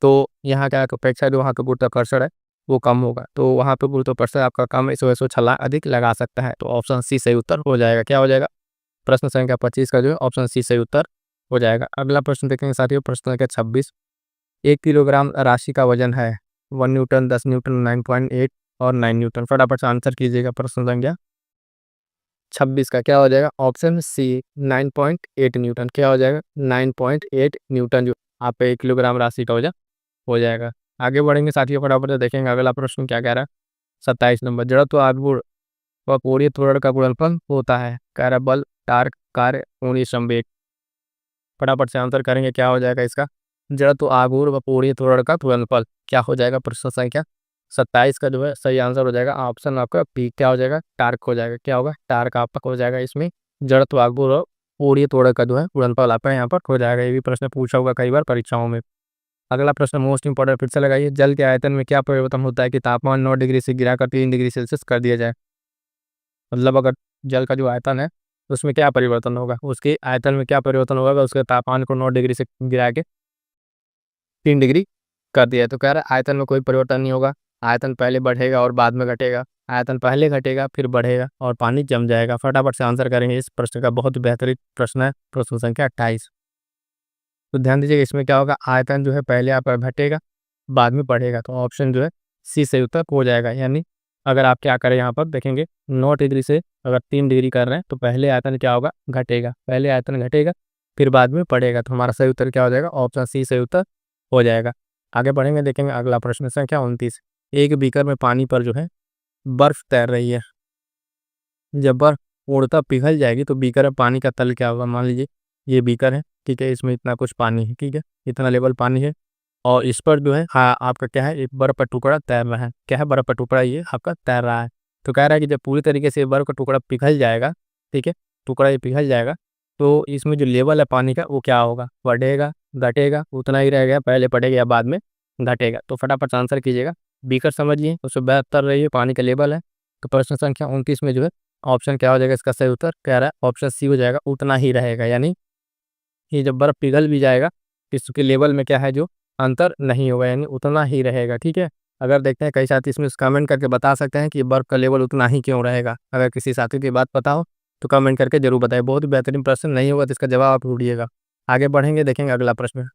तो यहाँ क्या है, अपेक्षा जो वहाँ का गुरुत्वाकर्षण है वो कम होगा, तो वहाँ पे गुरुत्वाकर्षण आपका कम है, इस वजह से छलांग अधिक लगा सकता है। तो ऑप्शन सी सही उत्तर हो जाएगा। क्या हो जाएगा? प्रश्न संख्या 25 का जो है ऑप्शन सी सही उत्तर हो जाएगा। अगला प्रश्न देखेंगे साथियों, प्रश्न संख्या 26, 1 किलोग्राम राशि का वजन है 1 न्यूटन, 10 न्यूटन, 9.8 और 9 न्यूटन। फटाफट से आंसर कीजिएगा प्रश्न संख्या 26 का। क्या हो जाएगा? Option C 9.8 newton. क्या हो जाएगा? 9.8 न्यूटन जो आप पे 1 किलोग्राम राशि का वजन हो जाएगा। आगे बढ़ेंगे साथियों, फटाफट से देखेंगे अगला प्रश्न क्या कह रहा है। 27 नंबर, जड़त्व आघूर्ण व कोणीय त्वरण का गुणनफल होता है। कह रहा है बल, टार्क, कार्य, कोणीय संवेग। फटाफट से आंसर करेंगे, क्या हो जाएगा इसका? जड़त्व आघूर्ण व कोणीय त्वरण का गुणनफल क्या हो जाएगा? प्रश्न संख्या 27 का जो है सही आंसर हो जाएगा ऑप्शन आपका बी। क्या हो जाएगा? टार्क हो जाएगा। क्या होगा? टार्क आपका हो जाएगा। इसमें जड़त्व आघूर्ण और कोणीय त्वरण का जो है गुणनफल आपका यहाँ पर हो जाएगा। ये भी प्रश्न पूछा होगा कई बार परीक्षाओं में। अगला प्रश्न मोस्ट इंपॉर्टेंट, फिर से लगाइए, जल के आयतन में क्या परिवर्तन होता है कि तापमान 9 डिग्री से गिराकर 3 डिग्री सेल्सियस कर दिया जाए? मतलब अगर जल का जो आयतन है उसमें क्या परिवर्तन होगा, उसके आयतन में क्या परिवर्तन होगा, उसके तापमान को 9 डिग्री से गिरा के 3 डिग्री कर दिया है। तो कह रहा है आयतन में कोई परिवर्तन नहीं होगा, आयतन पहले बढ़ेगा और बाद में घटेगा, आयतन पहले घटेगा फिर बढ़ेगा और पानी जम जाएगा। फटाफट से आंसर करेंगे इस प्रश्न का, बहुत बेहतरीन प्रश्न है, प्रश्न संख्या 28। तो ध्यान दीजिएगा इसमें क्या होगा, आयतन जो है पहले आपका घटेगा बाद में बढ़ेगा, तो ऑप्शन जो है सी सही उत्तर हो जाएगा। यानी अगर आप क्या करें यहाँ पर देखेंगे 9 डिग्री से अगर 3 डिग्री कर रहे हैं तो पहले आयतन क्या होगा? घटेगा, पहले आयतन घटेगा फिर बाद में बढ़ेगा। तो हमारा सही उत्तर क्या हो जाएगा? ऑप्शन सी सही उत्तर हो जाएगा। आगे बढ़ेंगे, देखेंगे अगला प्रश्न संख्या 29, एक बीकर में पानी पर जो है बर्फ तैर रही है, जब बर्फ पूर्णतः पिघल जाएगी तो बीकर में पानी का तल क्या होगा? मान लीजिए ये बीकर है, ठीक है, इसमें इतना कुछ पानी है, ठीक है, इतना लेवल पानी है और इस पर जो है हाँ आपका क्या है, एक बर्फ का टुकड़ा तैर रहा है। क्या है? बर्फ का टुकड़ा ये आपका तैर रहा है। तो कह रहा है कि जब पूरी तरीके से बर्फ का टुकड़ा पिघल जाएगा, ठीक है, टुकड़ा ये पिघल जाएगा तो इसमें जो लेवल है पानी का वो क्या होगा? बढ़ेगा, घटेगा, उतना ही रहेगा, पहले बढ़ेगा या बाद में घटेगा। तो फटाफट आंसर कीजिएगा। बीकर समझिए उसमें बहत्तर रही है पानी का लेवल है। तो प्रश्न संख्या 29 में जो है ऑप्शन क्या हो जाएगा इसका सही उत्तर? कह रहा है ऑप्शन सी हो जाएगा, उतना ही रहेगा। यानी ये जब बर्फ पिघल भी जाएगा इसके लेवल में क्या है, जो अंतर नहीं होगा, यानी उतना ही रहेगा, ठीक है। अगर देखते हैं कई साथी इसमें कमेंट करके बता सकते हैं कि बर्फ का लेवल उतना ही क्यों रहेगा। अगर किसी साथी की बात पता हो तो कमेंट करके जरूर बताएं। बहुत ही बेहतरीन प्रश्न, नहीं होगा तो इसका जवाब आप ढूंढिएगा। आगे बढ़ेंगे, देखेंगे अगला प्रश्न,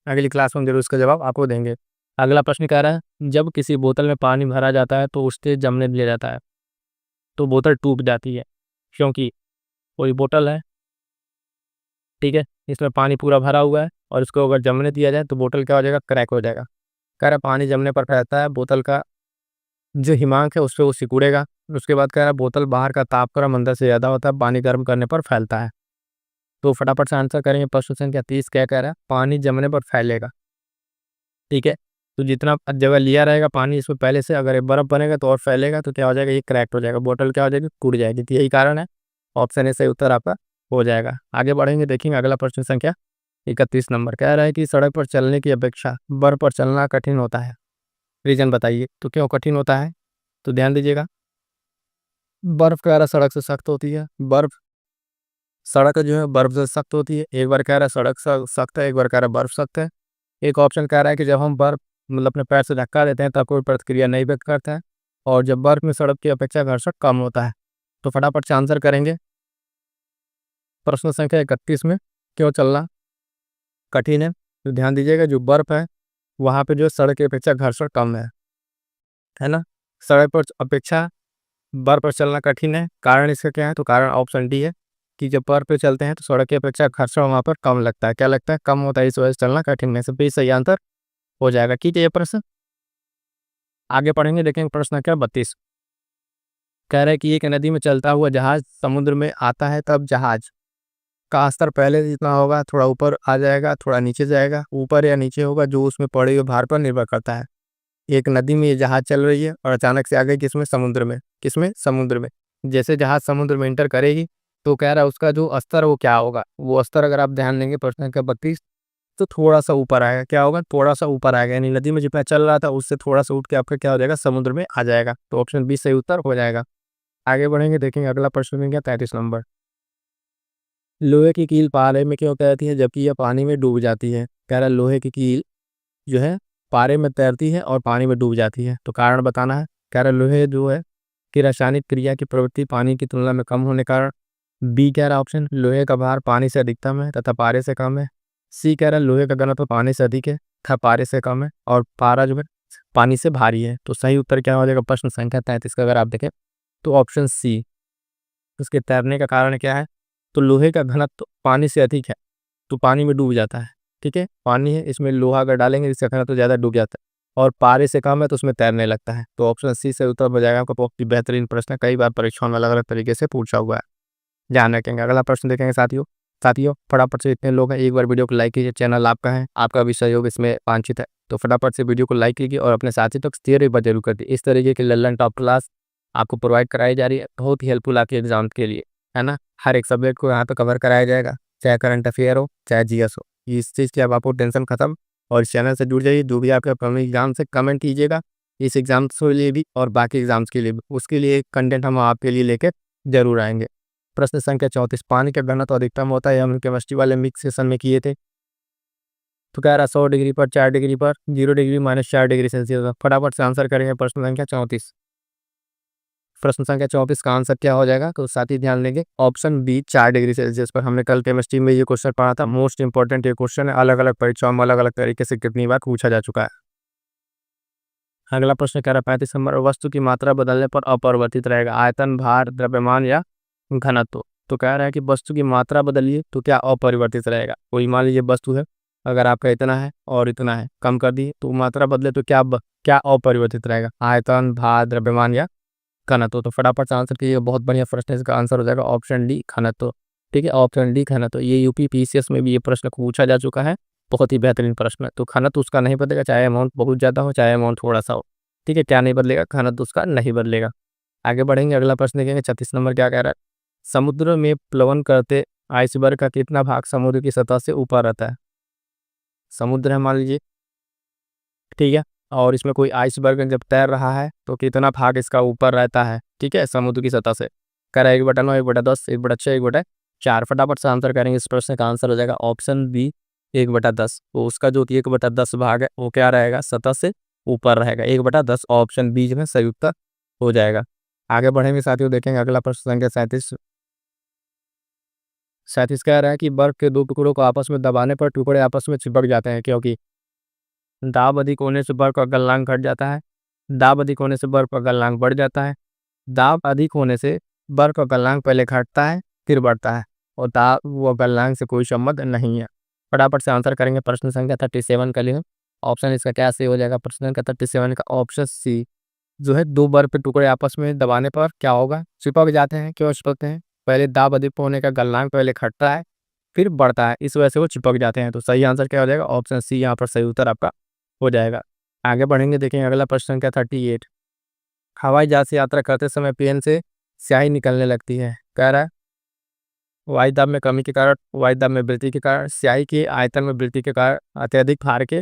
अगली क्लास में जरूर इसका जवाब आपको देंगे। अगला प्रश्न कह रहा है, जब किसी बोतल में पानी भरा जाता है तो उससे जमने दिया जाता है तो बोतल टूट जाती है क्योंकि कोई बोतल है, ठीक है, इसमें पानी पूरा भरा हुआ है और इसको अगर जमने दिया जाए तो बोतल क्या हो जाएगा? क्रैक हो जाएगा। कह रहा है पानी जमने पर फैलता है, बोतल का जो हिमांक है उस पर वो सिकुड़ेगा। उसके बाद कह रहा है बोतल बाहर का तापक्रम अंदर से ज़्यादा होता है, पानी गर्म करने पर फैलता है। तो फटाफट से आंसर करेंगे। प्रश्न संख्या 30 क्या कह रहा है? पानी जमने पर फैलेगा, ठीक है, तो जितना जगह लिया रहेगा पानी इसमें पहले से, अगर ये बर्फ बनेगा तो और फैलेगा तो क्या हो जाएगा? ये क्रैक हो जाएगा, बोतल क्या हो जाएगी? टूट जाएगी। तो यही कारण है, ऑप्शन ए सही उत्तर आपका हो जाएगा। आगे बढ़ेंगे, देखेंगे अगला प्रश्न संख्या 31 नंबर कह रहा है कि सड़क पर चलने की अपेक्षा बर्फ पर चलना कठिन होता है, रीजन बताइए। तो क्यों कठिन होता है? तो ध्यान दीजिएगा, बर्फ कह रहा है सड़क से सख्त होती है, बर्फ सड़क जो है बर्फ से सख्त होती है। एक बार कह रहा है सड़क सख्त है, एक बार कह रहा है बर्फ सख्त है। एक ऑप्शन कह रहा है कि जब हम बर्फ मतलब अपने पैर से धक्का देते हैं तब कोई प्रतिक्रिया नहीं व्यक्त करता है, और जब बर्फ में सड़क की अपेक्षा घर्षण कम होता है। तो फटाफट से आंसर करेंगे प्रश्न संख्या 31 में, क्यों चलना कठिन है? तो ध्यान दीजिएगा, जो बर्फ है वहाँ पे जो सड़क की अपेक्षा घर्षण कम है ना, सड़क पर अपेक्षा बर्फ पर चलना कठिन है, कारण इसका क्या है? तो कारण ऑप्शन डी है कि जब बर्फ पे चलते हैं तो सड़क की अपेक्षा खर्चा वहाँ पर कम लगता है। क्या लगता है? कम होता है, इस वजह से चलना कठिन है। बी सही आंसर हो जाएगा। कीजिए ये प्रश्न, आगे पढ़ेंगे, देखेंगे प्रश्न क्या 32। कह रहा है कि एक नदी में चलता हुआ जहाज समुद्र में आता है, तब जहाज का स्तर पहले जितना होगा थोड़ा ऊपर आ जाएगा, थोड़ा नीचे जाएगा, ऊपर या नीचे होगा, जो उसमें पड़े हुए भार पर निर्भर करता है। एक नदी में ये जहाज चल रही है और अचानक से आ गई किसमें? समुद्र में। किसमें? समुद्र में। जैसे जहाज समुद्र में एंटर करेगी तो कह रहा है उसका जो स्तर वो क्या होगा? वो स्तर अगर आप ध्यान देंगे प्रश्न का 32, तो थोड़ा सा ऊपर आएगा। क्या होगा? थोड़ा सा ऊपर आएगा, यानी नदी में जितना चल रहा था उससे थोड़ा सा उठ के आपका क्या हो जाएगा? समुद्र में आ जाएगा। तो ऑप्शन बी सही उत्तर हो जाएगा। आगे बढ़ेंगे, देखेंगे अगला प्रश्न क्या 33 नंबर। लोहे की कील पारे में क्यों तैरती है जबकि यह पानी में डूब जाती है? कह रहा है लोहे की कील जो है पारे में तैरती है और पानी में डूब जाती है, तो कारण बताना है। कह रहा है लोहे जो है कि रासायनिक क्रिया की प्रवृत्ति पानी की तुलना में कम होने के कारण। बी कह रहा ऑप्शन लोहे का भार पानी से अधिकतम है तथा पारे से कम है। सी कह रहा है लोहे का घनत्व पानी से अधिक है तथा पारे से कम है, और पारा जो है पानी से भारी है। तो सही उत्तर क्या हो जाएगा प्रश्न संख्या 33 का? अगर आप देखें तो ऑप्शन सी। उसके तैरने का कारण क्या है? तो लोहे का घनत्व पानी से अधिक है तो पानी में डूब जाता है। ठीक है, पानी है, इसमें लोहा अगर डालेंगे इसका घनत्व तो ज़्यादा डूब जाता है, और पारे से कम है तो उसमें तैरने लगता है। तो ऑप्शन सी से उत्तर हो जाएगा आपका। बहुत ही बेहतरीन प्रश्न है, कई बार परीक्षाओं में अलग अलग तरीके से पूछा हुआ है, ध्यान रखेंगे। अगला प्रश्न देखेंगे साथियों। साथियों फटाफट से, इतने लोग हैं, एक बार वीडियो को लाइक कीजिए। चैनल आपका है, आपका भी सहयोग इसमें वांछित है, तो फटाफट से वीडियो को लाइक कीजिए और अपने साथी तक शेयर एक बार जरूर कर दीजिए। इस तरीके की लल्लन टॉप क्लास आपको प्रोवाइड कराई जा रही है, बहुत ही हेल्पफुल आपके एग्जाम के लिए, है ना। हर एक सब्जेक्ट को यहाँ पे कवर कराया जाएगा, चाहे करंट अफेयर हो चाहे जीएस हो। इस चीज़ की अब आपको टेंशन खत्म, और इस चैनल से जुड़ जाइए। जो भी आपके अपकमिंग एग्जाम से कमेंट कीजिएगा, इस एग्जाम के लिए भी और बाकी एग्जाम्स के लिए भी, उसके लिए कंटेंट हम आपके लिए लेकर जरूर आएंगे। प्रश्न संख्या 34, पानी का घनत्व अधिकतम होता है, हम केमिस्ट्री वाले मिक्स सेशन में किए थे। तो कह रहा 100 डिग्री पर, 4 डिग्री पर, 0 डिग्री -4 डिग्री सेल्सियस। फटाफट से आंसर करेंगे प्रश्न संख्या 34। प्रश्न संख्या 34 का आंसर क्या हो जाएगा? तो साथ ही ध्यान देंगे ऑप्शन बी 4 डिग्री सेल्सियस पर। हमने कल केमिस्ट्री में ये क्वेश्चन पढ़ा था, मोस्ट इंपॉर्टेंट ये क्वेश्चन है, अलग अलग परीक्षाओं में अलग अलग तरीके से कितनी बार पूछा जा चुका है। अगला प्रश्न कह रहा 35 नंबर, वस्तु की मात्रा बदलने पर अपरिवर्तित रहेगा, आयतन, भार, द्रव्यमान या घनत्व। तो कह रहा है कि वस्तु की मात्रा बदलिए तो क्या अपरिवर्तित रहेगा? कोई मान लीजिए वस्तु है, अगर आपका इतना है और इतना है, कम कर दिए तो मात्रा बदले तो क्या अपरिवर्तित रहेगा? आयतन, भार, द्रव्यमान या घनत्व। तो फटाफट से आंसर कीजिएगा, बहुत बढ़िया प्रश्न है, इसका आंसर हो जाएगा ऑप्शन डी घनत्व। ठीक है, ऑप्शन डी घनत्व। ये यूपी पीसीएस में भी ये प्रश्न पूछा जा चुका है, बहुत ही बेहतरीन प्रश्न है। तो घनत्व उसका नहीं बदलेगा, चाहे अमाउंट बहुत ज़्यादा हो चाहे अमाउंट थोड़ा सा हो। ठीक है, क्या नहीं बदलेगा? घनत्व उसका नहीं बदलेगा। आगे बढ़ेंगे, अगला प्रश्न देखेंगे 36 नंबर क्या कह रहा है। समुद्र में प्लवन करते आइसबर्ग का कितना भाग समुद्र की सतह से ऊपर रहता है? समुद्र है मान लीजिए, ठीक है, और इसमें कोई आइसबर्ग जब तैर रहा है तो कितना भाग इसका ऊपर रहता है? ठीक है, समुद्र की सतह से। कह रहा है 1/9, 1/10, 1/6, 1/4। फटाफट से आंसर करेंगे, इस प्रश्न का आंसर हो जाएगा ऑप्शन बी 1/10। तो उसका जो 1/10 भाग है वो क्या रहेगा? सतह से ऊपर रहेगा, 1/10। ऑप्शन बी जो है सही उत्तर हो जाएगा। आगे बढ़ेंगे साथियों, देखेंगे अगला प्रश्न संख्या 37। 37 कह रहा है कि बर्फ के दो टुकड़ों को आपस में दबाने पर टुकड़े आपस में चिपक जाते हैं, क्योंकि दाब अधिक होने से बर्फ का गलनांक घट जाता है, दाब अधिक होने से बर्फ का गलनांक बढ़ जाता है, दाब अधिक होने से बर्फ का गलनांक पहले घटता है फिर बढ़ता है, और दाब व गलनांक से कोई संबंध नहीं है। फटाफट से आंसर करेंगे प्रश्न संख्या 37 का लिए। ऑप्शन इसका क्या सही हो जाएगा? प्रश्न संख्या 37 का ऑप्शन सी जो है, दो बर्फ के टुकड़े आपस में दबाने पर क्या होगा? चिपक जाते हैं। क्यों चिपकते हैं? पहले दाब अधिक होने का गलनांक पहले घटता है फिर बढ़ता है, इस वजह से वो चिपक जाते हैं। तो सही आंसर क्या हो जाएगा? ऑप्शन सी यहाँ पर सही उत्तर आपका हो जाएगा। आगे बढ़ेंगे, देखेंगे अगला प्रश्न संख्या 38। हवाई जहाज से यात्रा करते समय पेन से स्याही निकलने लगती है। कह रहा है वायु दाब में कमी के कारण, वायु दाब में वृद्धि के कारण, स्याही के आयतन में वृद्धि के कारण, अत्यधिक भार के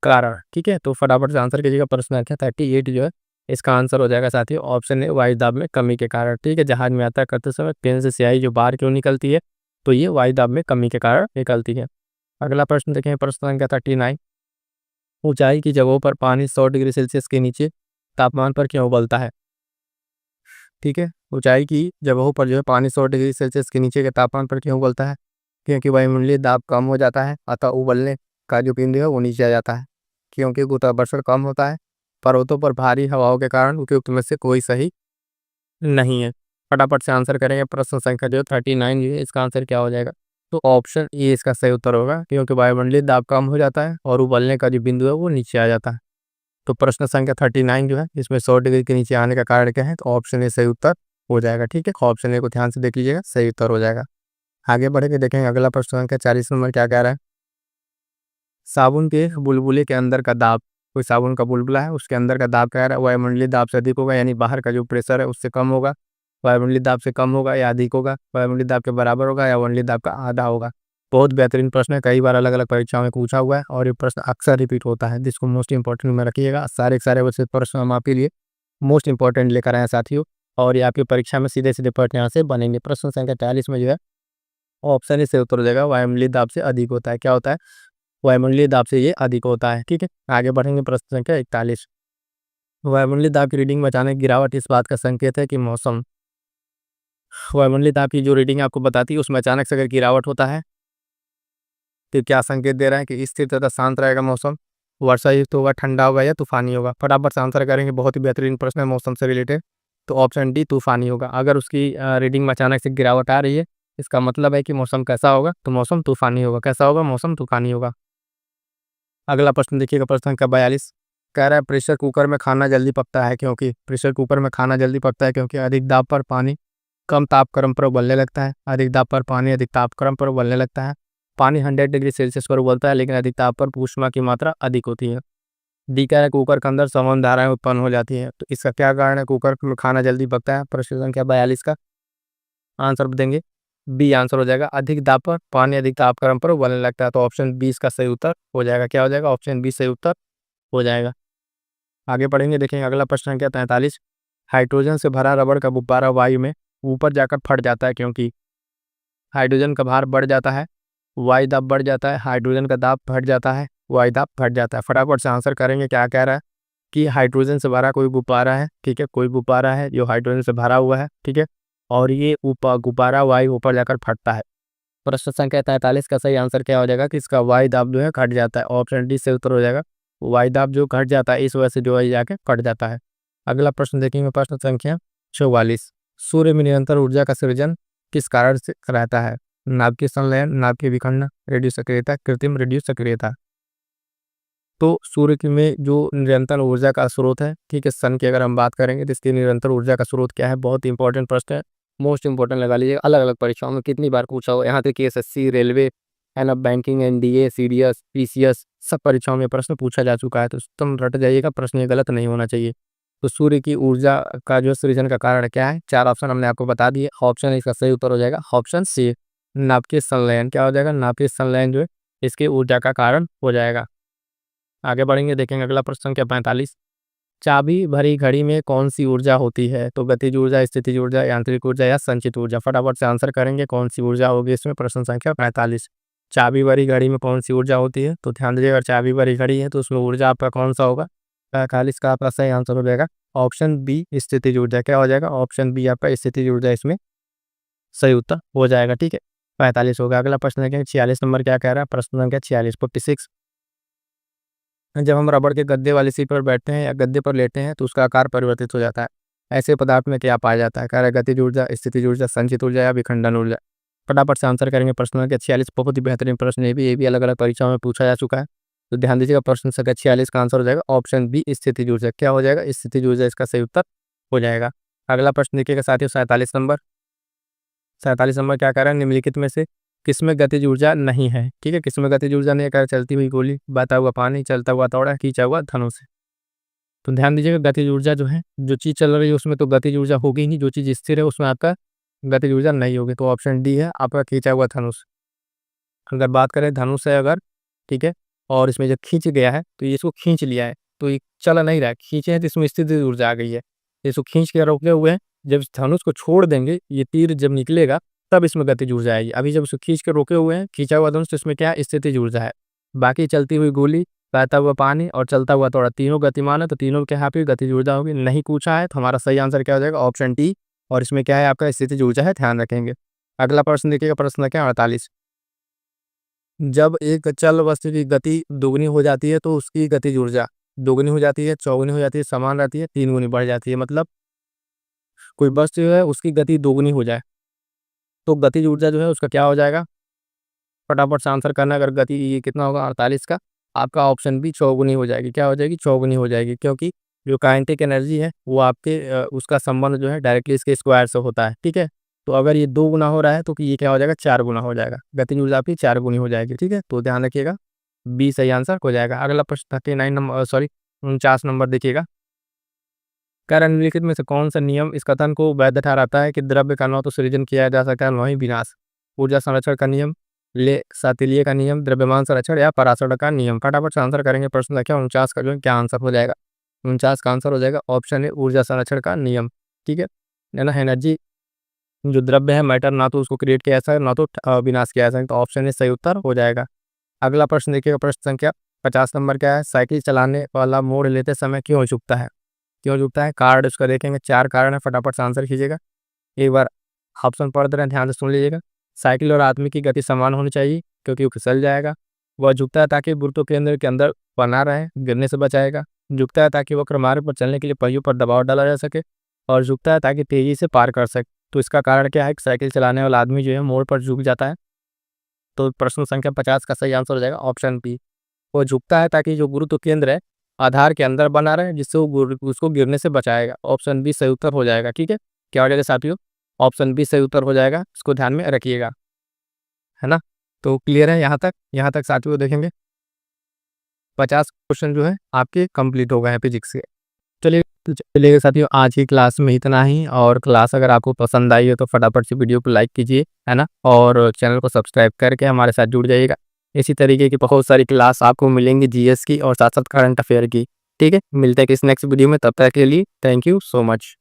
कारण। ठीक है, तो फटाफट से आंसर कीजिएगा। प्रश्न संख्या 38 जो है इसका आंसर हो जाएगा साथियों ऑप्शन ए वायु दाब में कमी के कारण। ठीक है, जहाज में यात्रा करते समय पेन से स्याही जो बाहर क्यों निकलती है? तो ये वायु दाब में कमी के कारण निकलती है। अगला प्रश्न देखें, प्रश्न संख्या 39। ऊंचाई की जगहों पर पानी 100 डिग्री सेल्सियस के नीचे तापमान पर क्यों उबलता है? ठीक है, ऊंचाई की जगहों पर जो है पानी 100 डिग्री सेल्सियस के नीचे के तापमान पर क्यों उबलता है? क्योंकि वायुमंडलीय दाब कम हो जाता है, अतः उबलने का जो बिंदु है वो नीचे आ जाता है। क्योंकि गुरुत्वाकर्षण कम होता है, पर्वतों पर भारी हवाओं के कारण उपयुक्त में से कोई सही नहीं है। फटाफट से आंसर करेंगे प्रश्न संख्या जो 39 जो है इसका आंसर क्या हो जाएगा? तो ऑप्शन ए इसका सही उत्तर होगा, क्योंकि वायुमंडलीय दाब कम हो जाता है और उबलने का जो बिंदु है वो नीचे आ जाता है। तो प्रश्न संख्या 39 जो है इसमें 100 डिग्री के नीचे आने का कारण क्या है? तो ऑप्शन ए सही उत्तर हो जाएगा। ठीक है, ऑप्शन ए को ध्यान से देख लीजिएगा, सही उत्तर हो जाएगा। आगे बढ़ेंगे, देखेंगे अगला प्रश्न संख्या 40 नंबर क्या कह रहा है। साबुन के बुलबुले के अंदर का दाब, कोई साबुन का बुलबुला है उसके अंदर का दाब क्या रहा है? वायुमंडलीय दाब से अधिक होगा, यानी बाहर का जो प्रेशर है उससे कम होगा। वायुमंडलीय दाब से कम होगा या अधिक होगा, वायुमंडलीय दाब के बराबर होगा या वायुमंडलीय दाब का आधा होगा। बहुत बेहतरीन प्रश्न है, कई बार अलग अलग परीक्षाओं में पूछा हुआ है और ये प्रश्न अक्सर रिपीट होता है, जिसको मोस्ट इंपॉर्टेंट में रखिएगा। सारे के सारे वैसे प्रश्न हम आपके लिए मोस्ट इंपॉर्टेंट लेकर आए हैं साथियों, और ये आपकी परीक्षा में सीधे सीधे प्रश्न यहाँ से बनेंगे। प्रश्न संख्या 40 में जो है ऑप्शन इससे उत्तर हो जाएगा, वायुमंडलीय दाब से अधिक होता है। क्या होता है? वायुमंडलीय दाब से ये अधिक होता है। ठीक है, आगे बढ़ेंगे, प्रश्न संख्या 41। वायुमंडलीय दाब की रीडिंग में अचानक गिरावट इस बात का संकेत है कि मौसम, वायुमंडलीय दाब की जो रीडिंग आपको बताती है उसमें अचानक से अगर गिरावट होता है तो क्या संकेत दे रहा है? कि स्थिर तथा शांत रहेगा मौसम, वर्षा युक्त होगा, ठंडा होगा या तूफानी होगा। फटाफट से आंसर करेंगे, बहुत ही बेहतरीन प्रश्न है मौसम से रिलेटेड। तो ऑप्शन डी तूफानी होगा। अगर उसकी रीडिंग में अचानक से गिरावट आ रही है, इसका मतलब है कि मौसम कैसा होगा? तो मौसम तूफानी होगा। कैसा होगा? मौसम तूफानी होगा। अगला प्रश्न देखिएगा, प्रश्न संख्या 42 कह रहा है प्रेशर कुकर में खाना जल्दी पकता है क्योंकि, प्रेशर कुकर में खाना जल्दी पकता है क्योंकि अधिक दाब पर पानी कम तापक्रम पर उबलने लगता है। अधिक दाब पर पानी अधिक तापक्रम पर उबलने लगता है। पानी 100 डिग्री सेल्सियस पर उबलता है लेकिन अधिक ताप पर ऊष्मा की मात्रा अधिक होती है। डी कह रहा है कुकर के अंदर समान धाराएं उत्पन्न हो जाती हैं। तो इसका क्या कारण है कुकर में खाना जल्दी पकता है? प्रश्न संख्या 42 का आंसर देंगे, बी आंसर हो जाएगा, अधिक दाब पर पानी अधिक तापक्रम पर उबलने लगता है। तो ऑप्शन बी इसका सही उत्तर हो जाएगा। क्या हो जाएगा? ऑप्शन बी सही उत्तर हो जाएगा। आगे बढ़ेंगे, देखेंगे अगला प्रश्न संख्या 43। हाइड्रोजन से भरा रबड़ का गुब्बारा वायु में ऊपर जाकर फट जाता है क्योंकि, हाइड्रोजन का भार बढ़ जाता है, वायु दाब बढ़ जाता है, हाइड्रोजन का दाब घट जाता है, वायु दाब घट जाता है। फटाफट से आंसर करेंगे, क्या कह रहा है? कि हाइड्रोजन से भरा कोई गुब्बारा है। ठीक है, कोई गुब्बारा है जो हाइड्रोजन से भरा हुआ है। ठीक है, और ये ऊपर गुब्बारा वायु ऊपर जाकर फटता है। प्रश्न संख्या 43 का सही आंसर क्या हो जाएगा? कि इसका वायु दाब जो है घट जाता है। ऑप्शन डी से उत्तर हो जाएगा, वायु दाब जो घट जाता है इस वजह से जो है जाके कट जाता है। अगला प्रश्न देखेंगे, प्रश्न संख्या 44। सूर्य में निरंतर ऊर्जा का सृजन किस कारण से रहता है? नाभिकीय संलयन, नाभिकीय विखंडन, रेडियो सक्रियता, कृत्रिम रेडियो सक्रियता। तो सूर्य में जो निरंतर ऊर्जा का स्रोत है, ठीक है, सन की अगर हम बात करेंगे तो इसकी निरंतर ऊर्जा का स्रोत क्या है? बहुत इंपॉर्टेंट प्रश्न है, मोस्ट इंपॉर्टेंट लगा लीजिए। अलग अलग परीक्षाओं में कितनी बार पूछा हो, यहाँ तक कि एसएससी, रेलवे, है ना, बैंकिंग, एनडीए, सीडीएस, पीसीएस, सब परीक्षाओं में प्रश्न पूछा जा चुका है। तो तुम रट जाइएगा, प्रश्न ये गलत नहीं होना चाहिए। तो सूर्य की ऊर्जा का जो सृजन का कारण क्या है? 4 ऑप्शन हमने आपको बता दिए। ऑप्शन इसका सही उत्तर हो जाएगा ऑप्शन सी, नाभिकीय संलयन। क्या हो जाएगा? नाभिकीय संलयन जो है इसकी ऊर्जा का कारण हो जाएगा। आगे बढ़ेंगे, देखेंगे अगला प्रश्न संख्या 45। चाबी भरी घड़ी में कौन सी ऊर्जा होती है? तो गतिज ऊर्जा, स्थितिज ऊर्जा, यांत्रिक ऊर्जा या संचित ऊर्जा। फटाफट से आंसर करेंगे, कौन सी ऊर्जा होगी इसमें? प्रश्न संख्या 45। चाबी भरी घड़ी में कौन सी ऊर्जा होती है? तो ध्यान दीजिए, अगर चाबी भरी घड़ी है तो उसमें ऊर्जा आपका कौन सा होगा? 45 का आपका सही आंसर हो जाएगा ऑप्शन बी, स्थितिज ऊर्जा। क्या हो जाएगा? ऑप्शन बी आपका स्थितिज ऊर्जा इसमें सही उत्तर हो जाएगा। ठीक है, 45 होगा। अगला प्रश्न है 46 नंबर क्या कह रहा है? प्रश्न संख्या 46, 46। जब हम रबड़ के गद्दे वाली सीट पर बैठते हैं या गद्दे पर लेटे हैं तो उसका आकार परिवर्तित हो जाता है। ऐसे पदार्थ में क्या पाया जाता है? कह रहा है गतिज ऊर्जा, स्थितिज ऊर्जा, संचित ऊर्जा या विखंडन ऊर्जा। फटाफट से आंसर करेंगे। प्रश्न संख्या 46 बहुत ही बेहतरीन प्रश्न है, ये भी अलग अलग परीक्षाओं में पूछा जा चुका है। तो ध्यान दीजिएगा, प्रश्न संख्या 46 का आंसर हो जाएगा ऑप्शन बी, स्थितिज ऊर्जा। क्या हो जाएगा? स्थितिज ऊर्जा इसका सही उत्तर हो जाएगा। अगला प्रश्न देखिएगा साथियों, 47 नंबर। 47 नंबर क्या कह रहा है? निम्नलिखित में से किसमें गतिज ऊर्जा नहीं है? ठीक है, किसमें गतिज ऊर्जा नहीं है? कह चलती हुई गोली, बहता हुआ पानी, चलता हुआ हथौड़ा, खींचा हुआ धनुष। तो ध्यान दीजिएगा, गतिज ऊर्जा जो है, जो चीज़ चल रही है उसमें तो गतिज ऊर्जा होगी ही नहीं, जो चीज़ स्थिर है उसमें आपका गतिज ऊर्जा नहीं होगी। तो ऑप्शन डी है आपका खींचा हुआ धनुष। अगर बात करें धनुष है अगर, ठीक है, और इसमें जब खींच गया है तो ये इसको खींच लिया है तो ये चल नहीं रहा है, खींचे हैं तो इसमें स्थिर ऊर्जा आ गई है, इसको खींच के रोके हुए हैं। जब इस धनुष को छोड़ देंगे, ये तीर जब निकलेगा तब इसमें गतिज ऊर्जा आएगी। अभी जब उसको खींच के रोके हुए हैं, खींचा हुआ धनुष, तो इसमें क्या है? स्थितिज ऊर्जा है। बाकी चलती हुई गोली, बहता हुआ पानी और चलता हुआ हथौड़ा, तीनों गतिमान है तो तीनों के यहाँ पे गतिज ऊर्जा होगी। नहीं पूछा है तो हमारा सही आंसर क्या हो जाएगा? ऑप्शन डी, और इसमें क्या है? आपका स्थितिज ऊर्जा है, ध्यान रखेंगे। अगला प्रश्न देखिएगा, प्रश्न क्या 48। जब एक चल वस्तु की गति दोगुनी हो जाती है तो उसकी गतिज ऊर्जा दोगुनी हो जाती है, चौगुनी हो जाती है, समान रहती है, तीन गुनी बढ़ जाती है। मतलब कोई वस्तु जो है उसकी गति दोगुनी हो जाए तो गतिज ऊर्जा जो है उसका क्या हो जाएगा, फटाफट से आंसर करना। अगर गति ये कितना होगा 48 का, आपका ऑप्शन बी चौगुनी हो जाएगी। क्या हो जाएगी, चौगुनी हो जाएगी, क्योंकि जो काइनेटिक एनर्जी है वो आपके उसका संबंध जो है डायरेक्टली इसके स्क्वायर से होता है, ठीक है। तो अगर ये 2 गुना हो रहा है तो ये क्या हो जाएगा, 4 गुना हो जाएगा, गतिज ऊर्जा आपकी 4 गुनी हो जाएगी, ठीक है। तो ध्यान रखिएगा, बी सही आंसर हो जाएगा। अगला प्रश्न 39 नंबर 49 नंबर देखिएगा। कार्य निम्नलिखित में से कौन सा नियम इस कथन को वैध ठहराता है कि द्रव्य का न तो सृजन किया जा सकता है न ही विनाश। ऊर्जा संरक्षण का नियम, ले सातिल्य का नियम, द्रव्यमान संरक्षण या परासरण का नियम। फटाफट से आंसर करेंगे। प्रश्न संख्या 49 का जो है क्या आंसर हो जाएगा, 49 का आंसर हो जाएगा ऑप्शन ए ऊर्जा संरक्षण का नियम, ठीक है ना। एनर्जी जो द्रव्य है मैटर, ना तो उसको क्रिएट किया जा सकता है ना तो विनाश किया जा सकता है, तो ऑप्शन ए सही उत्तर हो जाएगा। अगला प्रश्न देखिएगा, प्रश्न संख्या 50 नंबर क्या है, साइकिल चलाने वाला मोड़ लेते समय क्यों झुकता है, क्यों झुकता है। कार्ड उसका देखेंगे, 4 कारण है, फटाफट से आंसर कीजिएगा। एक बार ऑप्शन पढ़ दे रहे हैं, ध्यान से सुन लीजिएगा। साइकिल और आदमी की गति समान होनी चाहिए क्योंकि वो फिसल जाएगा। वह झुकता है ताकि गुरुत्व केंद्र के अंदर बना रहे, गिरने से बचाएगा। झुकता है ताकि वक्र मार्ग पर चलने के लिए पहियों पर दबाव डाला जा सके, और झुकता है ताकि तेजी से पार कर सके। तो इसका कारण क्या है कि साइकिल चलाने वाला आदमी जो है मोड़ पर झुक जाता है। तो प्रश्न संख्या 50 का सही आंसर हो जाएगा ऑप्शन बी। वो झुकता है ताकि जो गुरुत्व केंद्र है आधार के अंदर बना रहे, जिससे वो उसको गिरने से बचाएगा। ऑप्शन बी सही उत्तर हो जाएगा, ठीक है। क्या हो जाएगा साथियों, ऑप्शन बी सही उत्तर हो जाएगा, इसको ध्यान में रखिएगा, है ना। तो क्लियर है यहाँ तक साथियों देखेंगे 50 क्वेश्चन जो है आपके कंप्लीट हो गए हैं फिजिक्स के। चलिए साथियों, आज की क्लास में इतना ही। और क्लास अगर आपको पसंद आई हो तो फटाफट से वीडियो को लाइक कीजिए, है ना, और चैनल को सब्सक्राइब करके हमारे साथ जुड़ जाइएगा। इसी तरीके की बहुत सारी क्लास आपको मिलेंगी जीएस की और साथ साथ करंट अफेयर की, ठीक है। मिलते हैं किस नेक्स्ट वीडियो में, तब तक के लिए थैंक यू सो मच।